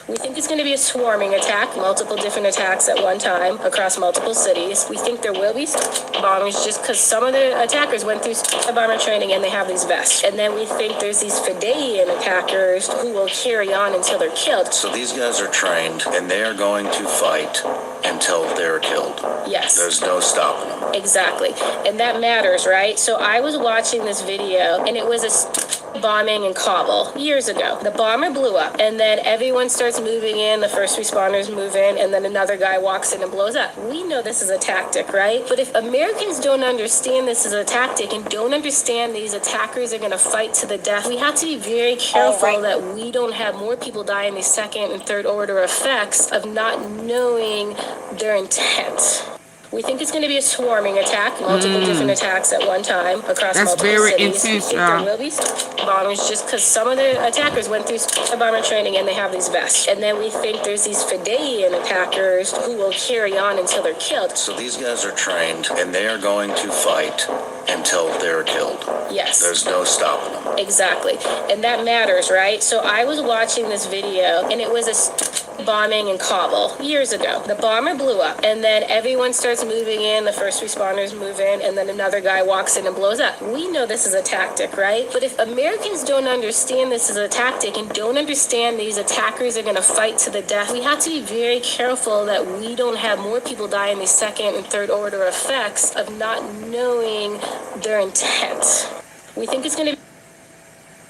We think it's going to to be a swarming attack, multiple different attacks at one time across multiple cities. We think there will be bombings just because some of the attackers went through bomber training and they have these vests. And then we think there's these Fideian attackers who will carry on until they're killed. So these guys are trained and they are going to fight until they're killed. Yes. There's no stopping them. Exactly. And that matters, right? So I was watching this video and it was a bombing in Kabul years ago. The bomber blew up and then everyone starts moving in, the first responders move in, and then another guy walks in and blows up. We know this is a tactic, right? But if Americans don't understand this is a tactic and don't understand these attackers are going to fight to the death, we have to be very careful that we don't have more people die in these second and third order effects of not knowing their intent. We think it's going to be a swarming attack, multiple different attacks at one time across multiple cities. We think there will be bombings just because some of the attackers went through bomber training and they have these vests. And then we think there's these Fideian attackers who will carry on until they're killed. So these guys are trained and they are going to fight until they're killed. Yes. There's no stopping them. Exactly. And that matters, right? So I was watching this video and it was a bombing in Kabul years ago. The bomber blew up and then everyone starts moving in, the first responders move in, and then another guy walks in and blows up. We know this is a tactic, right? But if Americans don't understand this is a tactic and don't understand these attackers are going to fight to the death, we have to be very careful that we don't have more people die in these second and third order effects of not knowing their intent. We think it's going to be...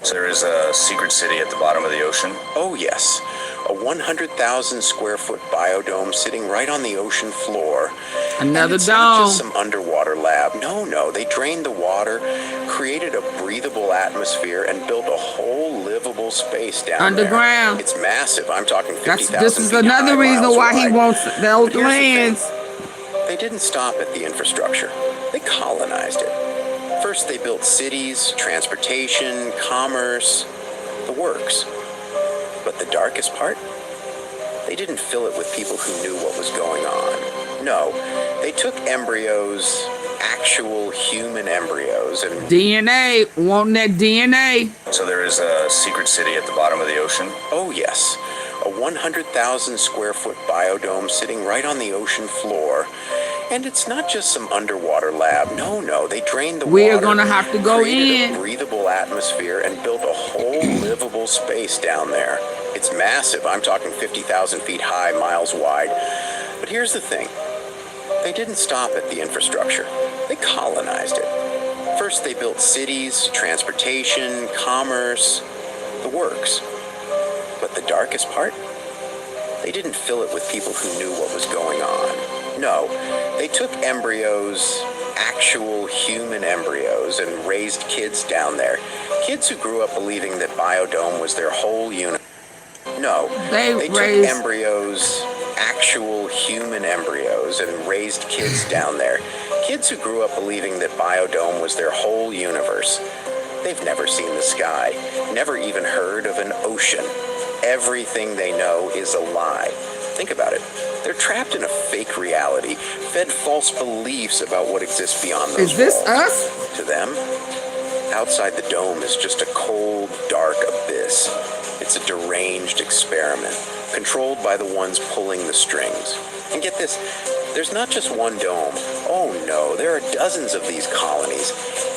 So there is a secret city at the bottom of the ocean? Oh, yes. A 100,000 square foot biodome sitting right on the ocean floor. Another it's dome. Not just some underwater lab. No. They drained the water, created a breathable atmosphere, and built a whole livable space down underground. there. It's massive. I'm talking 50,000 This is feet another high, reason miles why wide. he wants those lands. They didn't stop at the infrastructure. They colonized it. First, they built cities, transportation, commerce, the works. But the darkest part? They didn't fill it with people who knew what was going on. No, they took embryos, actual human embryos, and... DNA, wanting that DNA. So there is a secret city at the bottom of the ocean? Oh, yes. A 100,000 square foot biodome sitting right on the ocean floor. And it's not just some underwater lab. No. They drained the water. We're going to have to go created in. a breathable atmosphere and built a whole livable space down there. It's massive. I'm talking 50,000 feet high, miles wide. But here's the thing. They didn't stop at the infrastructure. They colonized it. First, they built cities, transportation, commerce, the works. But the darkest part? They didn't fill it with people who knew what was going on. No, they took embryos, actual human embryos, and raised kids down there. Kids who grew up believing that Biodome was their whole unit. No, they took embryos, actual human embryos, and raised kids down there. Kids who grew up believing that Biodome was their whole universe. They've never seen the sky, never even heard of an ocean. Everything they know is a lie. Think about it. They're trapped in a fake reality, fed false beliefs about what exists beyond those Is this walls. us? To them, outside the dome is just a cold, dark abyss. It's a deranged experiment, controlled by the ones pulling the strings. And get this, there's not just one dome. Oh no, there are dozens of these colonies.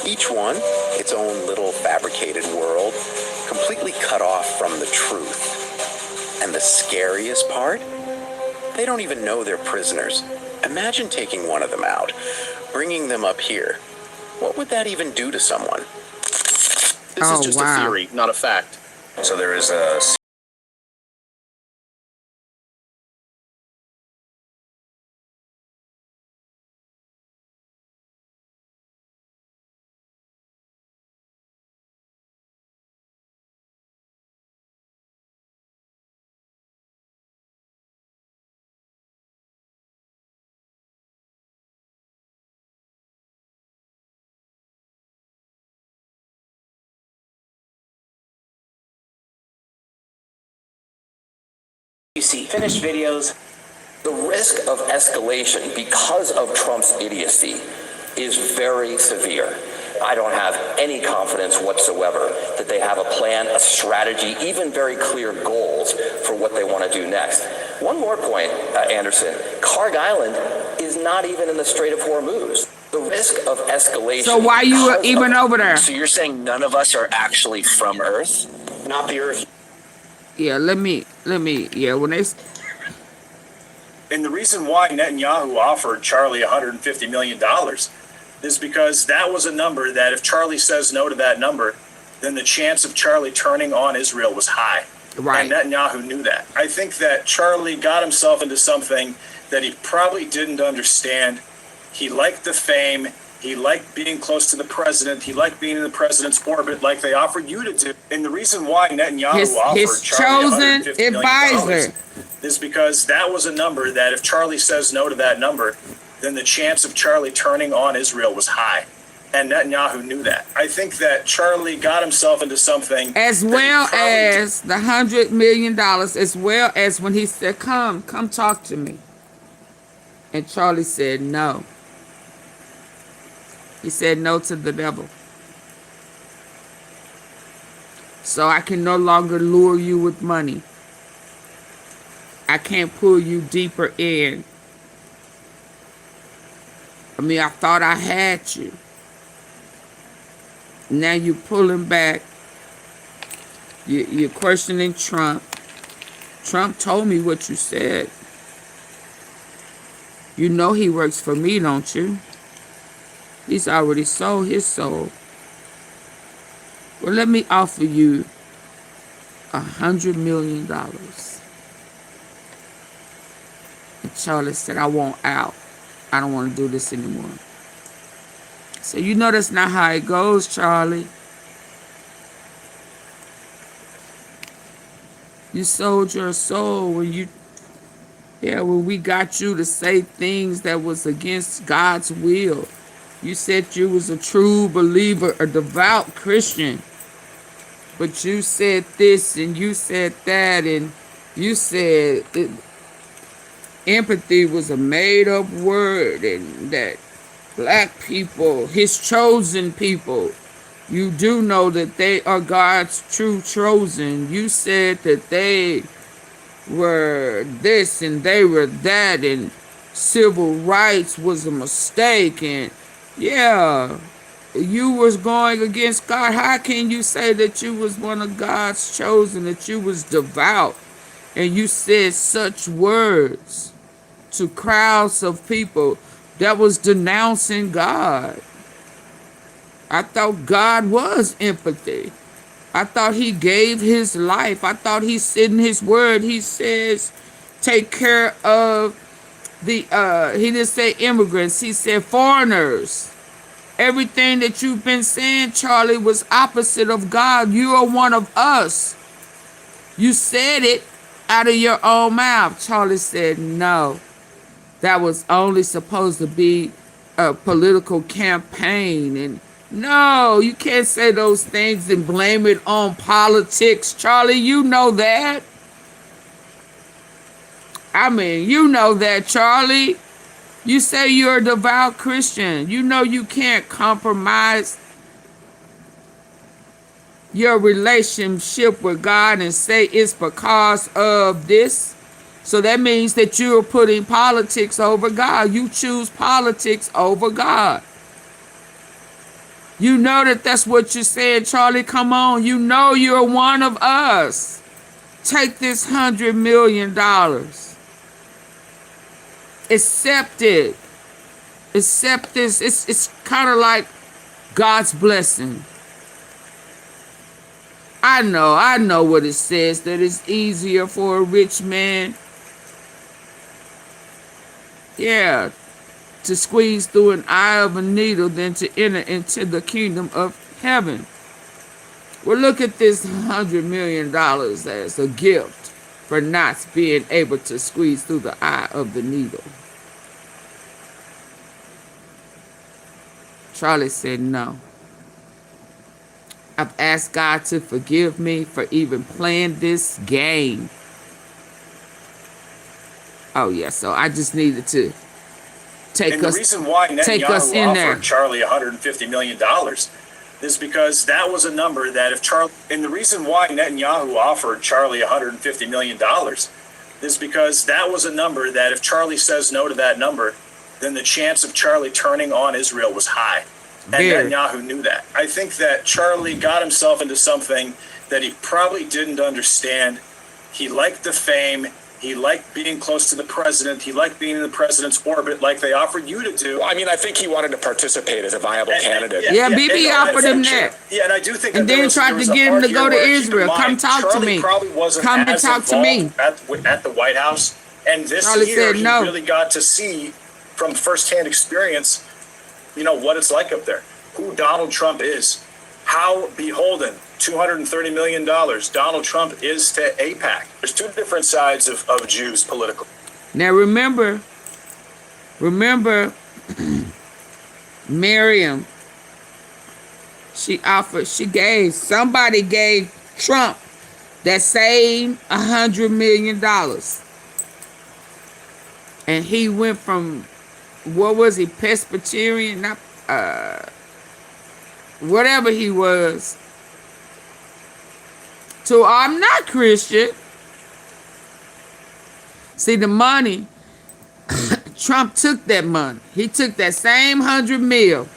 Each one, its own little fabricated world, completely cut off from the truth. And the scariest part? They don't even know they're prisoners. Imagine taking one of them out, bringing them up here. What would that even do to someone? This is just a theory, not a fact. So there is a... You see finished videos. The risk of escalation because of Trump's idiocy is very severe. I don't have any confidence whatsoever that they have a plan, a strategy, even very clear goals for what they want to do next. One more point, Anderson. Karg Island is not even in the Strait of Hormuz. The risk of escalation. So why you even over there? So you're saying none of us are actually from Earth? Not the Earth? Yeah, let me, yeah, when they... And the reason why Netanyahu offered Charlie $150 million is because that was a number that if Charlie says no to that number, then the chance of Charlie turning on Israel was high. Right. And Netanyahu knew that. I think that Charlie got himself into something that he probably didn't understand. He liked the fame. He liked being close to the president. He liked being in the president's orbit like they offered you to do. And the reason why Netanyahu offered his Charlie chosen $150 advisor million is because that was a number that if Charlie says no to that number, then the chance of Charlie turning on Israel was high. And Netanyahu knew that. I think that Charlie got himself into something. As well as the $100 million, as well as when he said, come talk to me. And Charlie said no. He said no to the devil. So I can no longer lure you with money. I can't pull you deeper in. I mean, I thought I had you. Now you're pulling back. You're questioning Trump. Trump told me what you said. You know he works for me, don't you? He's already sold his soul. Well, let me offer you $100 million. And Charlie said, I want out. I don't want to do this anymore. So you know that's not how it goes, Charlie. You sold your soul when we got you to say things that was against God's will. You said you was a true believer, a devout Christian. But you said this and you said that and you said empathy was a made-up word and that black people, his chosen people, you do know that they are God's true chosen. You said that they were this and they were that and civil rights was a mistake and yeah, you was going against God. How can you say that you was one of God's chosen, that you was devout and you said such words to crowds of people that was denouncing God? I thought God was empathy. I thought he gave his life. I thought he said in his word, he says, take care of the, he didn't say immigrants, he said foreigners. Everything that you've been saying, Charlie, was opposite of God. You are one of us. You said it out of your own mouth. Charlie said, no, that was only supposed to be a political campaign. And no, you can't say those things and blame it on politics. Charlie, you know that. I mean, you know that, Charlie. You say you're a devout Christian. You know you can't compromise your relationship with God and say it's because of this. So that means that you're putting politics over God. You choose politics over God. You know that that's what you're saying, Charlie. Come on. You know you're one of us. Take this $100 million. Accept it. Accept this. It's kind of like God's blessing. I know what it says, that it's easier for a rich man, yeah, to squeeze through an eye of a needle than to enter into the kingdom of heaven. Well, look at this $100 million as a gift for not being able to squeeze through the eye of the needle. Charlie said no. I've asked God to forgive me for even playing this game. Oh yeah, so I just needed to take the us, reason why take us Netanyahu in offered there. Charlie $150 million is because that was a number that if Charlie, and the reason why Netanyahu offered Charlie $150 million is because that was a number that if Charlie says no to that number, then the chance of Charlie turning on Israel was high. And Netanyahu knew that. I think that Charlie got himself into something that he probably didn't understand. He liked the fame. He liked being close to the president. He liked being in the president's orbit like they offered you to do. I mean, I think he wanted to participate as a viable candidate. Yeah, Bibi offered him that. Yeah, and I do think and that then tried to get him to go to Israel. Come talk to me. Come and talk to me. At the White House. And this Charlie year, said no. He really got to see from firsthand experience, you know, what it's like up there, who Donald Trump is, how beholden $230 million Donald Trump is to AIPAC. There's two different sides of Jews politically. Now remember, Miriam, somebody gave Trump that same $100 million. And he went from, what was he, Presbyterian, whatever he was, to I'm not Christian. See, the money, Trump took that money. He took that same $100 million.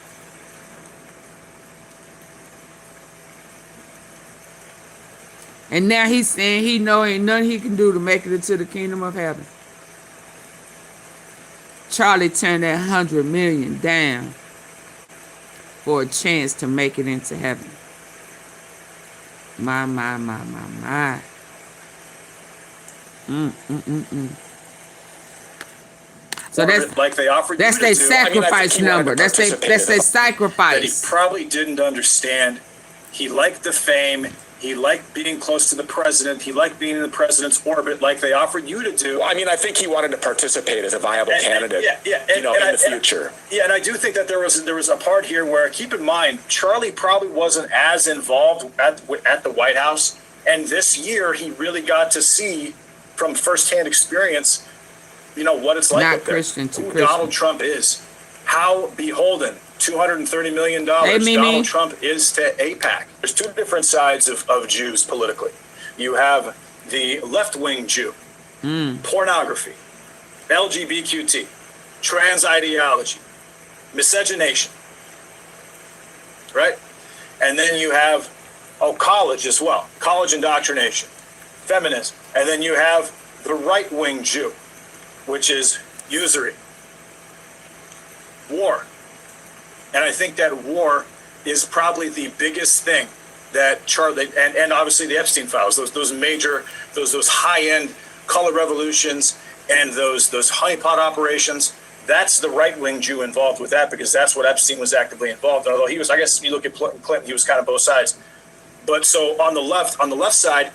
And now he's saying he know ain't nothing he can do to make it into the kingdom of heaven. Charlie turned that $100 million down for a chance to make it into heaven. My. So that's like they offered that's you their to do. sacrifice number. That's their sacrifice. That he probably didn't understand. He liked the fame. He liked being close to the president. He liked being in the president's orbit like they offered you to do. I mean, I think he wanted to participate as a viable candidate, in the future. And I do think that there was a part here where, keep in mind, Charlie probably wasn't as involved at the White House. And this year, he really got to see from firsthand experience, you know, what it's like up there. Who Donald Trump is. How beholden $230 million Donald Trump is to AIPAC. There's two different sides of Jews politically. You have the left-wing Jew, pornography, LGBTQ, trans ideology, miscegenation, right? And then you have, college as well, college indoctrination, feminism. And then you have the right-wing Jew, which is usury, war. And I think that war is probably the biggest thing that Charlie, and obviously the Epstein files, those major, those high-end color revolutions and those honeypot operations, that's the right-wing Jew involved with that, because that's what Epstein was actively involved in. Although he was, I guess you look at Clinton, he was kind of both sides. But so on the left side,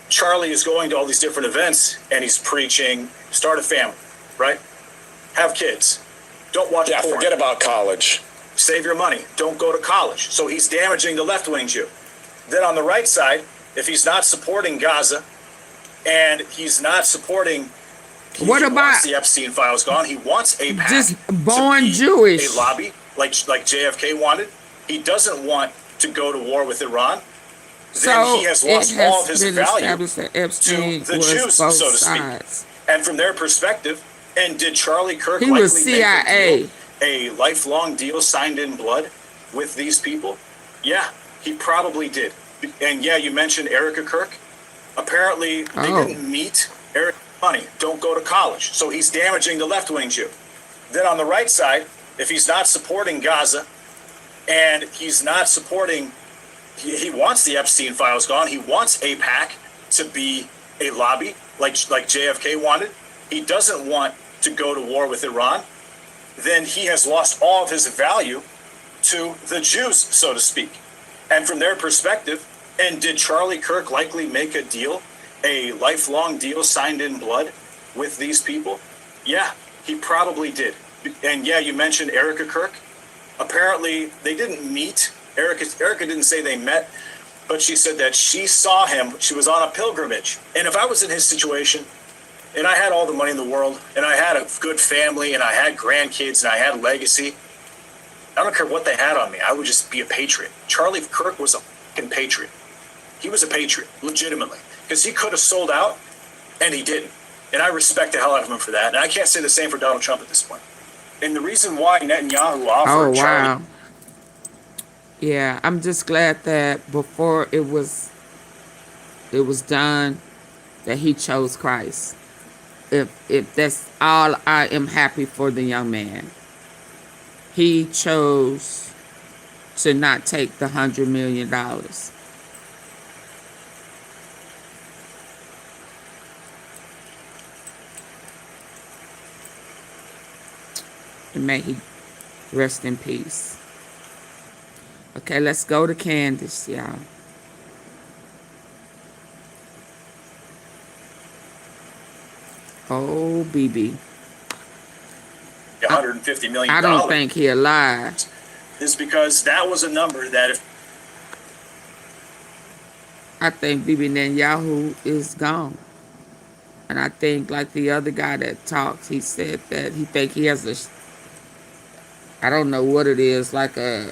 Charlie is going to all these different events and he's preaching, start a family, right? Have kids. Don't watch porn. Forget about college. Save your money. Don't go to college. So he's damaging the left-wing Jew. Then on the right side, if he's not supporting Gaza and he's not supporting, what about the Epstein files gone? He wants AIPAC just born Jewish, a lobby like JFK wanted. He doesn't want to go to war with Iran. Then he has lost all of his value to the Jews, so to speak. And from their perspective, and did Charlie Kirk likely make a lifelong deal signed in blood with these people? Yeah, he probably did. And yeah, you mentioned Erica Kirk. Apparently, they didn't meet. Eric money, don't go to college. So he's damaging the left-wing Jew. Then on the right side, if he's not supporting Gaza and he's not supporting, he wants the Epstein files gone. He wants AIPAC to be a lobby like JFK wanted. He doesn't want to go to war with Iran. Then he has lost all of his value to the Jews, so to speak. And from their perspective, and did Charlie Kirk likely make a deal, a lifelong deal signed in blood with these people? Yeah, he probably did. And yeah, you mentioned Erica Kirk. Apparently, they didn't meet. Erica didn't say they met, but she said that she saw him. She was on a pilgrimage. And if I was in his situation, and I had all the money in the world, and I had a good family, and I had grandkids, and I had legacy, I don't care what they had on me. I would just be a patriot. Charlie Kirk was a fucking patriot. He was a patriot, legitimately, because he could have sold out, and he didn't. And I respect the hell out of him for that. And I can't say the same for Donald Trump at this point. And the reason why Netanyahu offered Charlie... Yeah, I'm just glad that before it was done, that he chose Christ. If that's all, I am happy for the young man. He chose to not take the $100 million. And may he rest in peace. Okay, let's go to Candace, y'all. Oh, Bibi. $150 million. I don't think he alive. Is because that was a number that if... I think Bibi Netanyahu is gone. And I think, like the other guy that talks, he said that he think he has a... I don't know what it is, like a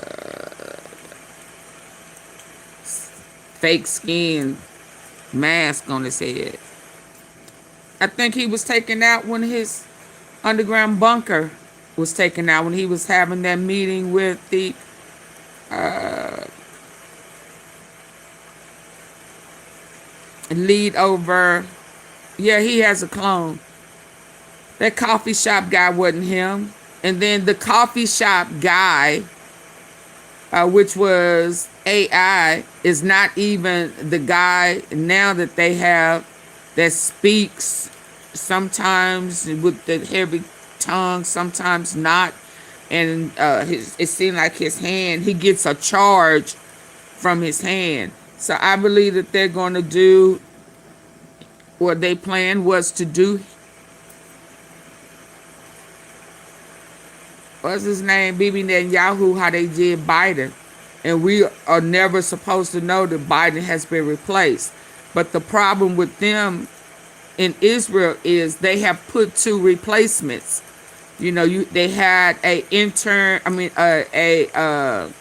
fake skin mask on his head. I think he was taken out when his underground bunker was taken out, when he was having that meeting with the lead over. Yeah, he has a clone. That coffee shop guy wasn't him. And then the coffee shop guy, which was AI, is not even the guy now that they have that speaks sometimes with the heavy tongue, sometimes not. And it seemed like his hand, he gets a charge from his hand. So I believe that they're going to do what they planned was to do. What's his name? Bibi Netanyahu, how they did Biden. And we are never supposed to know that Biden has been replaced. But the problem with them in Israel is they have put 2 replacements. You know, they had a intern, I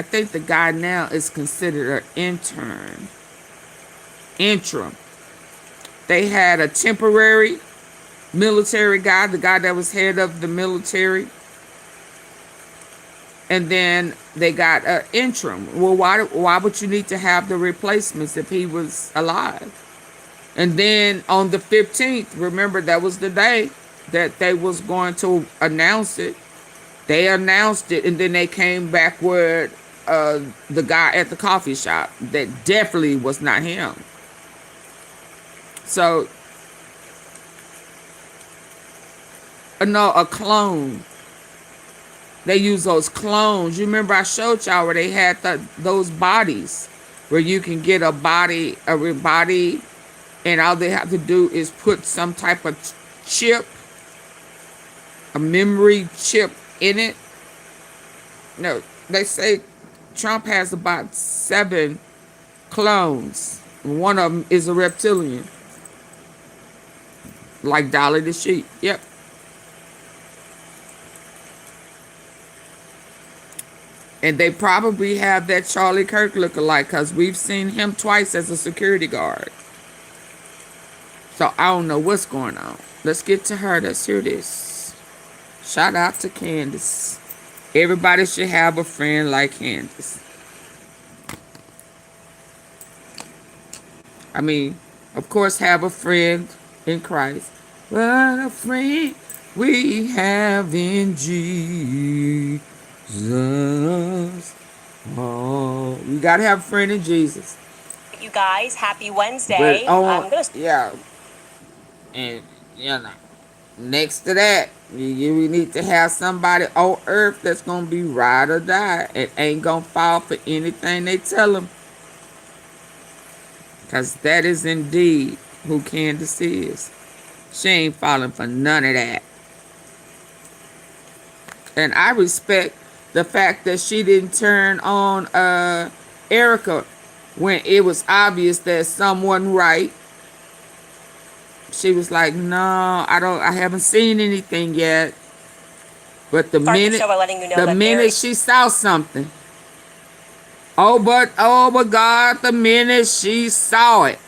think the guy now is considered an interim. They had a temporary military guy, the guy that was head of the military. And then they got an interim. Well, why would you need to have the replacements if he was alive? And then on the 15th, remember that was the day that they was going to announce it. They announced it, and then they came back with the guy at the coffee shop. That definitely was not him. So, no, a clone. They use those clones. You remember I showed y'all where they had those bodies, where you can get a body, and all they have to do is put some type of chip, a memory chip in it. No, they say Trump has about 7 clones. One of them is a reptilian. Like Dolly the sheep. Yep. And they probably have that Charlie Kirk lookalike, because we've seen him twice as a security guard. So I don't know what's going on. Let's get to her. Let's hear this. Shout out to Candace. Everybody should have a friend like Candace. I mean, of course, have a friend in Christ. What a friend we have in Jesus. Oh, you gotta have a friend in Jesus. You guys, happy Wednesday. Yeah. And, you know, next to that, you need to have somebody on earth that's gonna be ride or die and ain't gonna fall for anything they tell them. Because that is indeed who Candace is. She ain't falling for none of that. And I respect the fact that she didn't turn on Erica when it was obvious that someone right. She was like, no, I haven't seen anything yet. But the Start the minute show by letting you know the that minute she saw something, oh my God, the minute she saw it,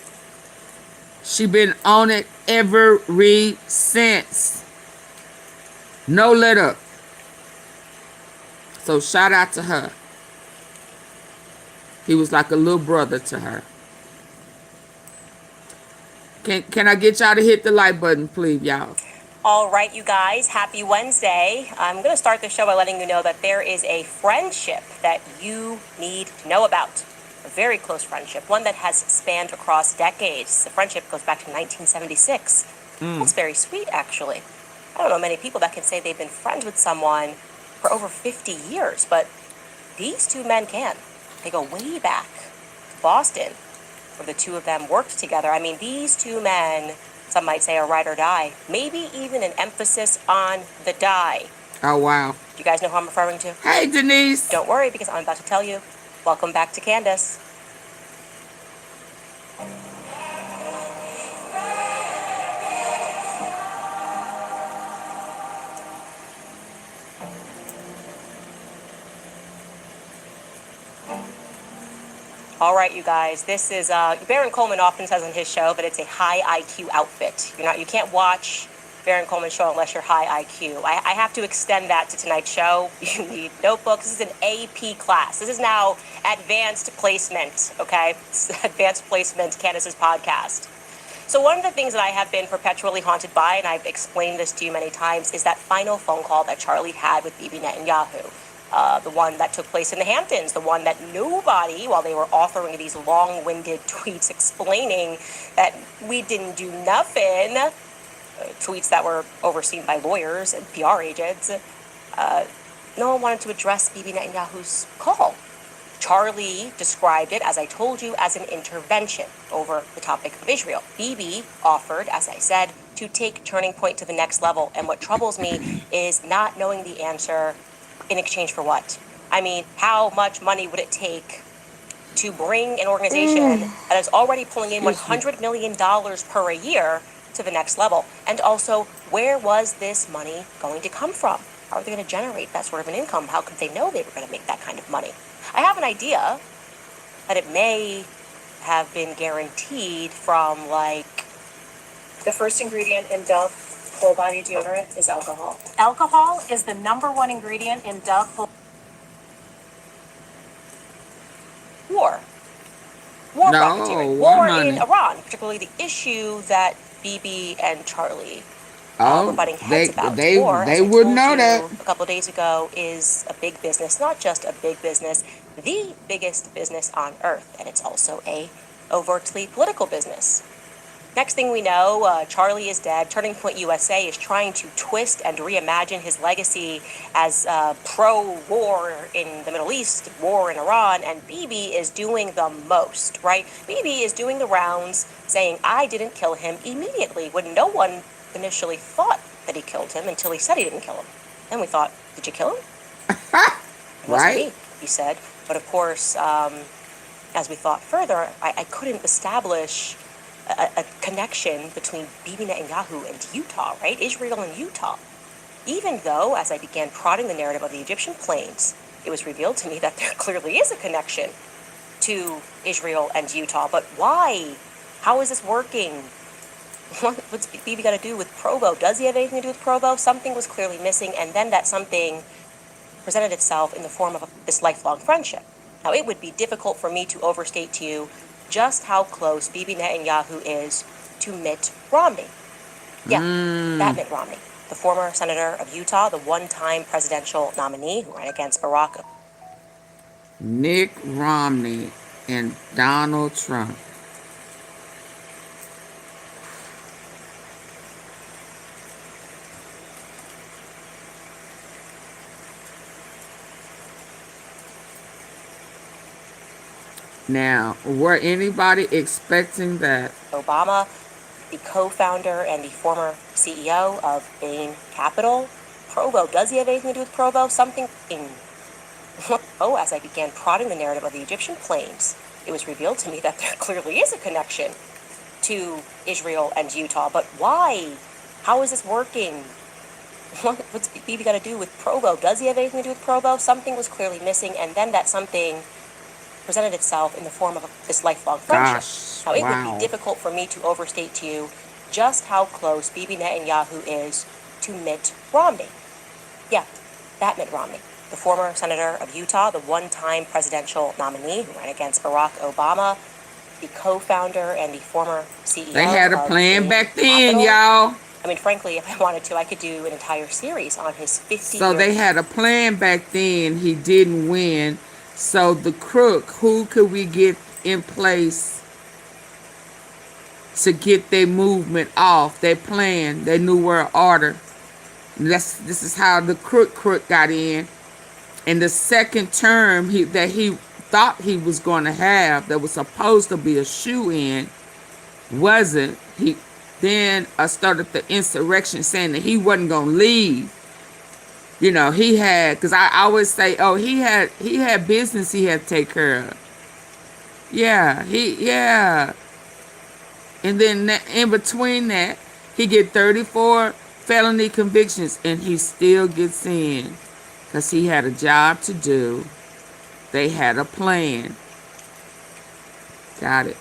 she been on it ever since. No let up. So shout out to her. He was like a little brother to her. Can I get y'all to hit the like button, please, y'all? All right, you guys, happy Wednesday. I'm going to start the show by letting you know that there is a friendship that you need to know about. A very close friendship, one that has spanned across decades. The friendship goes back to 1976. That's very sweet, actually. I don't know many people that can say they've been friends with someone for over 50 years, but these two men can. They go way back to Boston, where the two of them worked together. I mean, these two men, some might say, are ride or die. Maybe even an emphasis on the die. Oh, wow. Do you guys know who I'm referring to? Hey, Denise. Don't worry, because I'm about to tell you. Welcome back to Candace. All right, you guys, this is, Baron Coleman often says on his show, but it's a high IQ outfit. You can't watch Baron Coleman's show unless you're high IQ. I have to extend that to tonight's show. You need notebooks. This is an AP class. This is now advanced placement, okay? It's advanced placement, Candace's podcast. So one of the things that I have been perpetually haunted by, and I've explained this to you many times, is that final phone call that Charlie had with Bibi Netanyahu. The one that took place in the Hamptons, the one that nobody, while they were authoring these long-winded tweets explaining that we didn't do nothing, tweets that were overseen by lawyers and PR agents, no one wanted to address Bibi Netanyahu's call. Charlie described it, as I told you, as an intervention over the topic of Israel. Bibi offered, as I said, to take Turning Point to the next level. And what troubles me is not knowing the answer in exchange for what? I mean, how much money would it take to bring an organization that is already pulling in $100 million per year to the next level? And also, where was this money going to come from? How are they going to generate that sort of an income? How could they know they were going to make that kind of money? I have an idea that it may have been guaranteed from, like, the first ingredient in Dove full body deodorant is alcohol. Alcohol is the #1 ingredient in Dove full. War racketeering, war in Iran, particularly the issue that Bibi and Charlie were butting heads about. War, they would know that. A couple of days ago, is a big business, not just a big business, the biggest business on earth, and it's also a overtly political business. Next thing we know, Charlie is dead. Turning Point USA is trying to twist and reimagine his legacy as pro-war in the Middle East, war in Iran, and Bibi is doing the most, right? Bibi is doing the rounds saying, I didn't kill him immediately, when no one initially thought that he killed him until he said he didn't kill him. Then we thought, did you kill him? It wasn't me, he said. But of course, as we thought further, I couldn't establish a connection between Bibi Netanyahu and Utah, right? Israel and Utah. Even though, as I began prodding the narrative of the Egyptian plains, it was revealed to me that there clearly is a connection to Israel and Utah. But why? How is this working? What's Bibi got to do with Provo? Does he have anything to do with Provo? Something was clearly missing, and then that something presented itself in the form of this lifelong friendship. Now, it would be difficult for me to overstate to you just how close Bibi Netanyahu is to Mitt Romney. Yeah, that Mitt Romney, the former senator of Utah, the one-time presidential nominee who ran against Barack. Mitt Romney and Donald Trump. Now, were anybody expecting that? Obama, the co-founder and the former CEO of Bain Capital. Provo, does he have anything to do with Provo? Something in... Oh, as I began prodding the narrative of the Egyptian plains, it was revealed to me that there clearly is a connection to Israel and Utah. But why? How is this working? What's Bibi got to do with Provo? Does he have anything to do with Provo? Something was clearly missing, and then that something presented itself in the form of this lifelong friendship. Gosh, Now, it would wow. be difficult for me to overstate to you just how close Bibi Netanyahu is to Mitt Romney. Yeah, that Mitt Romney, the former senator of Utah, the one-time presidential nominee who ran against Barack Obama, the co-founder and the former CEO. They had a of plan the back then, Capitol. y'all. I mean, frankly, if I wanted to, I could do an entire series on his 50-year... So they had a plan back then. He didn't win. So the crook, who could we get in place to get their movement off, their plan, their New World Order? This is how the crook got in. And the second term that he thought he was going to have, that was supposed to be a shoe-in, wasn't. He then started the insurrection, saying that he wasn't going to leave. You know, he had, because I always say, oh, he had business he had to take care of. Yeah. And then in between that, he get 34 felony convictions, and he still gets in because he had a job to do. They had a plan. Got it.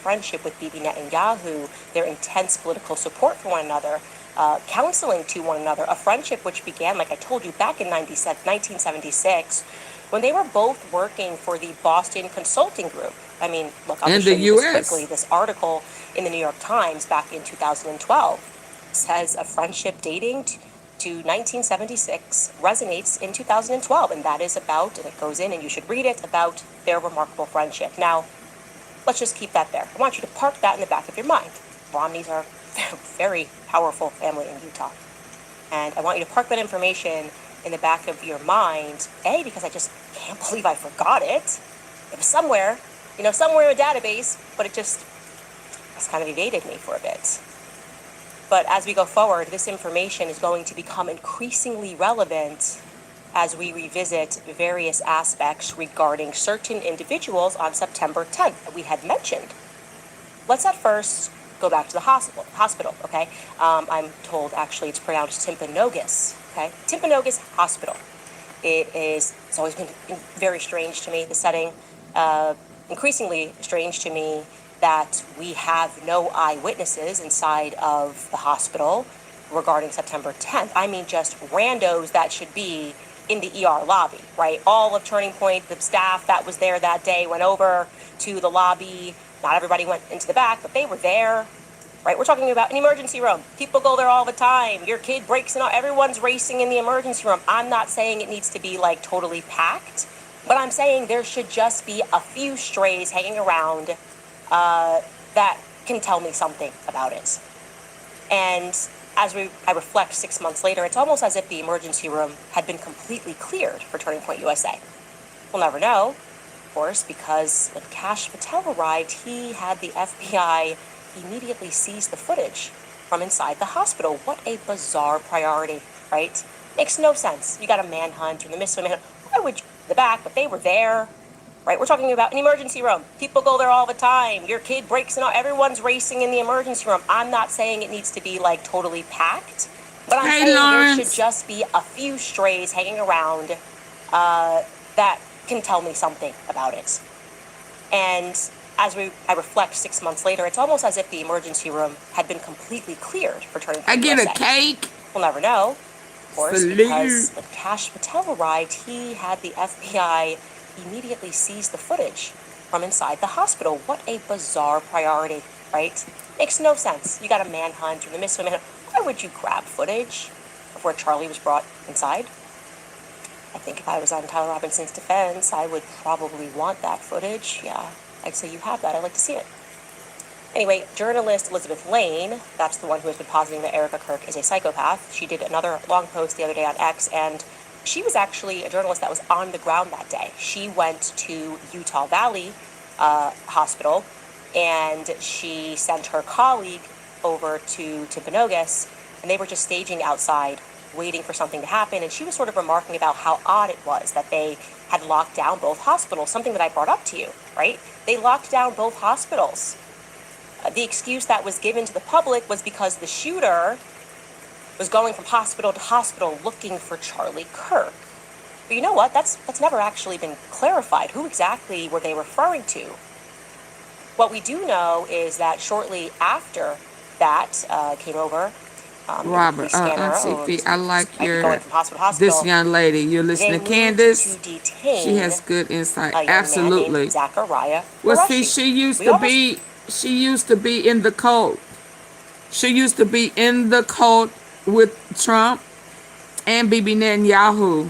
Friendship with Bibi Netanyahu, their intense political support for one another, counseling to one another, a friendship which began, like I told you, back in 1976, when they were both working for the Boston Consulting Group. I mean, look, I'll just show you this quickly. This article in the New York Times back in 2012 says a friendship dating to 1976 resonates in 2012, and that is about, and it goes in, and you should read it, about their remarkable friendship. Now, let's just keep that there. I want you to park that in the back of your mind. Romneys are a very powerful family in Utah. And I want you to park that information in the back of your mind, A, because I just can't believe I forgot it. It was somewhere, somewhere in a database, but it just kind of evaded me for a bit. But as we go forward, this information is going to become increasingly relevant as we revisit various aspects regarding certain individuals on September 10th that we had mentioned. Let's at first go back to the hospital, okay? I'm told actually it's pronounced Timpanogos, okay? Timpanogos Hospital. It's always been very strange to me, the setting, increasingly strange to me that we have no eyewitnesses inside of the hospital regarding September 10th. I mean, just randos that should be in the ER lobby, right? All of Turning Point, the staff that was there that day went over to the lobby. Not everybody went into the back, but they were there, right? We're talking about an emergency room. People go there all the time. Your kid breaks in, everyone's racing in the emergency room. I'm not saying it needs to be like totally packed, but I'm saying there should just be a few strays hanging around that can tell me something about it. And as I reflect 6 months later, it's almost as if the emergency room had been completely cleared for Turning Point USA. We'll never know, of course, because when Kash Patel arrived, he had the FBI immediately seize the footage from inside the hospital. What a bizarre priority, right? Makes no sense. You got a manhunt in the midst of a manhunt. Why would you in the back? But they were there. Right, we're talking about an emergency room. People go there all the time. Your kid breaks in, everyone's racing in the emergency room. I'm not saying it needs to be like totally packed, but I'm saying Lawrence, there should just be a few strays hanging around that can tell me something about it. And as I reflect 6 months later, it's almost as if the emergency room had been completely cleared for Turning Point USA. I get a cake. We'll never know, of course, because when Kash Patel arrived, he had the FBI immediately seized the footage from inside the hospital. What a bizarre priority, right? Makes no sense. You got a manhunt in the midst of a manhunt. Why would you grab footage of where Charlie was brought inside? I think if I was on Tyler Robinson's defense, I would probably want that footage. Yeah, I'd say you have that. I'd like to see it. Anyway, journalist Elizabeth Lane, that's the one who has been positing that Erica Kirk is a psychopath. She did another long post the other day on X, and she was actually a journalist that was on the ground that day. She went to Utah Valley Hospital, and she sent her colleague over to Timpanogos, and they were just staging outside, waiting for something to happen. And she was sort of remarking about how odd it was that they had locked down both hospitals, something that I brought up to you, right? They locked down both hospitals. The excuse that was given to the public was because the shooter was going from hospital to hospital looking for Charlie Kirk. But you know what? That's never actually been clarified. Who exactly were they referring to? What we do know is that shortly after that came over, Robert, CP, I like going from hospital to hospital, this young lady. You're listening to they Candace. moved to detain She has good insight. a young Absolutely. man named Zachariah Well, see, Qureshi. she used to be in the cult. She used to be in the cult with Trump and Bibi Netanyahu.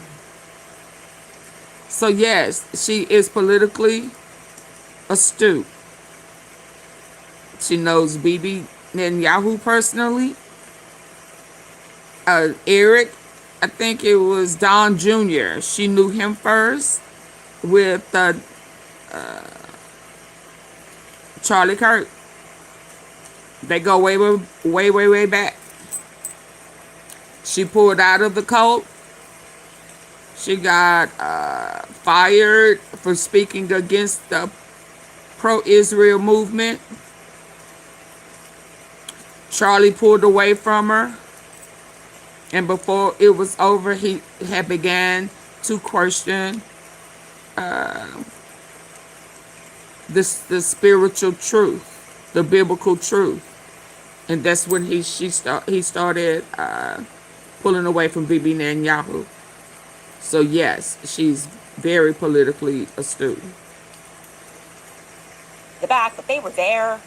So yes, she is politically astute. She knows Bibi Netanyahu personally. Eric, I think it was Don Jr. She knew him first with Charlie Kirk. They go way back. She pulled out of the cult. She got fired for speaking against the pro-Israel movement. Charlie pulled away from her. And before it was over, he had began to question the spiritual truth, the biblical truth. And that's when he started pulling away from Bibi Netanyahu. So yes, she's very politically astute. The back, but they were there,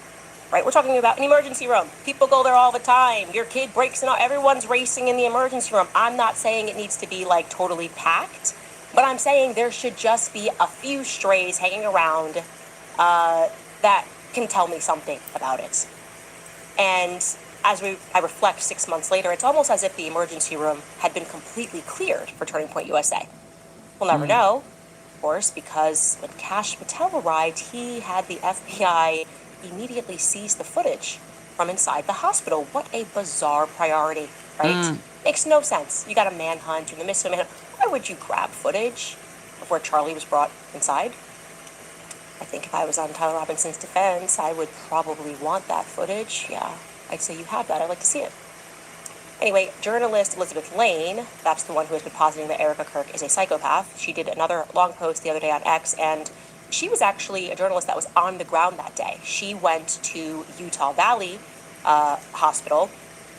right? We're talking about an emergency room. People go there all the time. Your kid breaks in, everyone's racing in the emergency room. I'm not saying it needs to be like totally packed, but I'm saying there should just be a few strays hanging around that can tell me something about it. And as I reflect 6 months later, it's almost as if the emergency room had been completely cleared for Turning Point USA. We'll never know, of course, because when Kash Patel arrived, he had the FBI immediately seize the footage from inside the hospital. What a bizarre priority, right? Makes no sense. You got a manhunt, you're in the midst of a manhunt. Why would you grab footage of where Charlie was brought inside? I think if I was on Tyler Robinson's defense, I would probably want that footage. Yeah, I'd say you have that. I'd like to see it. Anyway, journalist Elizabeth Lane, that's the one who has been positing that Erica Kirk is a psychopath. She did another long post the other day on X, and she was actually a journalist that was on the ground that day. She went to Utah Valley Hospital,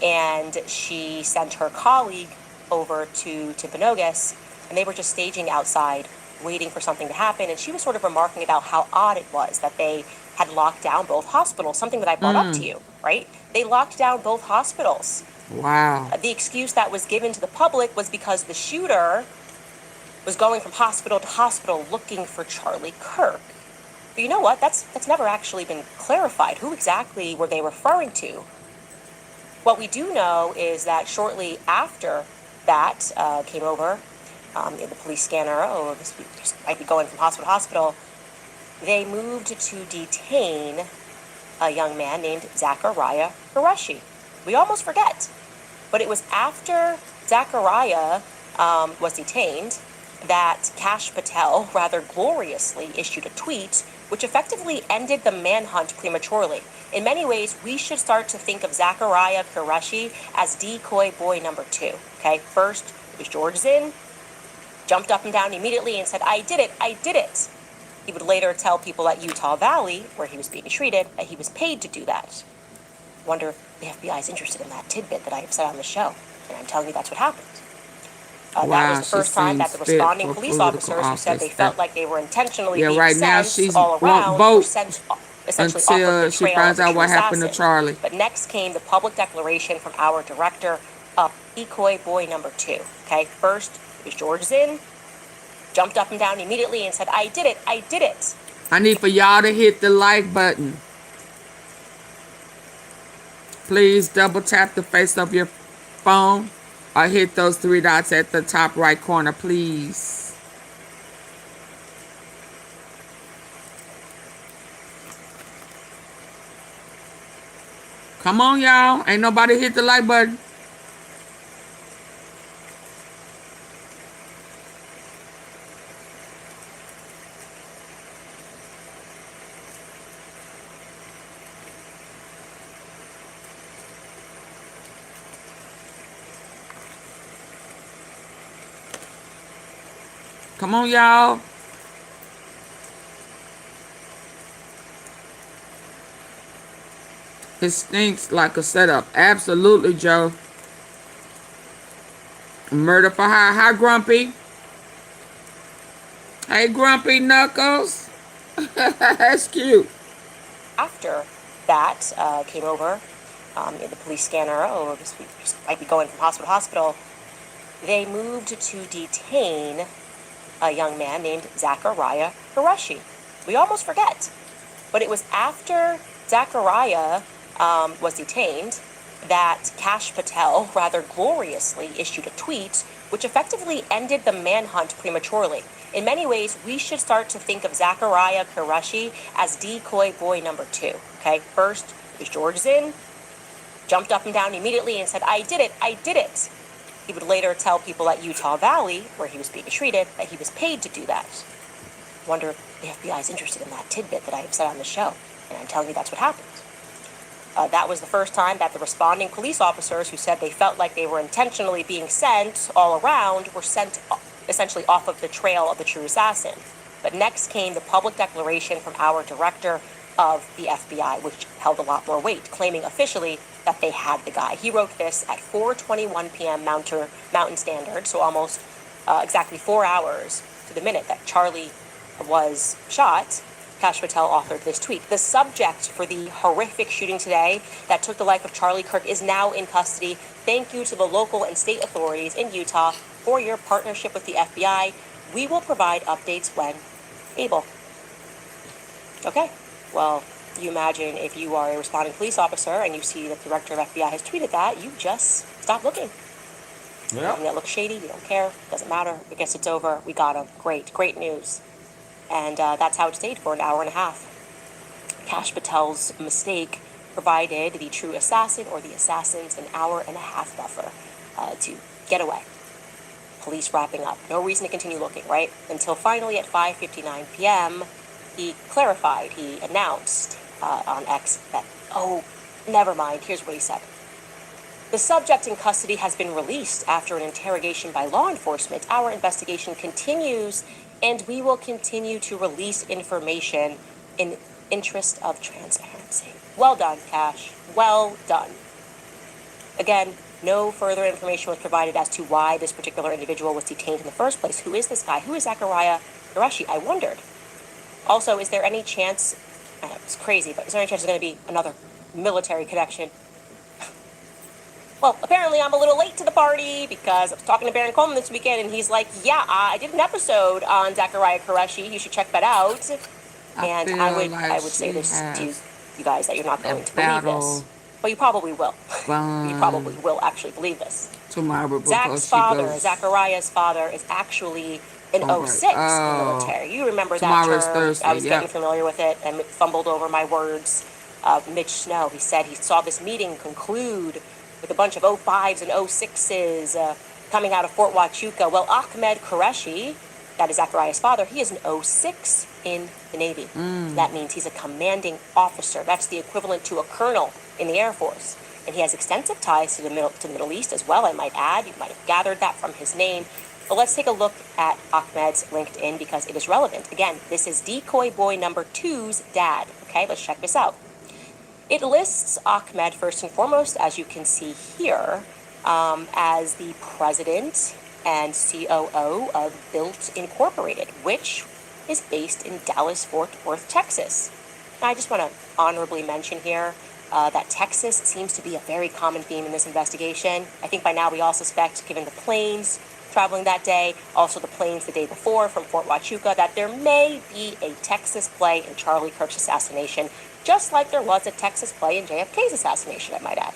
and she sent her colleague over to Timpanogos, and they were just staging outside, waiting for something to happen. And she was sort of remarking about how odd it was that they had locked down both hospitals, something that I brought up to you, right? They locked down both hospitals. Wow. The excuse that was given to the public was because the shooter was going from hospital to hospital looking for Charlie Kirk. But you know what? That's never actually been clarified. Who exactly were they referring to? What we do know is that shortly after that came over, in the police scanner, this might be going from hospital to hospital, they moved to detain a young man named Zachariah Qureshi. We almost forget, but it was after Zachariah was detained that Kash Patel rather gloriously issued a tweet which effectively ended the manhunt prematurely. In many ways, we should start to think of Zachariah Qureshi as decoy boy number 2. Okay, first it was George Zinn, jumped up and down immediately and said, I did it, I did it. He would later tell people at Utah Valley, where he was being treated, that he was paid to do that. Wonder if the FBI is interested in that tidbit that I have said on the show. And I'm telling you that's what happened. Wow, that was the first time that the responding police officers who said they felt like they were intentionally being right now sent she's all around won't were vote sent essentially until off of the she trail finds of the out what true happened to assassin. Charlie. But next came the public declaration from our director of decoy boy number 2. Okay, first it was George Zinn, jumped up and down immediately and said, I did it, I did it. I need for y'all to hit the like button. Please double tap the face of your phone or hit those 3 dots at the top right corner, please. Come on, y'all. Ain't nobody hit the like button. Come on, y'all. It stinks like a setup. Absolutely, Joe. Murder for hire. Hi, Grumpy. Hey, Grumpy Knuckles. That's cute. After that came over in the police scanner, oh, this might be going from hospital to hospital, they moved to detain a young man named Zachariah Qureshi. We almost forget. But it was after Zachariah was detained that Kash Patel rather gloriously issued a tweet which effectively ended the manhunt prematurely. In many ways, we should start to think of Zachariah Qureshi as decoy boy number 2. Okay, first it was George Zinn, jumped up and down immediately and said, I did it, I did it. He would later tell people at Utah Valley, where he was being treated, that he was paid to do that. Wonder if the FBI is interested in that tidbit that I have said on the show. And I'm telling you that's what happened. That was the first time that the responding police officers who said they felt like they were intentionally being sent all around were sent essentially off of the trail of the true assassin. But next came the public declaration from our director of the FBI, which held a lot more weight, claiming officially that they had the guy. He wrote this at 4:21 p.m. Mountain Standard, so almost exactly 4 hours to the minute that Charlie was shot. Kash Patel authored this tweet. The subject for the horrific shooting today that took the life of Charlie Kirk is now in custody. Thank you to the local and state authorities in Utah for your partnership with the FBI. We will provide updates when able. Okay, well, you imagine if you are a responding police officer and you see that the director of FBI has tweeted that, you just stop looking. Yeah. That looks shady, you don't care, doesn't matter. I guess it's over. We got him. Great news. And that's how it stayed for an hour and a half. Kash Patel's mistake provided the true assassin or the assassins an hour and a half buffer to get away. Police wrapping up. No reason to continue looking, right? Until finally at 5:59 p.m., he clarified, he announced on X that, oh, never mind, here's what he said. The subject in custody has been released after an interrogation by law enforcement. Our investigation continues, and we will continue to release information in interest of transparency. Well done, Kash. Well done. Again, no further information was provided as to why this particular individual was detained in the first place. Who is this guy? Who is Zachariah Qureshi? I wondered. Also, is there any chance, I know it's crazy, but is there any chance there's going to be another military connection? Well, apparently I'm a little late to the party because I was talking to Baron Coleman this weekend and he's like, yeah, I did an episode on Zachariah Qureshi. You should check that out. And I would say this to you guys that you're not going to believe this. But you probably will. You probably will actually believe this. Tomorrow, Zach's father, Zachariah's father, is actually an 06 military. You remember that term. Thursday, I was getting familiar with it and fumbled over my words. Mitch Snow, he said he saw this meeting conclude with a bunch of 05s and 06s coming out of Fort Huachuca. Well, Ahmed Qureshi, that is Zachariah's father, he is an 06 in the Navy. That means he's a commanding officer. That's the equivalent to a colonel in the Air Force. And he has extensive ties to the Middle East as well, I might add. You might have gathered that from his name. But let's take a look at Ahmed's LinkedIn because it is relevant. Again, this is Decoy Boy number 2's dad. Okay, let's check this out. It lists Ahmed first and foremost, as you can see here, as the president and COO of Built Incorporated, which is based in Dallas-Fort Worth, Texas. Now, I just want to honorably mention here that Texas seems to be a very common theme in this investigation. I think by now we all suspect, given the planes traveling that day, also the planes the day before from Fort Huachuca, that there may be a Texas play in Charlie Kirk's assassination, just like there was a Texas play in JFK's assassination, I might add.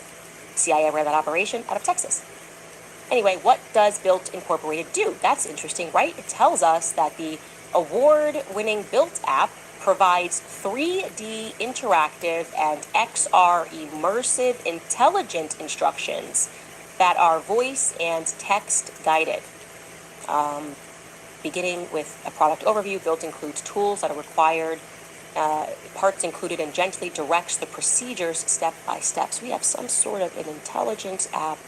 CIA ran that operation out of Texas. Anyway, what does Built Incorporated do? That's interesting, right? It tells us that the award-winning Built app provides 3D interactive and XR immersive intelligent instructions that are voice and text guided. Beginning with a product overview, Built includes tools that are required, parts included, and gently directs the procedures step by step. So we have some sort of an intelligence app,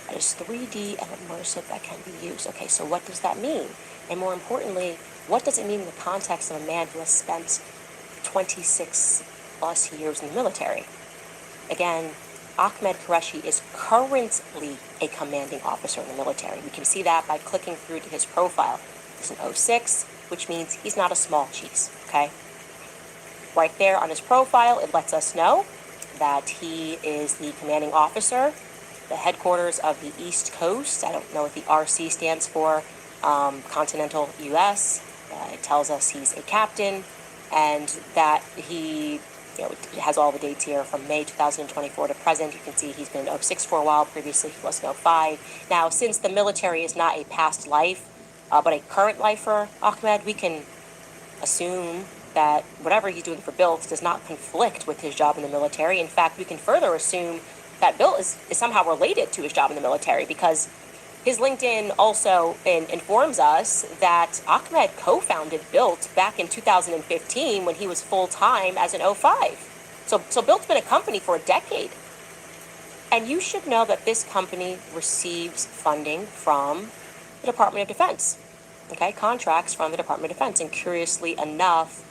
a that is 3D and immersive that can be used. Okay, so what does that mean? And more importantly, what does it mean in the context of a man who has spent 26 plus years in the military? Again, Ahmed Qureshi is currently a commanding officer in the military. We can see that by clicking through to his profile. He's an 06, which means he's not a small cheese, okay? Right there on his profile, it lets us know that he is the commanding officer, the headquarters of the East Coast. I don't know what the RC stands for, continental U.S. It tells us he's a captain, and that he it has all the dates here from May 2024 to present. You can see he's been 06 for a while. Previously, he was 05. Now, since the military is not a past life, but a current life for Ahmed, we can assume that whatever he's doing for Bilt does not conflict with his job in the military. In fact, we can further assume that Bilt is somehow related to his job in the military, because his LinkedIn also informs us that Ahmed co-founded Bilt back in 2015 when he was full-time as an 05. So Bilt's been a company for a decade. And you should know that this company receives funding from the Department of Defense. Okay, contracts from the Department of Defense. And curiously enough,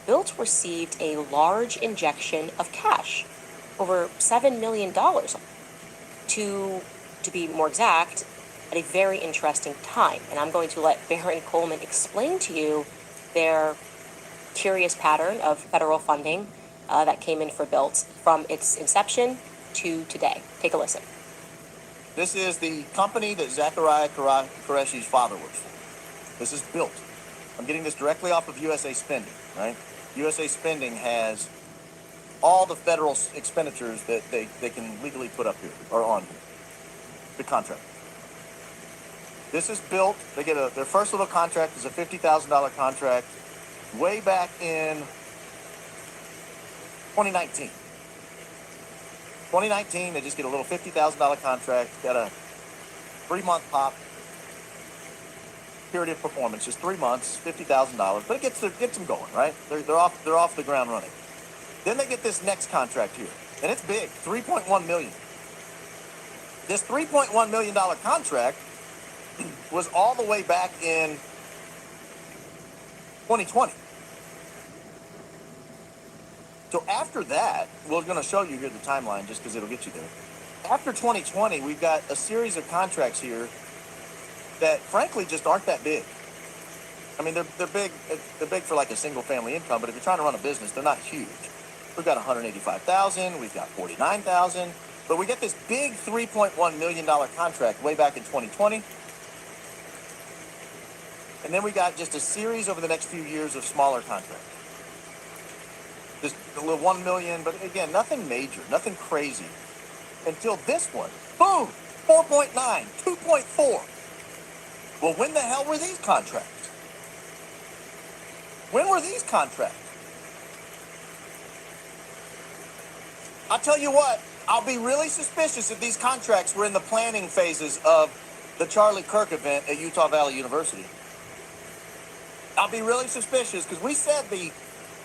Bilt received a large injection of cash, over $7 million, to be more exact, at a very interesting time. And I'm going to let Baron Coleman explain to you their curious pattern of federal funding that came in for Bilt from its inception to today. Take a listen. This is the company that Zachariah Qureshi's father works for. This is Bilt. I'm getting this directly off of USA Spending, right? USA Spending has all the federal expenditures that they can legally put up here, or on here. The contract. This is Bilt. They get their first little contract is a $50,000 contract way back in 2019. 2019, they just get a little $50,000 contract, got a 3-month pop period of performance, just 3 months, $50,000, but it gets them going, right? They're off the ground running. Then they get this next contract here, and it's big, $3.1 million. This $3.1 million contract was all the way back in 2020. So after that, we're going to show you here the timeline just because it'll get you there. After 2020, we've got a series of contracts here that frankly just aren't that big. I mean, they're big for like a single family income, but if you're trying to run a business, they're not huge. We've got $185,000, we've got $49,000, but we get this big $3.1 million contract way back in 2020. And then we got just a series over the next few years of smaller contracts. Just a little 1 million, but again, nothing major, nothing crazy. Until this one, boom, 4.9, 2.4. Well, when the hell were these contracts? When were these contracts? I'll tell you what, I'll be really suspicious if these contracts were in the planning phases of the Charlie Kirk event at Utah Valley University. I'll be really suspicious because we said the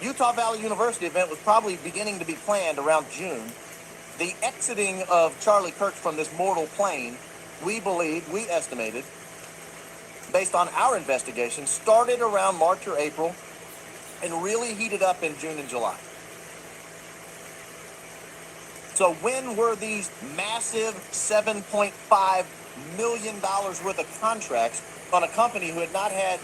Utah Valley University event was probably beginning to be planned around June. The exiting of Charlie Kirk from this mortal plane, we estimated, based on our investigation, started around March or April and really heated up in June and July. So when were these massive $7.5 million worth of contracts on a company who had not had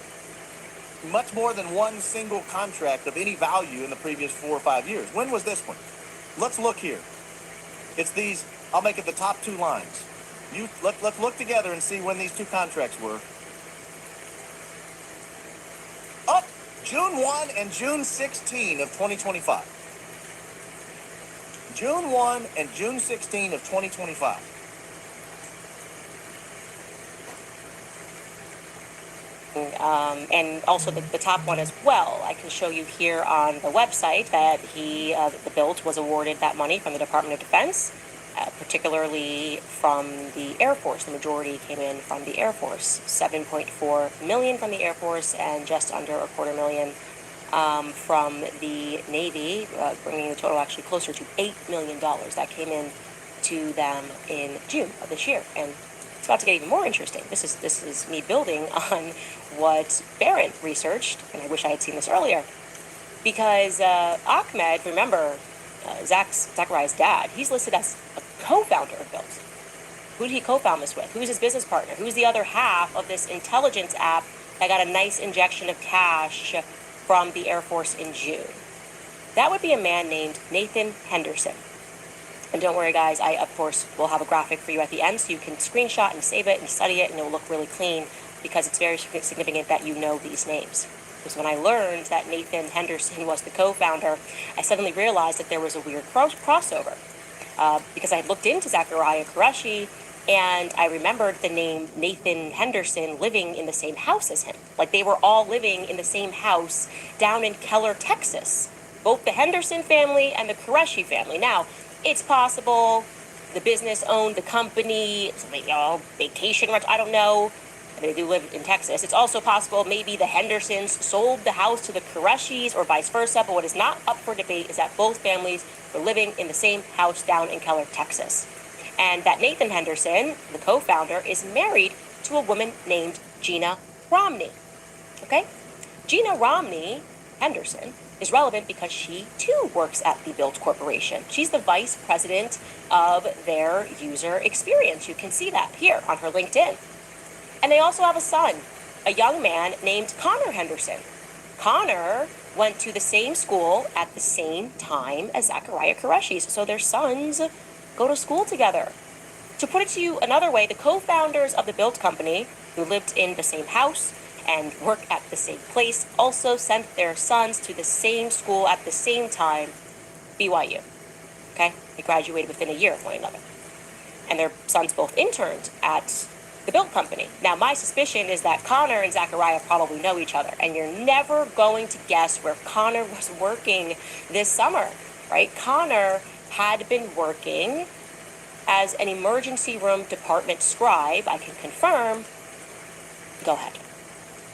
much more than one single contract of any value in the previous 4 or 5 years? When was this one? Let's look here. It's these, I'll make it the top 2 lines. Let's look together and see when these 2 contracts were. Up June 1 and June 16 of 2025. June 1 and June 16 of 2025. And also the top one as well. I can show you here on the website that the Bilt was awarded that money from the Department of Defense, particularly from the Air Force. The majority came in from the Air Force, $7.4 million from the Air Force and just under $250,000 from the Navy, bringing the total actually closer to $8 million that came in to them in June of this year. And It's about to get even more interesting. This is me building on what Barron researched, and I wish I had seen this earlier. Because Ahmed, remember, Zachariah's dad, he's listed as a co-founder of Built. Who did he co-found this with? Who's his business partner? Who's the other half of this intelligence app that got a nice injection of cash from the Air Force in June? That would be a man named Nathan Henderson. And don't worry, guys, I, of course, will have a graphic for you at the end so you can screenshot and save it and study it, and it will look really clean because it's very significant that you know these names. Because when I learned that Nathan Henderson was the co-founder, I suddenly realized that there was a weird crossover. Because I had looked into Zachariah Qureshi, and I remembered the name Nathan Henderson living in the same house as him. Like, they were all living in the same house down in Keller, Texas. Both the Henderson family and the Qureshi family. Now, it's possible the business owned the company, vacation rent, I don't know. They do live in Texas. It's also possible maybe the Hendersons sold the house to the Qureshis or vice versa, but what is not up for debate is that both families were living in the same house down in Keller, Texas. And that Nathan Henderson, the co-founder, is married to a woman named Gina Romney. Okay? Gina Romney Henderson is relevant because she too works at the Built Corporation. She's the vice president of their user experience. You can see that here on her LinkedIn. And they also have a son, a young man named Connor Henderson. Connor went to the same school at the same time as Zachariah Qureshi, so their sons go to school together. To put it to you another way, the co-founders of the Built company, who lived in the same house and work at the same place, also sent their sons to the same school at the same time, BYU. Okay? They graduated within a year of one another. And their sons both interned at the Built company. Now, my suspicion is that Connor and Zachariah probably know each other, and you're never going to guess where Connor was working this summer, right? Connor had been working as an emergency room department scribe. I can confirm. Go ahead.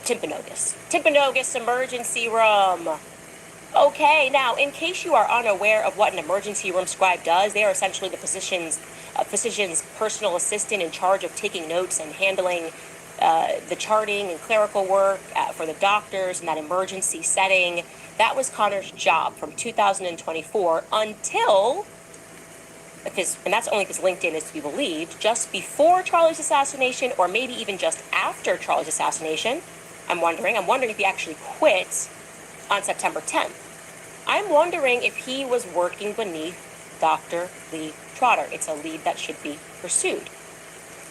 Timpanogos emergency room. Okay, now, in case you are unaware of what an emergency room scribe does, they are essentially the physician's personal assistant in charge of taking notes and handling the charting and clerical work for the doctors in that emergency setting. That was Connor's job from 2024 until, and that's only because LinkedIn is to be believed, just before Charlie's assassination, or maybe even just after Charlie's assassination. I'm wondering if he actually quit on September 10th. I'm wondering if he was working beneath Dr. Lee Trotter. It's a lead that should be pursued.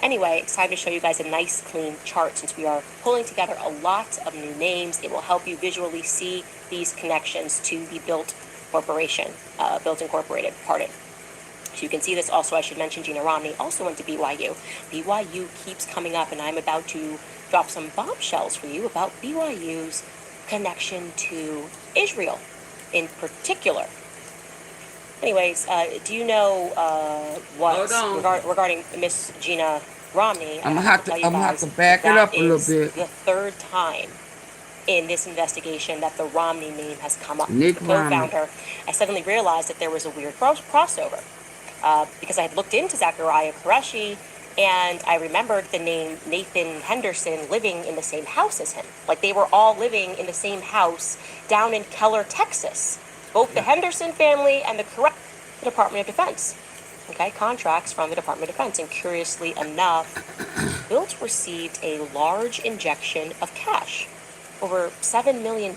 Anyway, it's time to show you guys a nice clean chart. Since we are pulling together a lot of new names, it will help you visually see these connections to the Built Corporation, Built Incorporated, pardon. So you can see this. Also, I should mention Gina Romney also went to BYU. BYU keeps coming up, and I'm about to drop some bombshells for you about BYU's connection to Israel in particular. Anyways, do you know what regarding Miss Gina Romney? I'm gonna have to back it up a little bit. The third time in this investigation that the Romney name has come up. Nick the co-founder. I suddenly realized that there was a weird crossover because I had looked into Zachariah Qureshi, and I remembered the name Nathan Henderson living in the same house as him. Like, they were all living in the same house down in Keller, Texas. Both the Henderson family and the Department of Defense. Okay, contracts from the Department of Defense. And curiously enough, Built received a large injection of cash, over $7 million.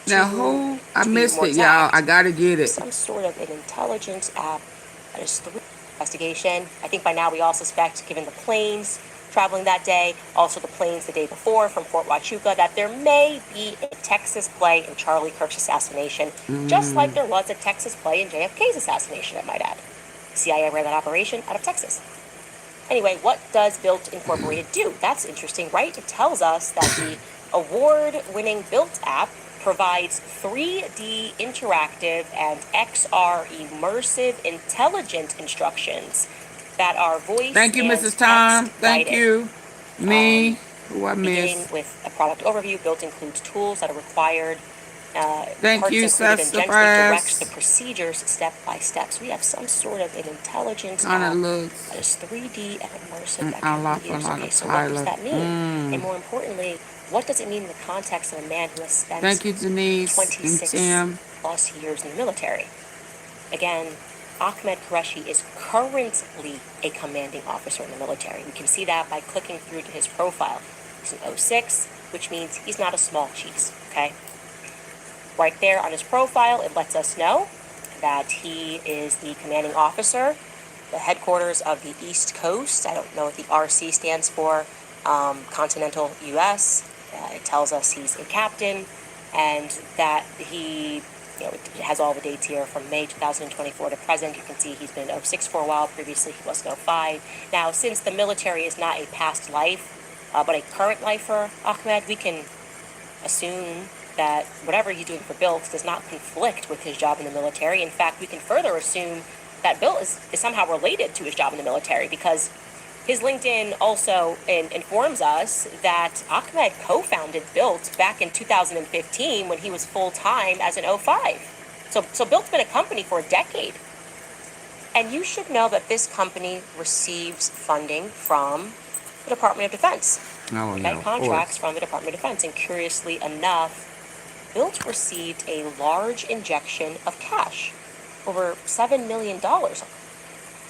Now, who? I missed it, y'all. I gotta get it. Some sort of an intelligence app that is through investigation. I think by now we all suspect, given the planes traveling that day, also the planes the day before from Fort Huachuca, that there may be a Texas play in Charlie Kirk's assassination, just like there was a Texas play in JFK's assassination, I might add. CIA ran that operation out of Texas. Anyway, what does Built Incorporated do? That's interesting, right? It tells us that the award-winning Built app provides 3D interactive and XR immersive intelligent instructions that are voice. Thank you, Mrs. Tom. Thank you. Who I missed. Beginning with a product overview, Built includes tools that are required Thank parts you, included and gently directs the Sassafras. procedures step by step. So we have some sort of an intelligence Kind app of looks that is 3D and immersive that a can lot be for a used. lot Okay, of so what does Tyler. that mean? And more importantly, what does it mean in the context of a man who has spent Thank you, Denise and 26 Tim. plus years in the military? Again, Ahmed Qureshi is currently a commanding officer in the military. We can see that by clicking through to his profile. He's an 06, which means he's not a small cheese, okay? Right there on his profile, it lets us know that he is the commanding officer, the headquarters of the East Coast. I don't know what the RC stands for, continental U.S. It tells us he's a captain and that he, it has all the dates here from May 2024 to present. You can see he's been 06 for a while. Previously, he was 05. Now, since the military is not a past life, but a current life for Ahmed, we can assume that whatever he's doing for Bilt does not conflict with his job in the military. In fact, we can further assume that Bilt is somehow related to his job in the military, because his LinkedIn also informs us that Ahmed co-founded Bilt back in 2015 when he was full-time as an 05. So Bilt's been a company for a decade. And you should know that this company receives funding from the Department of Defense. Oh, Okay, yeah, of contracts course. from the Department of Defense. And curiously enough, Bilt received a large injection of cash, over $7 million,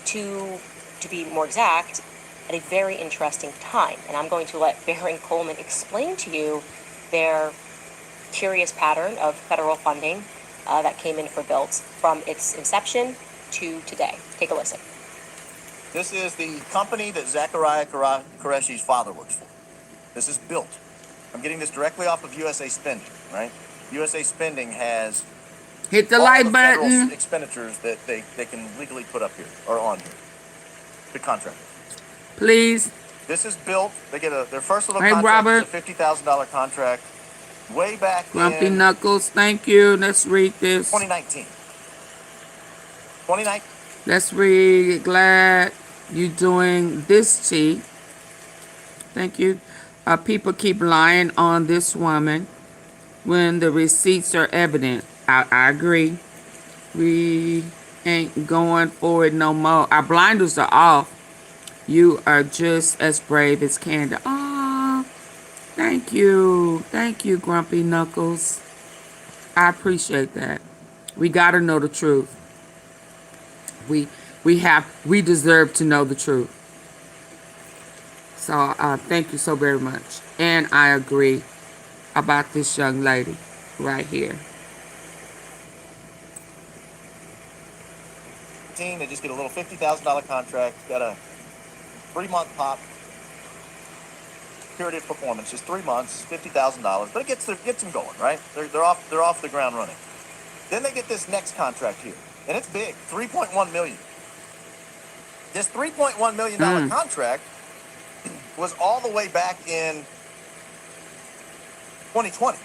to be more exact, at a very interesting time. And I'm going to let Baron Coleman explain to you their curious pattern of federal funding that came in for Bilt from its inception to today. Take a listen. This is the company that Zachariah Qureshi's father works for. This is Bilt. I'm getting this directly off of USA Spending, right? USA Spending has Hit the all like the federal button. expenditures that they can legally put up here or on here. The contract. Please. This is Bilt. They get their first little Hey, contract Robert. is a $50,000 contract way back Grumpy in Knuckles, thank you. Let's read this. 2019. 2019. Let's read. Glad you doing this, T. Thank you. People keep lying on this woman when the receipts are evident. I agree. We ain't going for it no more. Our blinders are off. You are just as brave as Candace. Aw, thank you. Thank you, Grumpy Knuckles. I appreciate that. We gotta know the truth. We deserve to know the truth. So thank you so very much. And I agree about this young lady right here. They just get a little $50,000 contract, got a 3-month pop period of performance, just 3 months, $50,000, but it gets them going, right? They're off the ground running. Then they get this next contract here, and it's big, $3.1 million. This $3.1 million contract was all the way back in 2020.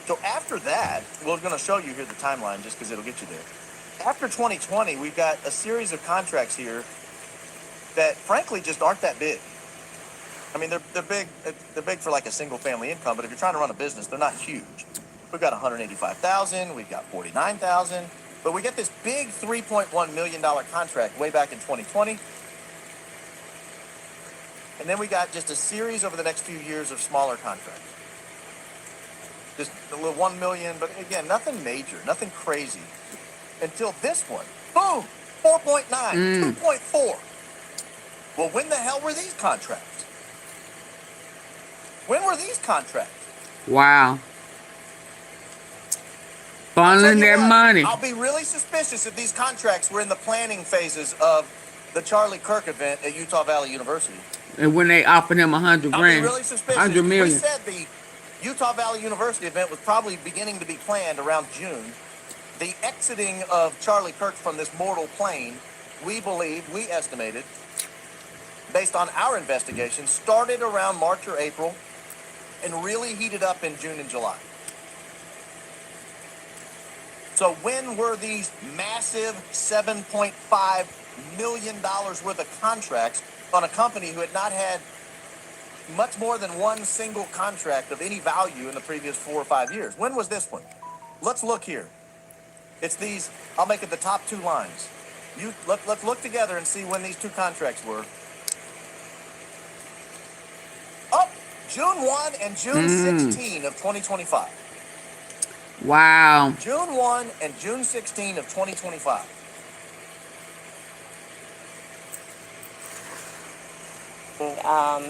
So after that, we're going to show you here the timeline just because it'll get you there. After 2020, we've got a series of contracts here that frankly just aren't that big. I mean, they're big for like a single family income, but if you're trying to run a business, they're not huge. We've got 185,000, we've got 49,000, but we get this big $3.1 million contract way back in 2020. And then we got just a series over the next few years of smaller contracts. Just a little 1 million, but again, nothing major, nothing crazy. Until this one, boom, 4.9, 2.4. Well, when the hell were these contracts? When were these contracts? Wow. Funneling their money. I'll be really suspicious if these contracts were in the planning phases of the Charlie Kirk event at Utah Valley University. And when they offered him 100 grand, I'll be really suspicious. 100 million. We said the Utah Valley University event was probably beginning to be planned around June. The exiting of Charlie Kirk from this mortal plane, we estimated, based on our investigation, started around March or April and really heated up in June and July. So when were these massive $7.5 million worth of contracts on a company who had not had much more than one single contract of any value in the previous 4 or 5 years. When was this one? Let's look here. It's these, I'll make it the top 2 lines. Let's look together and see when these 2 contracts were. Oh, June 1 and June 16 of 2025. Wow. June 1 and June 16 of 2025.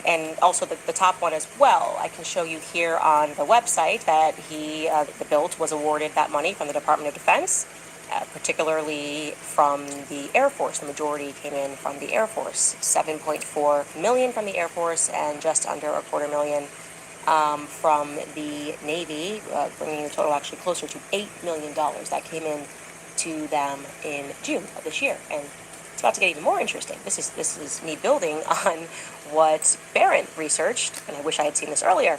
And also the top one as well. I can show you here on the website that the BILT was awarded that money from the Department of Defense, particularly from the Air Force. The majority came in from the Air Force, $7.4 million from the Air Force and just under $250,000 from the Navy, bringing the total actually closer to $8 million that came in to them in June of this year. And it's about to get even more interesting. This is me building on what Barron researched, and I wish I had seen this earlier,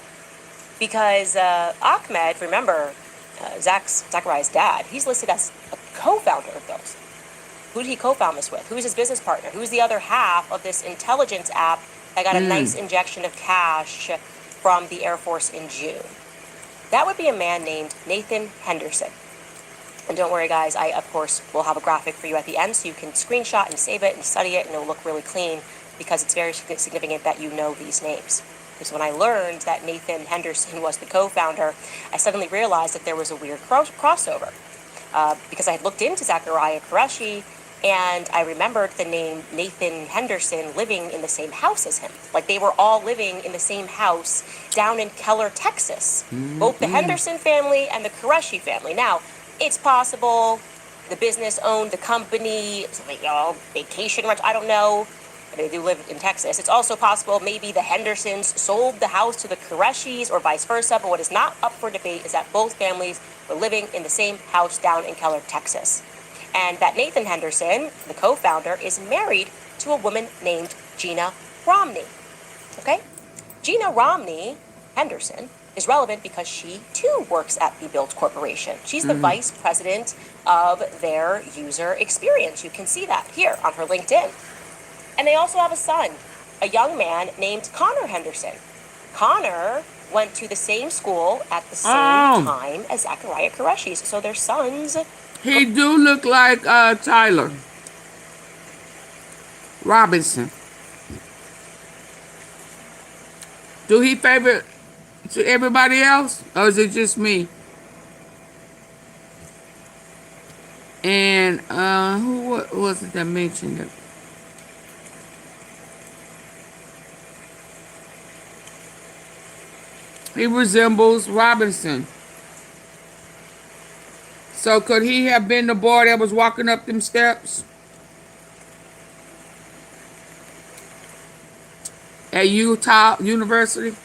because Ahmed, remember, Zachariah's dad, he's listed as a co-founder of those. Who did he co-found this with? Who's his business partner? Who's the other half of this intelligence app that got a nice injection of cash from the Air Force in June? That would be a man named Nathan Henderson. And don't worry, guys, I, of course, will have a graphic for you at the end so you can screenshot and save it and study it, and it'll look really clean because it's very significant that you know these names. Because when I learned that Nathan Henderson was the co-founder, I suddenly realized that there was a weird crossover. Because I had looked into Zachariah Qureshi, and I remembered the name Nathan Henderson living in the same house as him. Like, they were all living in the same house down in Keller, Texas. Both the Henderson family and the Qureshi family. Now, it's possible the business owned the company, vacation rental, I don't know. They do live in Texas. It's also possible maybe the Hendersons sold the house to the Qureshis or vice versa, but what is not up for debate is that both families were living in the same house down in Keller, Texas. And that Nathan Henderson, the co-founder, is married to a woman named Gina Romney. Okay? Gina Romney Henderson is relevant because she too works at the BILT Corporation. She's the vice president of their user experience. You can see that here on her LinkedIn. And they also have a son, a young man named Connor Henderson. Connor went to the same school at the same time as Zachariah Qureshi's. So their sons. He do look like Tyler Robinson. Do he favor to everybody else, or is it just me? And who was it that mentioned it? He resembles Robinson. So could he have been the boy that was walking up them steps at Utah University?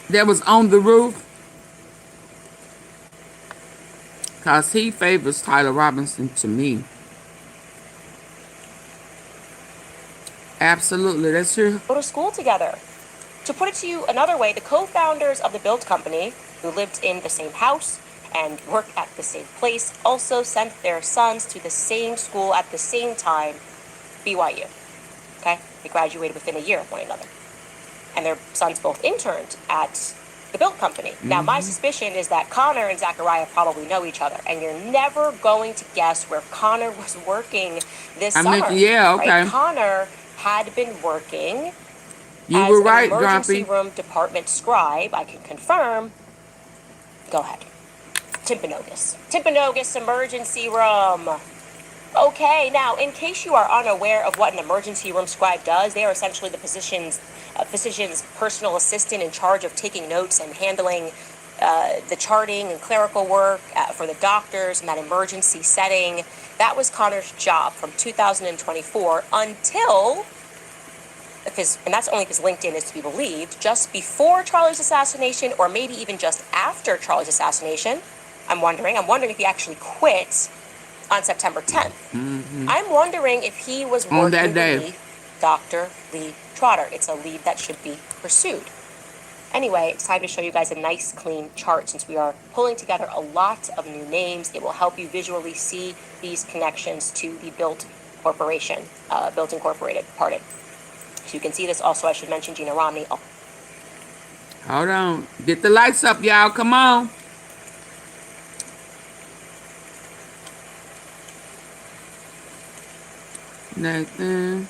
That was on the roof? Because he favors Tyler Robinson to me. Absolutely, that's true. Go to school together. To put it to you another way, the co-founders of the BILT company, who lived in the same house and worked at the same place, also sent their sons to the same school at the same time, BYU. Okay? They graduated within a year of one another. And their sons both interned at the BILT company. Now, my suspicion is that Connor and Zachariah probably know each other, and you're never going to guess where Connor was working this summer. Yeah, okay. Right? Connor had been working You as were right, an emergency Grumpy. room department scribe. I can confirm. Go ahead. Timpanogos Emergency Room. Okay, now, in case you are unaware of what an emergency room scribe does, they are essentially the physician's personal assistant in charge of taking notes and handling the charting and clerical work for the doctors in that emergency setting. That was Connor's job from 2024 until, and that's only because LinkedIn is to be believed, just before Charlie's assassination, or maybe even just after Charlie's assassination. I'm wondering if he actually quit on September 10th. I'm wondering if he was On working that day. beneath Dr. Lee Trotter. It's a lead that should be pursued. Anyway, it's time to show you guys a nice, clean chart. Since we are pulling together a lot of new names, it will help you visually see these connections to the BILT Corporation, Bills Incorporated, pardon. So you can see this. Also, I should mention Gina Romney. Oh. Hold on. Get the lights up, y'all. Come on. Nathan.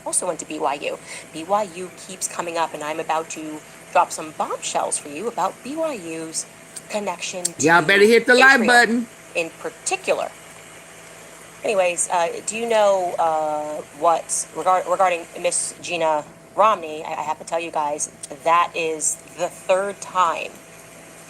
Also went to BYU. BYU keeps coming up, and I'm about to drop some bombshells for you about BYU's connection to Y'all better hit the like button. In particular. Anyways, do you know regarding Miss Gina Romney? I have to tell you guys, that is the third time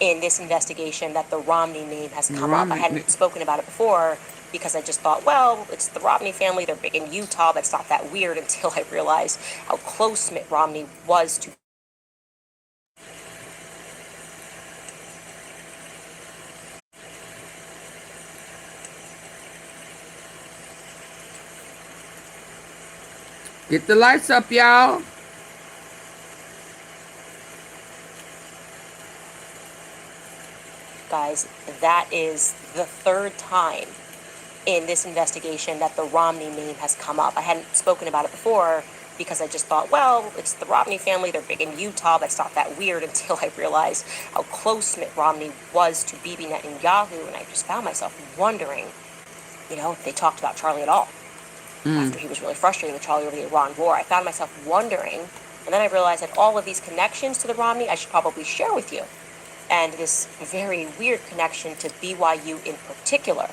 in this investigation that the Romney name has come up. I hadn't spoken about it before because I just thought, well, it's the Romney family. They're big in Utah. That's not that weird until I realized how close Mitt Romney was to. Get the lights up, y'all. Guys, that is the third time in this investigation that the Romney name has come up. I hadn't spoken about it before because I just thought, well, it's the Romney family. They're big in Utah. That's not that weird until I realized how close Mitt Romney was to Bibi Netanyahu. And I just found myself wondering, if they talked about Charlie at all. After he was really frustrated with Charlie over the Iran war, I found myself wondering. And then I realized that all of these connections to the Romney I should probably share with you. And this very weird connection to BYU in particular.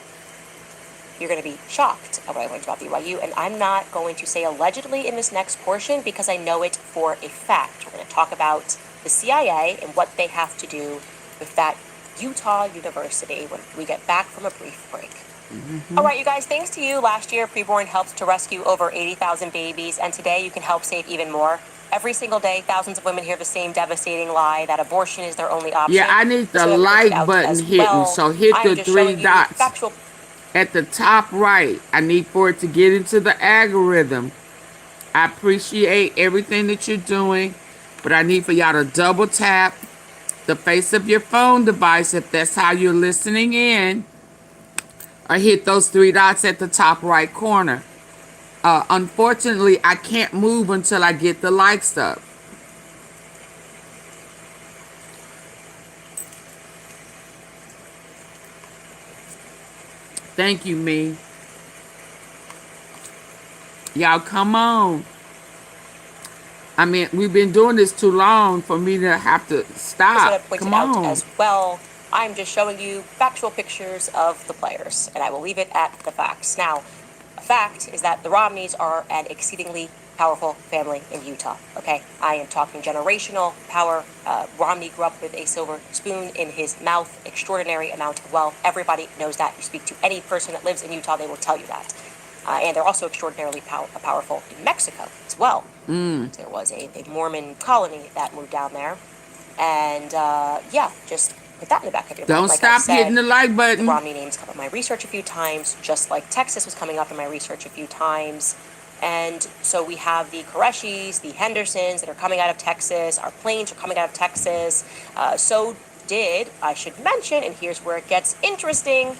You're going to be shocked at what I learned about BYU, and I'm not going to say allegedly in this next portion because I know it for a fact. We're going to talk about the CIA and what they have to do with that Utah University when we get back from a brief break. All right, you guys, thanks to you, last year, Preborn helped to rescue over 80,000 babies, and today you can help save even more. Every single day, thousands of women hear the same devastating lie that abortion is their only option. Yeah, I need the like button hitting, so hit the 3 dots at the top right. I need for it to get into the algorithm. I appreciate everything that you're doing, but I need for y'all to double tap the face of your phone device if that's how you're listening in, or hit those 3 dots at the top right corner. Unfortunately, I can't move until I get the likes up. Thank you, me. Y'all come on. I mean, we've been doing this too long for me to have to stop. Come on. As well, I'm just showing you factual pictures of the players, and I will leave it at the facts. Now, a fact is that the Romneys are an exceedingly powerful family in Utah, okay? I am talking generational power. Romney grew up with a silver spoon in his mouth, extraordinary amount of wealth. Everybody knows that. You speak to any person that lives in Utah, they will tell you that. And they're also extraordinarily powerful in Mexico as well. There was a Mormon colony that moved down there. And just put that in the back of your mind. Don't stop hitting the like button. The Romney names come up in my research a few times, just like Texas was coming up in my research a few times. And so we have the Koreshis, the Hendersons that are coming out of Texas. Our planes are coming out of Texas. So did, I should mention, and here's where it gets interesting,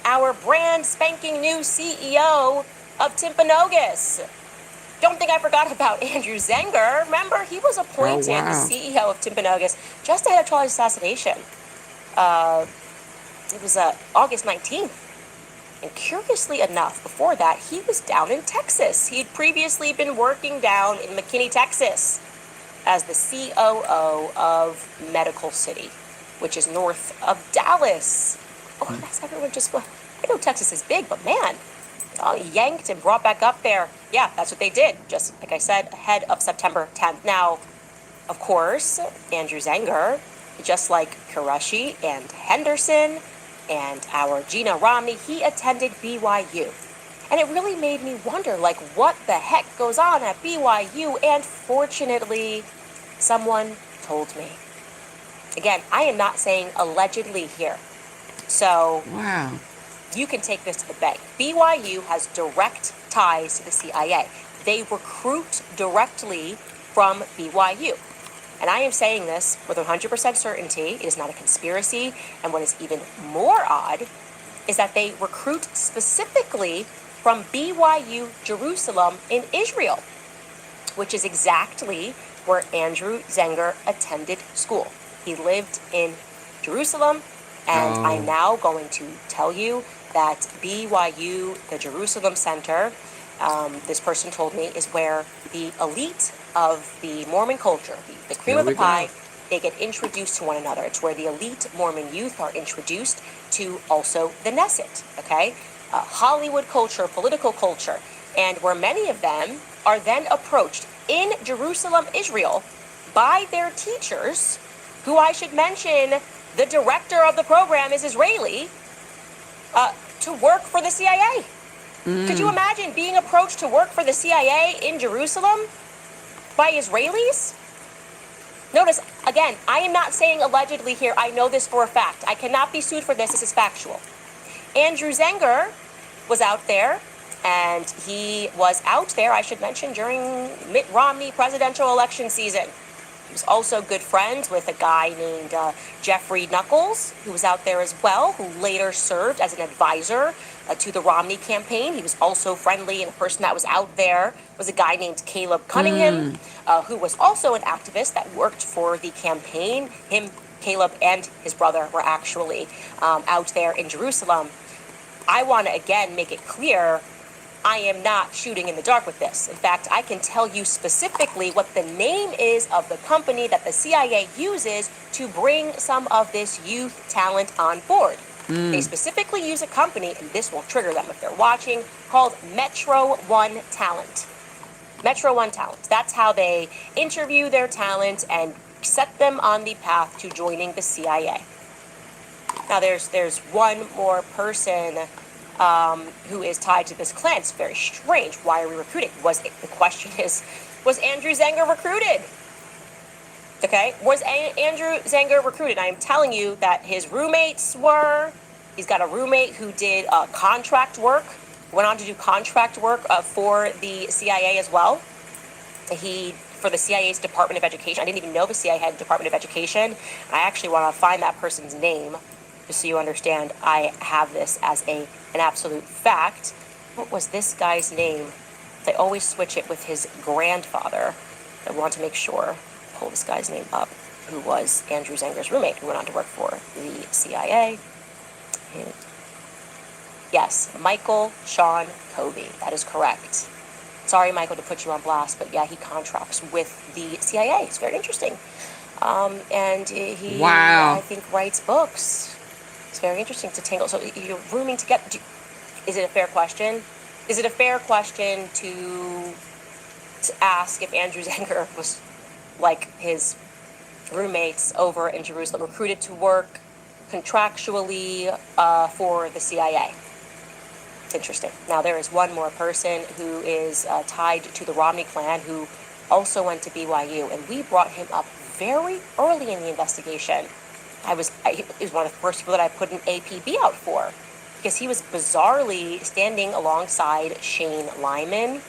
our brand spanking new CEO of Timpanogos. Don't think I forgot about Andrew Zenger. Remember, he was appointed the CEO of Timpanogos just ahead of Charlie's assassination. It was August 19th. And curiously enough, before that, he was down in Texas. He'd previously been working down in McKinney, Texas, as the COO of Medical City, which is north of Dallas. Oh, that's everyone just... I know Texas is big, but man, yanked and brought back up there. Yeah, that's what they did. Just like I said, ahead of September 10th. Now, of course, Andrew Zenger, just like Koreshi and Henderson and our Gina Romney, he attended BYU. And it really made me wonder, like, what the heck goes on at BYU? And fortunately, someone told me. Again, I am not saying allegedly here. So, you can take this to the bank. BYU has direct ties to the CIA. They recruit directly from BYU. And I am saying this with 100% certainty. It is not a conspiracy. And what is even more odd is that they recruit specifically from BYU Jerusalem in Israel, which is exactly where Andrew Zenger attended school. He lived in Jerusalem, and I'm now going to tell you that BYU, the Jerusalem Center, this person told me, is where the elite of the Mormon culture, the cream of the pie, they get introduced to one another. It's where the elite Mormon youth are introduced to also the Knesset, okay? Hollywood culture, political culture, and where many of them are then approached in Jerusalem, Israel, by their teachers, who I should mention, the director of the program is Israeli, to work for the CIA. Could you imagine being approached to work for the CIA in Jerusalem by Israelis? Notice, again, I am not saying allegedly here. I know this for a fact. I cannot be sued for this. This is factual. Andrew Zenger was out there, and he was out there, I should mention, during Mitt Romney presidential election season. He was also good friends with a guy named Jeffrey Knuckles, who was out there as well, who later served as an advisor to the Romney campaign. He was also friendly, and a person that was out there was a guy named Caleb Cunningham, who was also an activist that worked for the campaign. Him, Caleb, and his brother were actually out there in Jerusalem. I want to, again, make it clear, I am not shooting in the dark with this. In fact, I can tell you specifically what the name is of the company that the CIA uses to bring some of this youth talent on board. They specifically use a company, and this will trigger them if they're watching, called Metro One Talent. Metro One Talent. That's how they interview their talent and set them on the path to joining the CIA. Now, there's one more person who is tied to this clan. It's very strange. Why are we recruiting? The question is, was Andrew Zenger recruited? Okay, was Andrew Zenger recruited? I am telling you that his roommates were. He's got a roommate who did contract work, went on to do contract work for the CIA as well. For the CIA's Department of Education. I didn't even know the CIA had a Department of Education. I actually want to find that person's name, just so you understand. I have this as an absolute fact. What was this guy's name? They always switch it with his grandfather. I want to make sure, pull this guy's name up, who was Andrew Zenger's roommate, who went on to work for the CIA. Yes, Michael Sean Covey. That is correct. Sorry, Michael, to put you on blast, but yeah, he contracts with the CIA. It's very interesting. And he, I think, writes books. It's very interesting to tangle. So you're rooming together. Is it a fair question? Is it a fair question to ask if Andrew Zenger was like his roommates over in Jerusalem, recruited to work contractually for the CIA? It's interesting. Now, there is one more person who is tied to the Romney clan who also went to BYU, and we brought him up very early in the investigation. He was one of the first people that I put an APB out for, because he was bizarrely standing alongside Shane Lyman.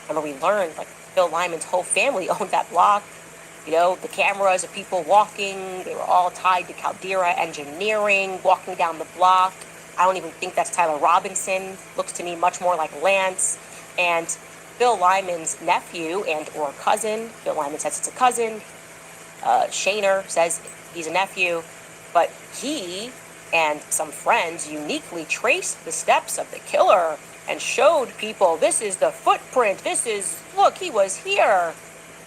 Remember, we learned, like, Bill Lyman's whole family owned that block. You know, the cameras of people walking, they were all tied to Caldera Engineering, walking down the block. I don't even think that's Tyler Robinson. Looks to me much more like Lance. And Bill Lyman's nephew and or cousin, Bill Lyman says it's a cousin, Shaner says he's a nephew, but he and some friends uniquely traced the steps of the killer and showed people, this is the footprint, look, he was here.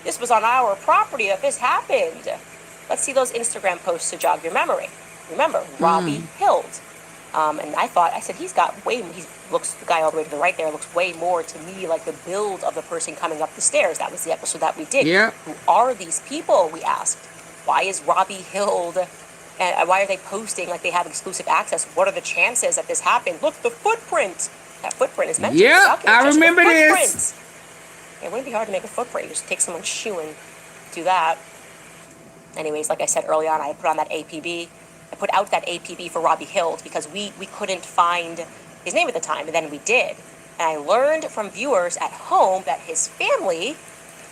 This was on our property that this happened. Let's see those Instagram posts to jog your memory. Remember, Robbie Hild. And I said, he looks, the guy all the way to the right there, looks way more to me like the build of the person coming up the stairs. That was the episode that we did. Yeah. Who are these people, we asked. Why is Robbie Hild, and why are they posting like they have exclusive access? What are the chances that this happened? Look, the footprint. That footprint is meant to be documented. I remember this. It wouldn't be hard to make a footprint. You just take someone's shoe and do that. Anyways, like I said early on, I put on that APB. I put out that APB for Robbie Hild because we couldn't find his name at the time, and then we did. And I learned from viewers at home that his family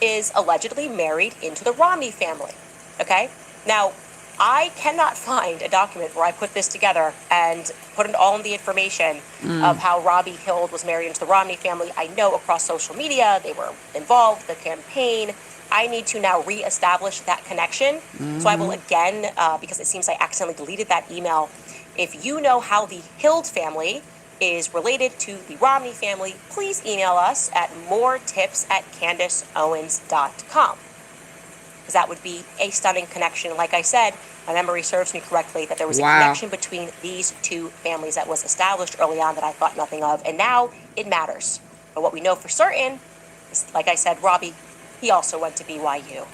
is allegedly married into the Romney family. Okay? Now, I cannot find a document where I put this together and put in all of the information of how Robbie Hild was married into the Romney family. I know across social media they were involved, the campaign. I need to now reestablish that connection. So I will again, because it seems I accidentally deleted that email. If you know how the Hild family is related to the Romney family, please email us at moretips@CandaceOwens.com. Because that would be a stunning connection. Like I said, my memory serves me correctly that there was a connection between these two families that was established early on that I thought nothing of, and now it matters. But what we know for certain is, like I said, Robbie, he also went to BYU.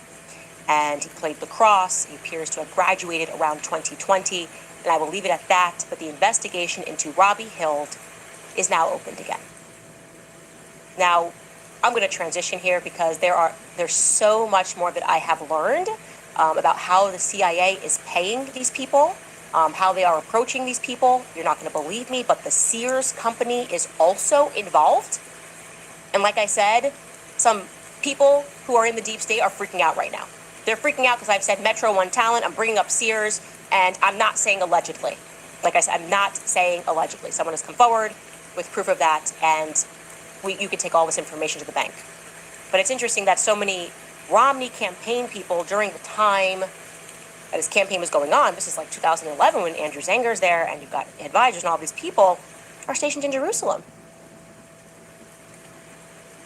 And he played lacrosse. He appears to have graduated around 2020. And I will leave it at that, but the investigation into Robbie Hild is now opened again. Now, I'm going to transition here because there's so much more that I have learned about how the CIA is paying these people, how they are approaching these people. You're not going to believe me, but the Sears company is also involved. And like I said, some people who are in the deep state are freaking out right now. They're freaking out because I've said Metro One Talent, I'm bringing up Sears, and I'm not saying allegedly. Like I said, I'm not saying allegedly. Someone has come forward with proof of that, and you can take all this information to the bank. But it's interesting that so many Romney campaign people during the time that his campaign was going on, this is like 2011 when Andrew Zanger's there, and you've got advisors and all these people, are stationed in Jerusalem.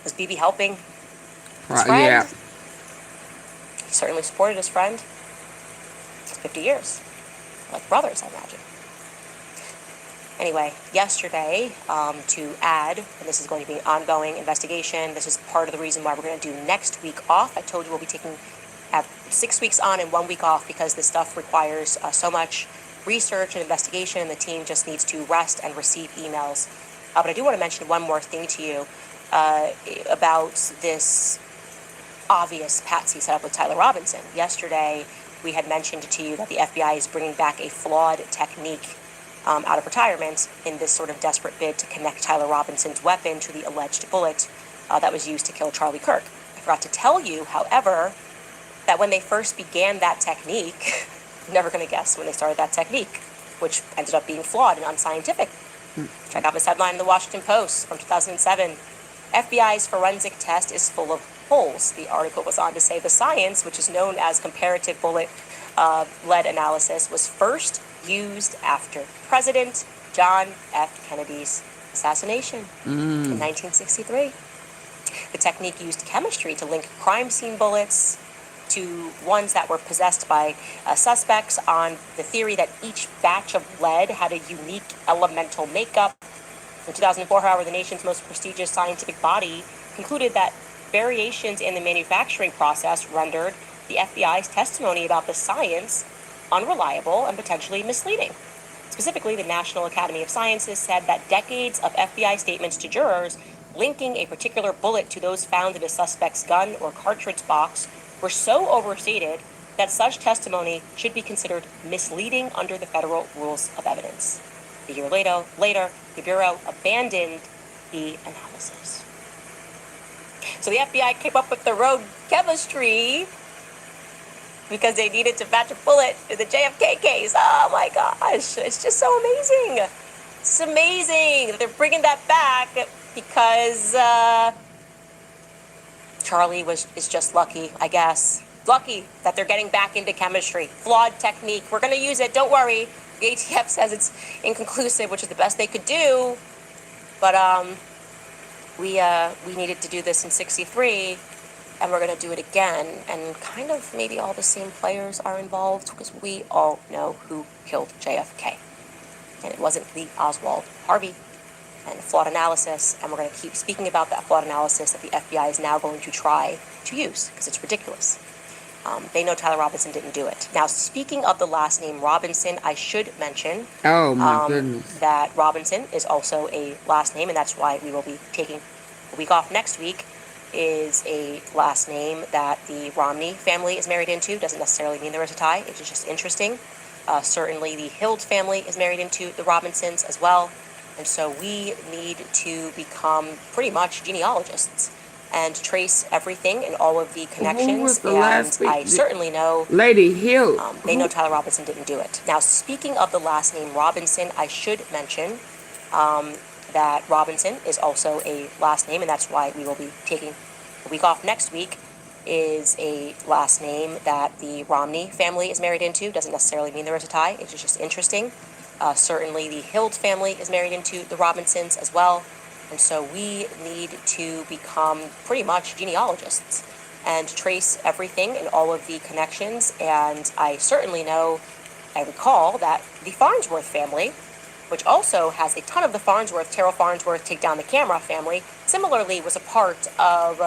Was Bibi helping his friend? Yeah. He certainly supported his friend. 50 years. Like brothers, I imagine. Anyway, yesterday, to add, and this is going to be an ongoing investigation, this is part of the reason why we're going to do next week off. I told you we'll be have 6 weeks on and 1 week off because this stuff requires so much research and investigation, and the team just needs to rest and receive emails. But I do want to mention one more thing to you about this obvious patsy set up with Tyler Robinson. Yesterday, we had mentioned to you that the FBI is bringing back a flawed technique out of retirement in this sort of desperate bid to connect Tyler Robinson's weapon to the alleged bullet that was used to kill Charlie Kirk. I forgot to tell you, however, that when they first began that technique, you're never going to guess when they started that technique, which ended up being flawed and unscientific. Check out this headline in the Washington Post from 2007. FBI's forensic test is full of holes. The article was on to say the science, which is known as comparative bullet lead analysis, was first used after President John F. Kennedy's assassination in 1963. The technique used chemistry to link crime scene bullets to ones that were possessed by suspects on the theory that each batch of lead had a unique elemental makeup. In 2004, however, the nation's most prestigious scientific body concluded that variations in the manufacturing process rendered the FBI's testimony about the science unreliable and potentially misleading. Specifically, the National Academy of Sciences said that decades of FBI statements to jurors linking a particular bullet to those found in a suspect's gun or cartridge box were so overstated that such testimony should be considered misleading under the federal rules of evidence. A year later, the Bureau abandoned the analysis. So the FBI came up with the rogue chemistry because they needed to match a bullet in the JFK case. Oh my gosh, it's just so amazing. It's amazing that they're bringing that back because Charlie is just lucky, I guess. Lucky that they're getting back into chemistry. Flawed technique. We're going to use it, don't worry. The ATF says it's inconclusive, which is the best they could do. But we needed to do this in 63. And we're going to do it again, and kind of maybe all the same players are involved because we all know who killed JFK. And it wasn't Lee Oswald Harvey. And flawed analysis, and we're going to keep speaking about that flawed analysis that the FBI is now going to try to use because it's ridiculous. They know Tyler Robinson didn't do it. Now, speaking of the last name Robinson, I should mention that Robinson is also a last name, and that's why we will be taking a week off next week. Is a last name that the Romney family is married into. Doesn't necessarily mean there is a tie. It's just interesting. Certainly the Hild family is married into the Robinsons as well. And so we need to become pretty much genealogists and trace everything and all of the Who was connections. the And last I certainly know Lady Hill. they know Tyler Robinson didn't do it. Now, speaking of the last name Robinson, I should mention that Robinson is also a last name, and that's why we will be taking a week off next week, is a last name that the Romney family is married into. Doesn't necessarily mean there is a tie. It's just interesting. Certainly the Hild family is married into the Robinsons as well. And so we need to become pretty much genealogists and trace everything and all of the connections. And I certainly know, I recall that the Farnsworth family, which also has a ton of the Farnsworth, Terrell Farnsworth, Take Down the Camera family, similarly was a part of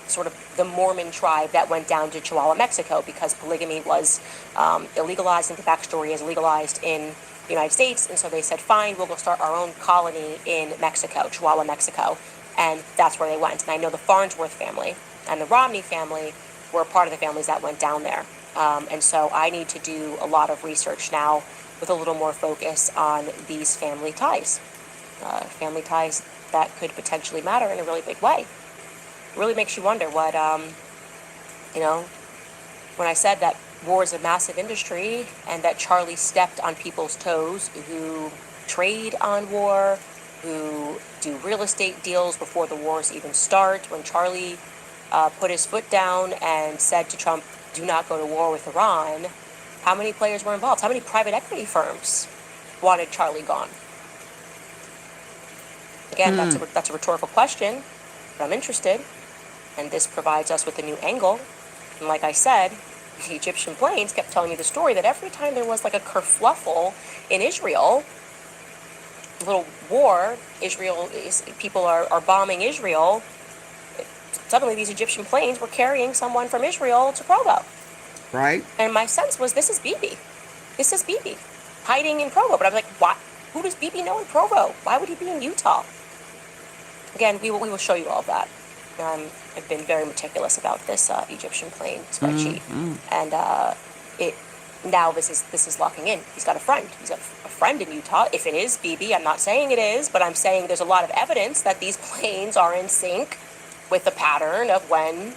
sort of the Mormon tribe that went down to Chihuahua, Mexico, because polygamy was illegalized, and the backstory is legalized in the United States. And so they said, fine, we'll go start our own colony in Mexico, Chihuahua, Mexico. And that's where they went. And I know the Farnsworth family and the Romney family were part of the families that went down there. And so I need to do a lot of research now with a little more focus on these family ties that could potentially matter in a really big way. It really makes you wonder what, when I said that war is a massive industry and that Charlie stepped on people's toes who trade on war, who do real estate deals before the wars even start. When Charlie put his foot down and said to Trump, do not go to war with Iran, how many players were involved? How many private equity firms wanted Charlie gone? Again, that's a rhetorical question, but I'm interested, and this provides us with a new angle. And like I said, the Egyptian planes kept telling me the story that every time there was like a kerfluffle in Israel, a little war, people are bombing Israel, suddenly these Egyptian planes were carrying someone from Israel to Provo. Right. And my sense was, this is Bibi. This is Bibi hiding in Provo. But I was like, what? Who does Bibi know in Provo? Why would he be in Utah? Again, we will show you all of that. I've been very meticulous about this Egyptian plane spreadsheet, and now this is locking in. He's got a friend. He's got a friend in Utah. If it is Bibi, I'm not saying it is, but I'm saying there's a lot of evidence that these planes are in sync with the pattern of when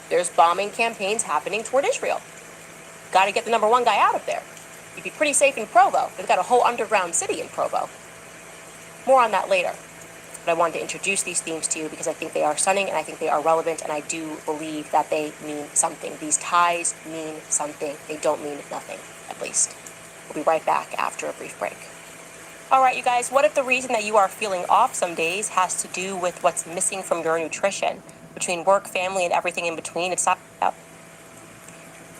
there's bombing campaigns happening toward Israel. Got to get the number one guy out of there. You'd be pretty safe in Provo. They've got a whole underground city in Provo. More on that later. But I wanted to introduce these themes to you because I think they are stunning and I think they are relevant, and I do believe that they mean something. These ties mean something. They don't mean nothing, at least. We'll be right back after a brief break. All right, you guys, what if the reason that you are feeling off some days has to do with what's missing from your nutrition? Between work, family, and everything in between, it's not out.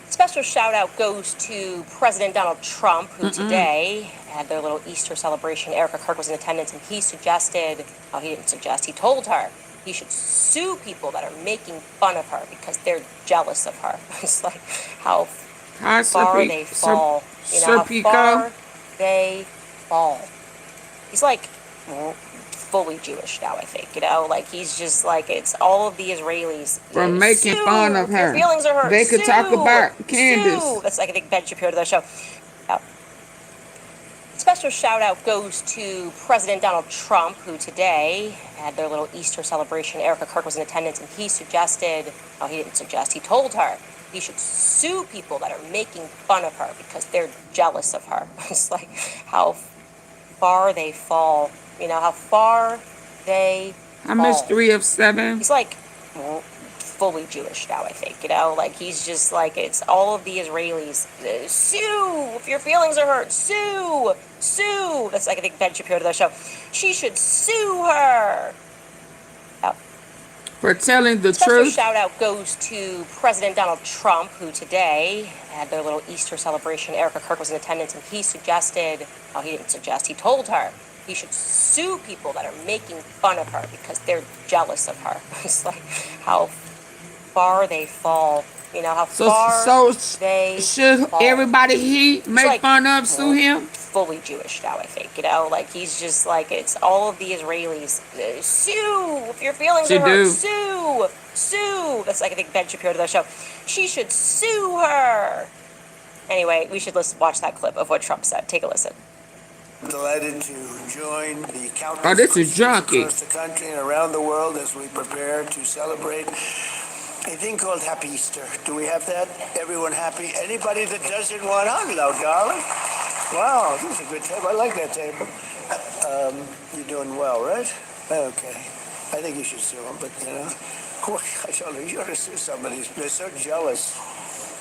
Special shout out goes to President Donald Trump, who today had their little Easter celebration. Erica Kirk was in attendance, and he told her he should sue people that are making fun of her because they're jealous of her. It's like how far they fall. How far they fall. He's like fully Jewish now, I think, like he's just like, it's all of the Israelis from making fun of her. Your feelings are hurt. They could talk about Candace. That's like, I think Ben Shapiro to that show. Special shout out goes to President Donald Trump, who today had their little Easter celebration. Erica Kirk was in attendance, and he told her he should sue people that are making fun of her because they're jealous of her. It's like how far they fall. How far they fall. How much? 3 of 7? He's like fully Jewish now, I think, like he's just like, it's all of the Israelis. Sue! If your feelings are hurt, sue! Sue! That's like, I think Ben Shapiro to that show. She should sue her! For telling the Special truth. Shout out goes to President Donald Trump, who today had their little Easter celebration. Erica Kirk was in attendance, and he told her he should sue people that are making fun of her because they're jealous of her. It's like how far they fall. How far they should fall. Everybody he make fun of sue him? Fully Jewish now, I think, like he's just like, it's all of the Israelis. Sue! If your feelings are hurt, sue! Sue! That's like, I think Ben Shapiro to that show. She should sue her! Anyway, we should watch that clip of what Trump said. Take a listen. Delighted to join the countless Oh, this is Christians junky. across the country and around the world as we prepare to celebrate a thing called Happy Easter. Do we have that? Everyone happy? Anybody that doesn't want, hello, darling. Wow, this is a good table. I like that table. You're doing well, right? Okay. I think you should sue them, but I told her, you ought to sue somebody. They're so jealous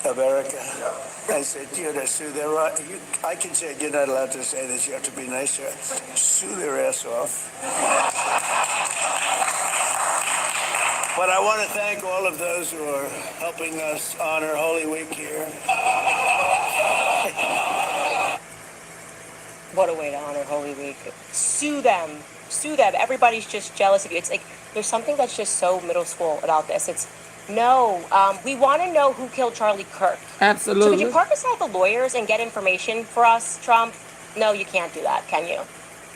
of Erica. I said, you ought to sue their I can say you're not allowed to say this. You have to be nicer. Sue their ass off. But I want to thank all of those who are helping us honor Holy Week here. What a way to honor Holy Week. Sue them. Sue them. Everybody's just jealous of you. It's like, there's something that's just so middle school about this. It's, no, we want to know who killed Charlie Kirk. Absolutely. So could you park aside the lawyers and get information for us, Trump? No, you can't do that, can you?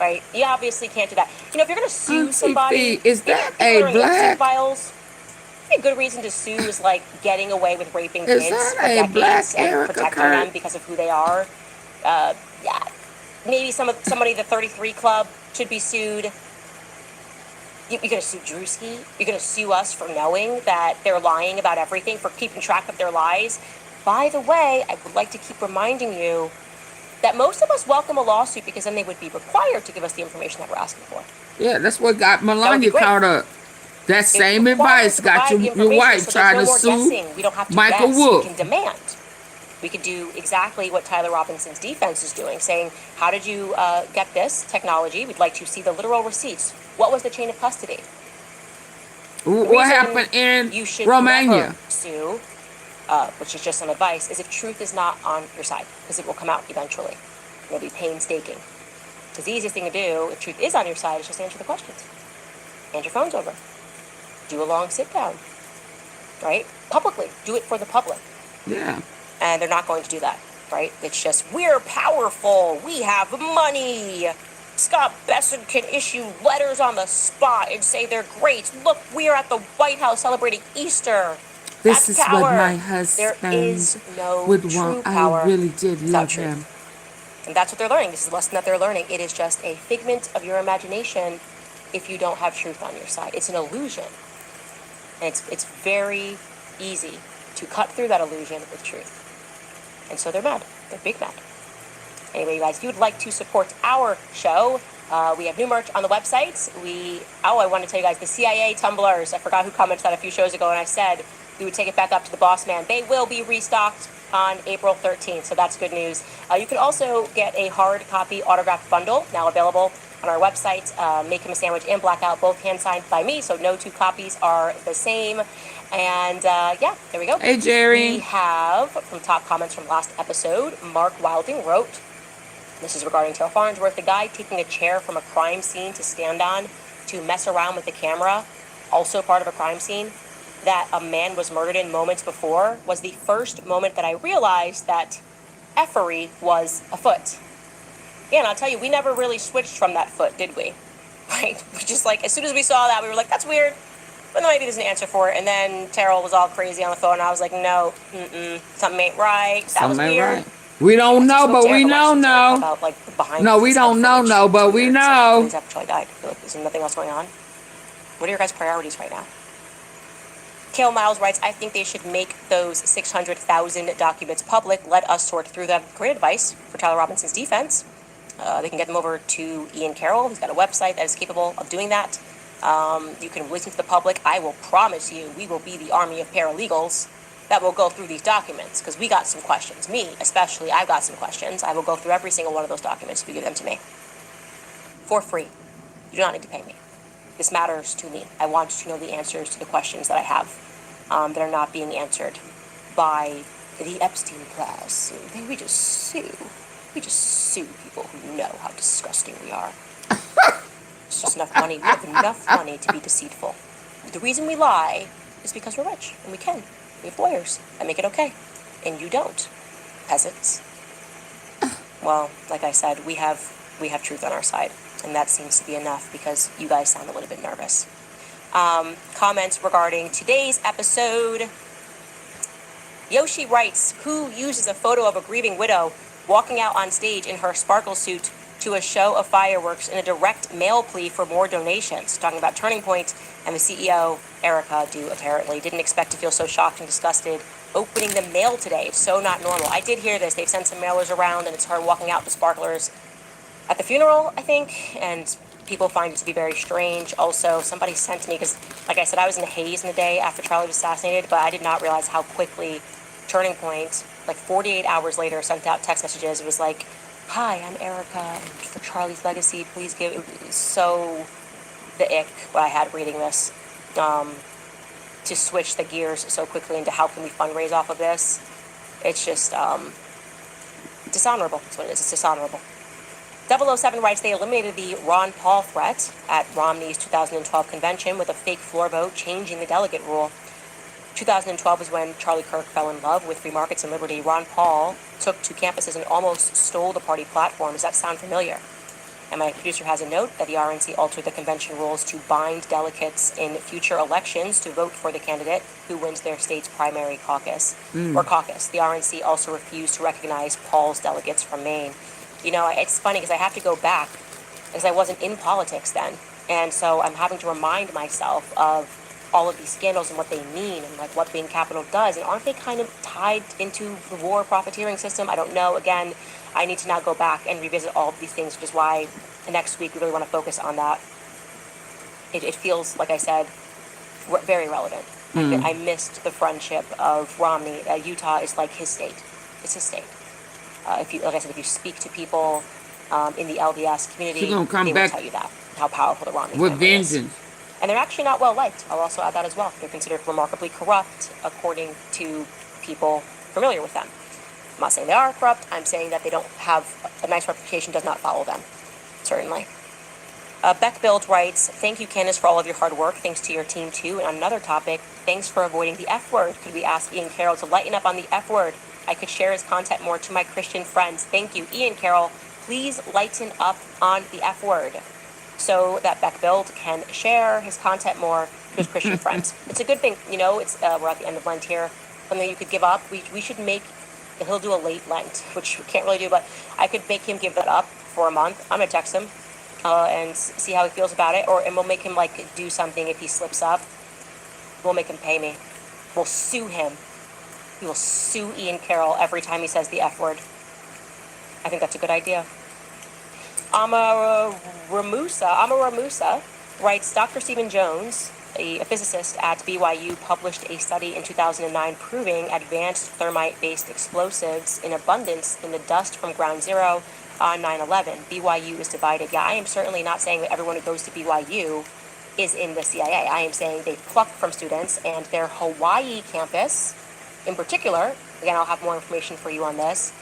Right? You obviously can't do that. You know, if you're going to sue somebody, is that a black? Files, a good reason to sue is like getting away with raping Is kids that for a decades black and Erica protecting Kirk? them because of who they are. Yeah, maybe somebody at the 33 Club should be sued. You're going to sue Drewski? You're going to sue us for knowing that they're lying about everything, for keeping track of their lies? By the way, I would like to keep reminding you that most of us welcome a lawsuit because then they would be required to give us the information that we're asking for. Yeah, that's what got Melania caught up. That same advice got your wife trying to sue We don't have to Michael guess. Wood. We can demand. We could do exactly what Tyler Robinson's defense is doing, saying, how did you get this technology? We'd like to see the literal receipts. What was the chain of custody? What happened in you should Romania? Never sue, which is just some advice, is if truth is not on your side, because it will come out eventually. It'll be painstaking. Because the easiest thing to do, if truth is on your side, is just answer the questions. Hand your phones over. Do a long sit down. Right? Publicly. Do it for the public. Yeah. And they're not going to do that, right? It's just, we're powerful. We have money. Scott Besson can issue letters on the spot and say they're great. Look, we are at the White House celebrating Easter. This That's is power. what my There is husband no would true want. power. I really did love truth. him. And that's what they're learning. This is the lesson that they're learning. It is just a figment of your imagination if you don't have truth on your side. It's an illusion. And it's very easy to cut through that illusion with truth. And so they're mad. They're big mad. Anyway, you guys, if you would like to support our show, we have new merch on the website. I want to tell you guys, the CIA tumblers, I forgot who commented that a few shows ago, and I said we would take it back up to the boss man. They will be restocked on April 13th, so that's good news. You can also get a hard copy autographed bundle, now available on our website, Make Him a Sandwich and Blackout, both hand-signed by me, so no two copies are the same. And yeah, there we go. Hey, Jerry. We have, from top comments from last episode, Mark Wilding wrote, this is regarding Terrell Farnsworth, the guy taking a chair from a crime scene to stand on to mess around with the camera, also part of a crime scene, that a man was murdered in moments before, was the first moment that I realized that effery was afoot. Yeah, and I'll tell you, we never really switched from that foot, did we? Right? We just like, as soon as we saw that, we were like, that's weird. But then maybe there's an answer for it. And then Terrell was all crazy on the phone, and I was like, no, something ain't right. That was weird. Right. We don't know, but we know. About, like, No, we don't know, but we know. Actually died. I feel like there's nothing else going on. What are your guys' priorities right now? Kale Miles writes, I think they should make those 600,000 documents public. Let us sort through them. Great advice for Tyler Robinson's defense. They can get them over to Ian Carroll. He's got a website that is capable of doing that. You can listen to the public. I will promise you, we will be the army of paralegals that will go through these documents, because we got some questions. Me, especially, I've got some questions. I will go through every single one of those documents if you give them to me. For free. You do not need to pay me. This matters to me. I want to know the answers to the questions that I have that are not being answered by the Epstein class. We just sue. We just sue people who know how disgusting we are. It's just enough money. We have enough money to be deceitful. The reason we lie is because we're rich, and we can. We have lawyers that make it okay, and you don't, peasants. Well, like I said, we have truth on our side, and that seems to be enough because you guys sound a little bit nervous. Comments regarding today's episode. Yoshi writes, who uses a photo of a grieving widow walking out on stage in her sparkle suit to a show of fireworks in a direct mail plea for more donations. Talking about Turning Point, and the CEO, Erica, apparently didn't expect to feel so shocked and disgusted opening the mail today. It's so not normal. I did hear this. They've sent some mailers around, and it's her walking out with sparklers at the funeral, I think, and people find it to be very strange. Also, somebody sent me, because, like I said, I was in a haze in the day after Charlie was assassinated, but I did not realize how quickly Turning Point, like 48 hours later, sent out text messages. It was like, "Hi, I'm Erica, and for Charlie's legacy, please give." It was so the ick what I had reading this, to switch the gears so quickly into how can we fundraise off of this. It's just dishonorable. That's what it is. It's dishonorable. 007 writes they eliminated the Ron Paul threat at Romney's 2012 convention with a fake floor vote, changing the delegate rule. 2012 is when Charlie Kirk fell in love with free markets and liberty. Ron Paul took to campuses and almost stole the party platform. Does that sound familiar? And my producer has a note that the RNC altered the convention rules to bind delegates in future elections to vote for the candidate who wins their state's primary caucus. The RNC also refused to recognize Paul's delegates from Maine. You know, it's funny because I have to go back because I wasn't in politics then. And so I'm having to remind myself of all of these scandals and what they mean and like what being capital does. And aren't they kind of tied into the war profiteering system? I don't know. Again, I need to now go back and revisit all of these things, which is why next week we really want to focus on that. It feels, like I said, very relevant. I missed the friendship of Romney. Utah is like his state. It's his state. If you, like I said, if you speak to people in the LDS community, She's gonna come they back will tell you that, how powerful the Romney with family is. vengeance. And they're actually not well liked. I'll also add that as well. They're considered remarkably corrupt, according to people familiar with them. I'm not saying they are corrupt. I'm saying that they don't have a nice reputation, does not follow them, certainly. Beck Build writes, thank you, Candace, for all of your hard work. Thanks to your team, too. And on another topic, thanks for avoiding the F word. Could we ask Ian Carroll to lighten up on the F word? I could share his content more to my Christian friends. Thank you, Ian Carroll. Please lighten up on the F word so that Beck Build can share his content more to his Christian friends. It's a good thing. You know, it's we're at the end of Lent here. Something you could give up. We should make, and he'll do a late Lent, which we can't really do, but I could make him give that up for a month. I'm going to text him and see how he feels about it, and we'll make him, like, do something if he slips up. We'll make him pay me. We'll sue him. We will sue Ian Carroll every time he says the F word. I think that's a good idea. Amara Ramusa writes, Dr. Stephen Jones, a physicist at BYU, published a study in 2009 proving advanced thermite-based explosives in abundance in the dust from Ground Zero on 9/11. BYU is divided. Yeah, I am certainly not saying that everyone who goes to BYU is in the CIA. I am saying they plucked from students, and their Hawaii campus, in particular, again, I'll have more information for you on this,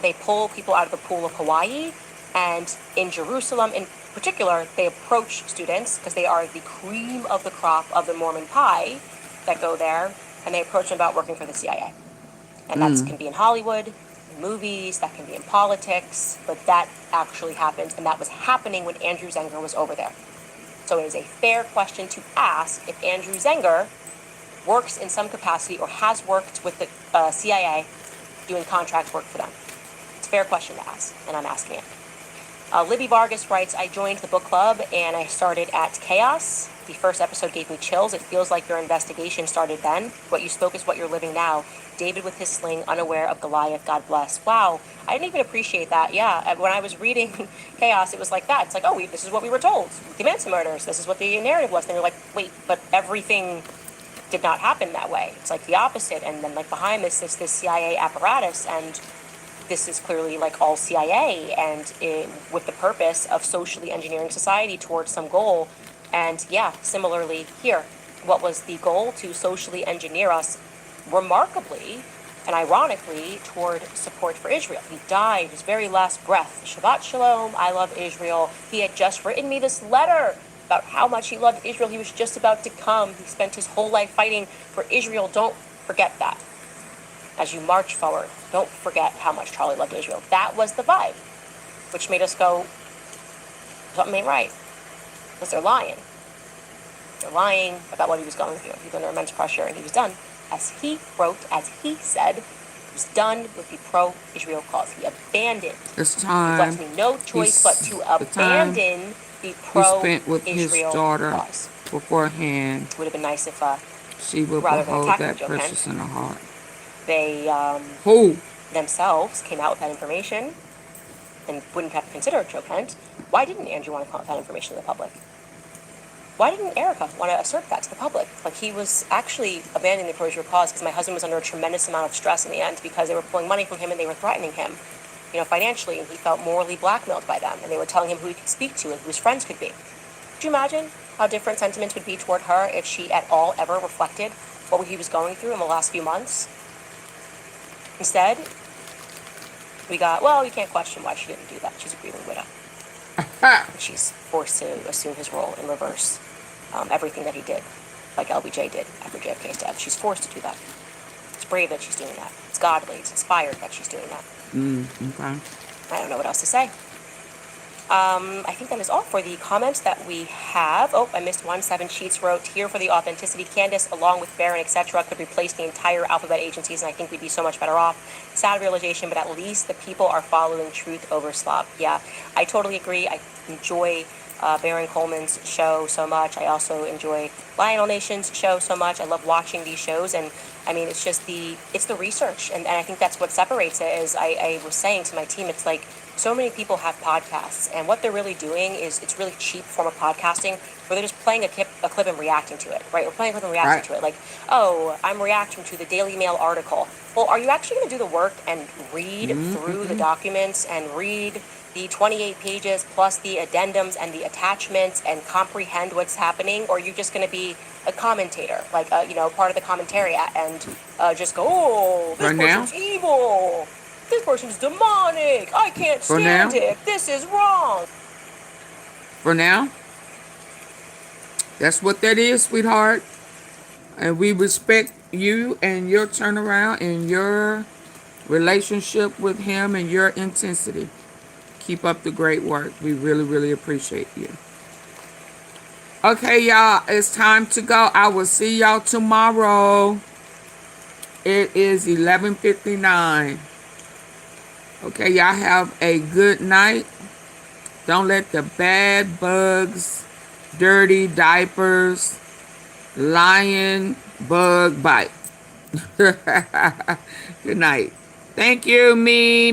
they pull people out of the pool of Hawaii, and in Jerusalem in particular, they approach students, because they are the cream of the crop of the Mormon pie that go there, and they approach them about working for the CIA. And that can be in Hollywood, in movies, that can be in politics, but that actually happens, and that was happening when Andrew Zenger was over there. So it is a fair question to ask if Andrew Zenger works in some capacity or has worked with the CIA doing contract work for them. It's a fair question to ask, and I'm asking it. Libby Vargas writes, I joined the book club and I started at Chaos. The first episode gave me chills. It feels like your investigation started then. What you spoke is what you're living now. David with his sling, unaware of Goliath, God bless. Wow, I didn't even appreciate that. Yeah, when I was reading Chaos, it was like that. It's like, oh, this is what we were told. The Manson murders, this is what the narrative was. And you're like, wait, but everything did not happen that way. It's like the opposite. And then like behind this is this CIA apparatus, and this is clearly like all CIA, and with the purpose of socially engineering society towards some goal. And yeah, similarly here, what was the goal? To socially engineer us remarkably and ironically toward support for Israel. He died, his very last breath. Shabbat Shalom, I love Israel. He had just written me this letter about how much he loved Israel. He was just about to come. He spent his whole life fighting for Israel. Don't forget that. As you march forward, don't forget how much Charlie loved Israel. That was the vibe, which made us go, something ain't right. Because they're lying. They're lying about what he was going through. He was under immense pressure, and he was done. As he wrote, as he said, was done with the pro-Israel cause. He abandoned. It's He time. left me no choice but to The time abandon the he spent with his pro-Israel daughter cause. beforehand, Would have been nice if, she would rather than behold attacking that Joe precious Kent, in her heart. they Who? themselves came out with that information and wouldn't have considered Joe Kent. Why didn't Andrew want to come out with that information to the public? Why didn't Erica want to assert that to the public? Like, he was actually abandoning the pro-Israel cause because my husband was under a tremendous amount of stress in the end because they were pulling money from him and they were threatening him, you know, financially, and he felt morally blackmailed by them, and they were telling him who he could speak to and who his friends could be. Could you imagine how different sentiments would be toward her if she at all ever reflected what he was going through in the last few months? Instead, we got, well, you can't question why she didn't do that. She's a grieving widow. She's forced to assume his role in reverse. Everything that he did, like LBJ did after JFK's death. She's forced to do that. It's brave that she's doing that. It's godly. It's inspired that she's doing that. Okay. I don't know what else to say. I think that is all for the comments that we have. Oh, I missed one. 7 Sheets wrote, here for the authenticity. Candace, along with Barron, etc., could replace the entire alphabet agencies, and I think we'd be so much better off. Sad realization, but at least the people are following truth over slop. Yeah, I totally agree. I enjoy Baron Coleman's show so much. I also enjoy Lionel Nation's show so much. I love watching these shows, and I mean, it's just the research, and I think that's what separates it. Is I was saying to my team, it's like so many people have podcasts, and what they're really doing is it's really cheap form of podcasting where they're just playing a clip and reacting to it, right? We're playing a clip and reacting to it, like, oh, I'm reacting to the Daily Mail article. Well, are you actually going to do the work and read through the documents and read the 28 pages plus the addendums and the attachments and comprehend what's happening, or are you just going to be a commentator, like, you know, part of the commentariat, and just go, oh, this person's evil, this person's demonic, I can't stand it, this is wrong. For now, that's what that is, sweetheart. And we respect you and your turnaround and your relationship with him and your intensity. Keep up the great work. We really, really appreciate you. Okay, y'all, it's time to go. I will see y'all tomorrow. It is 11:59. Okay, y'all have a good night. Don't let the bad bugs, dirty diapers, lion bug bite. Good night. Thank you. Me.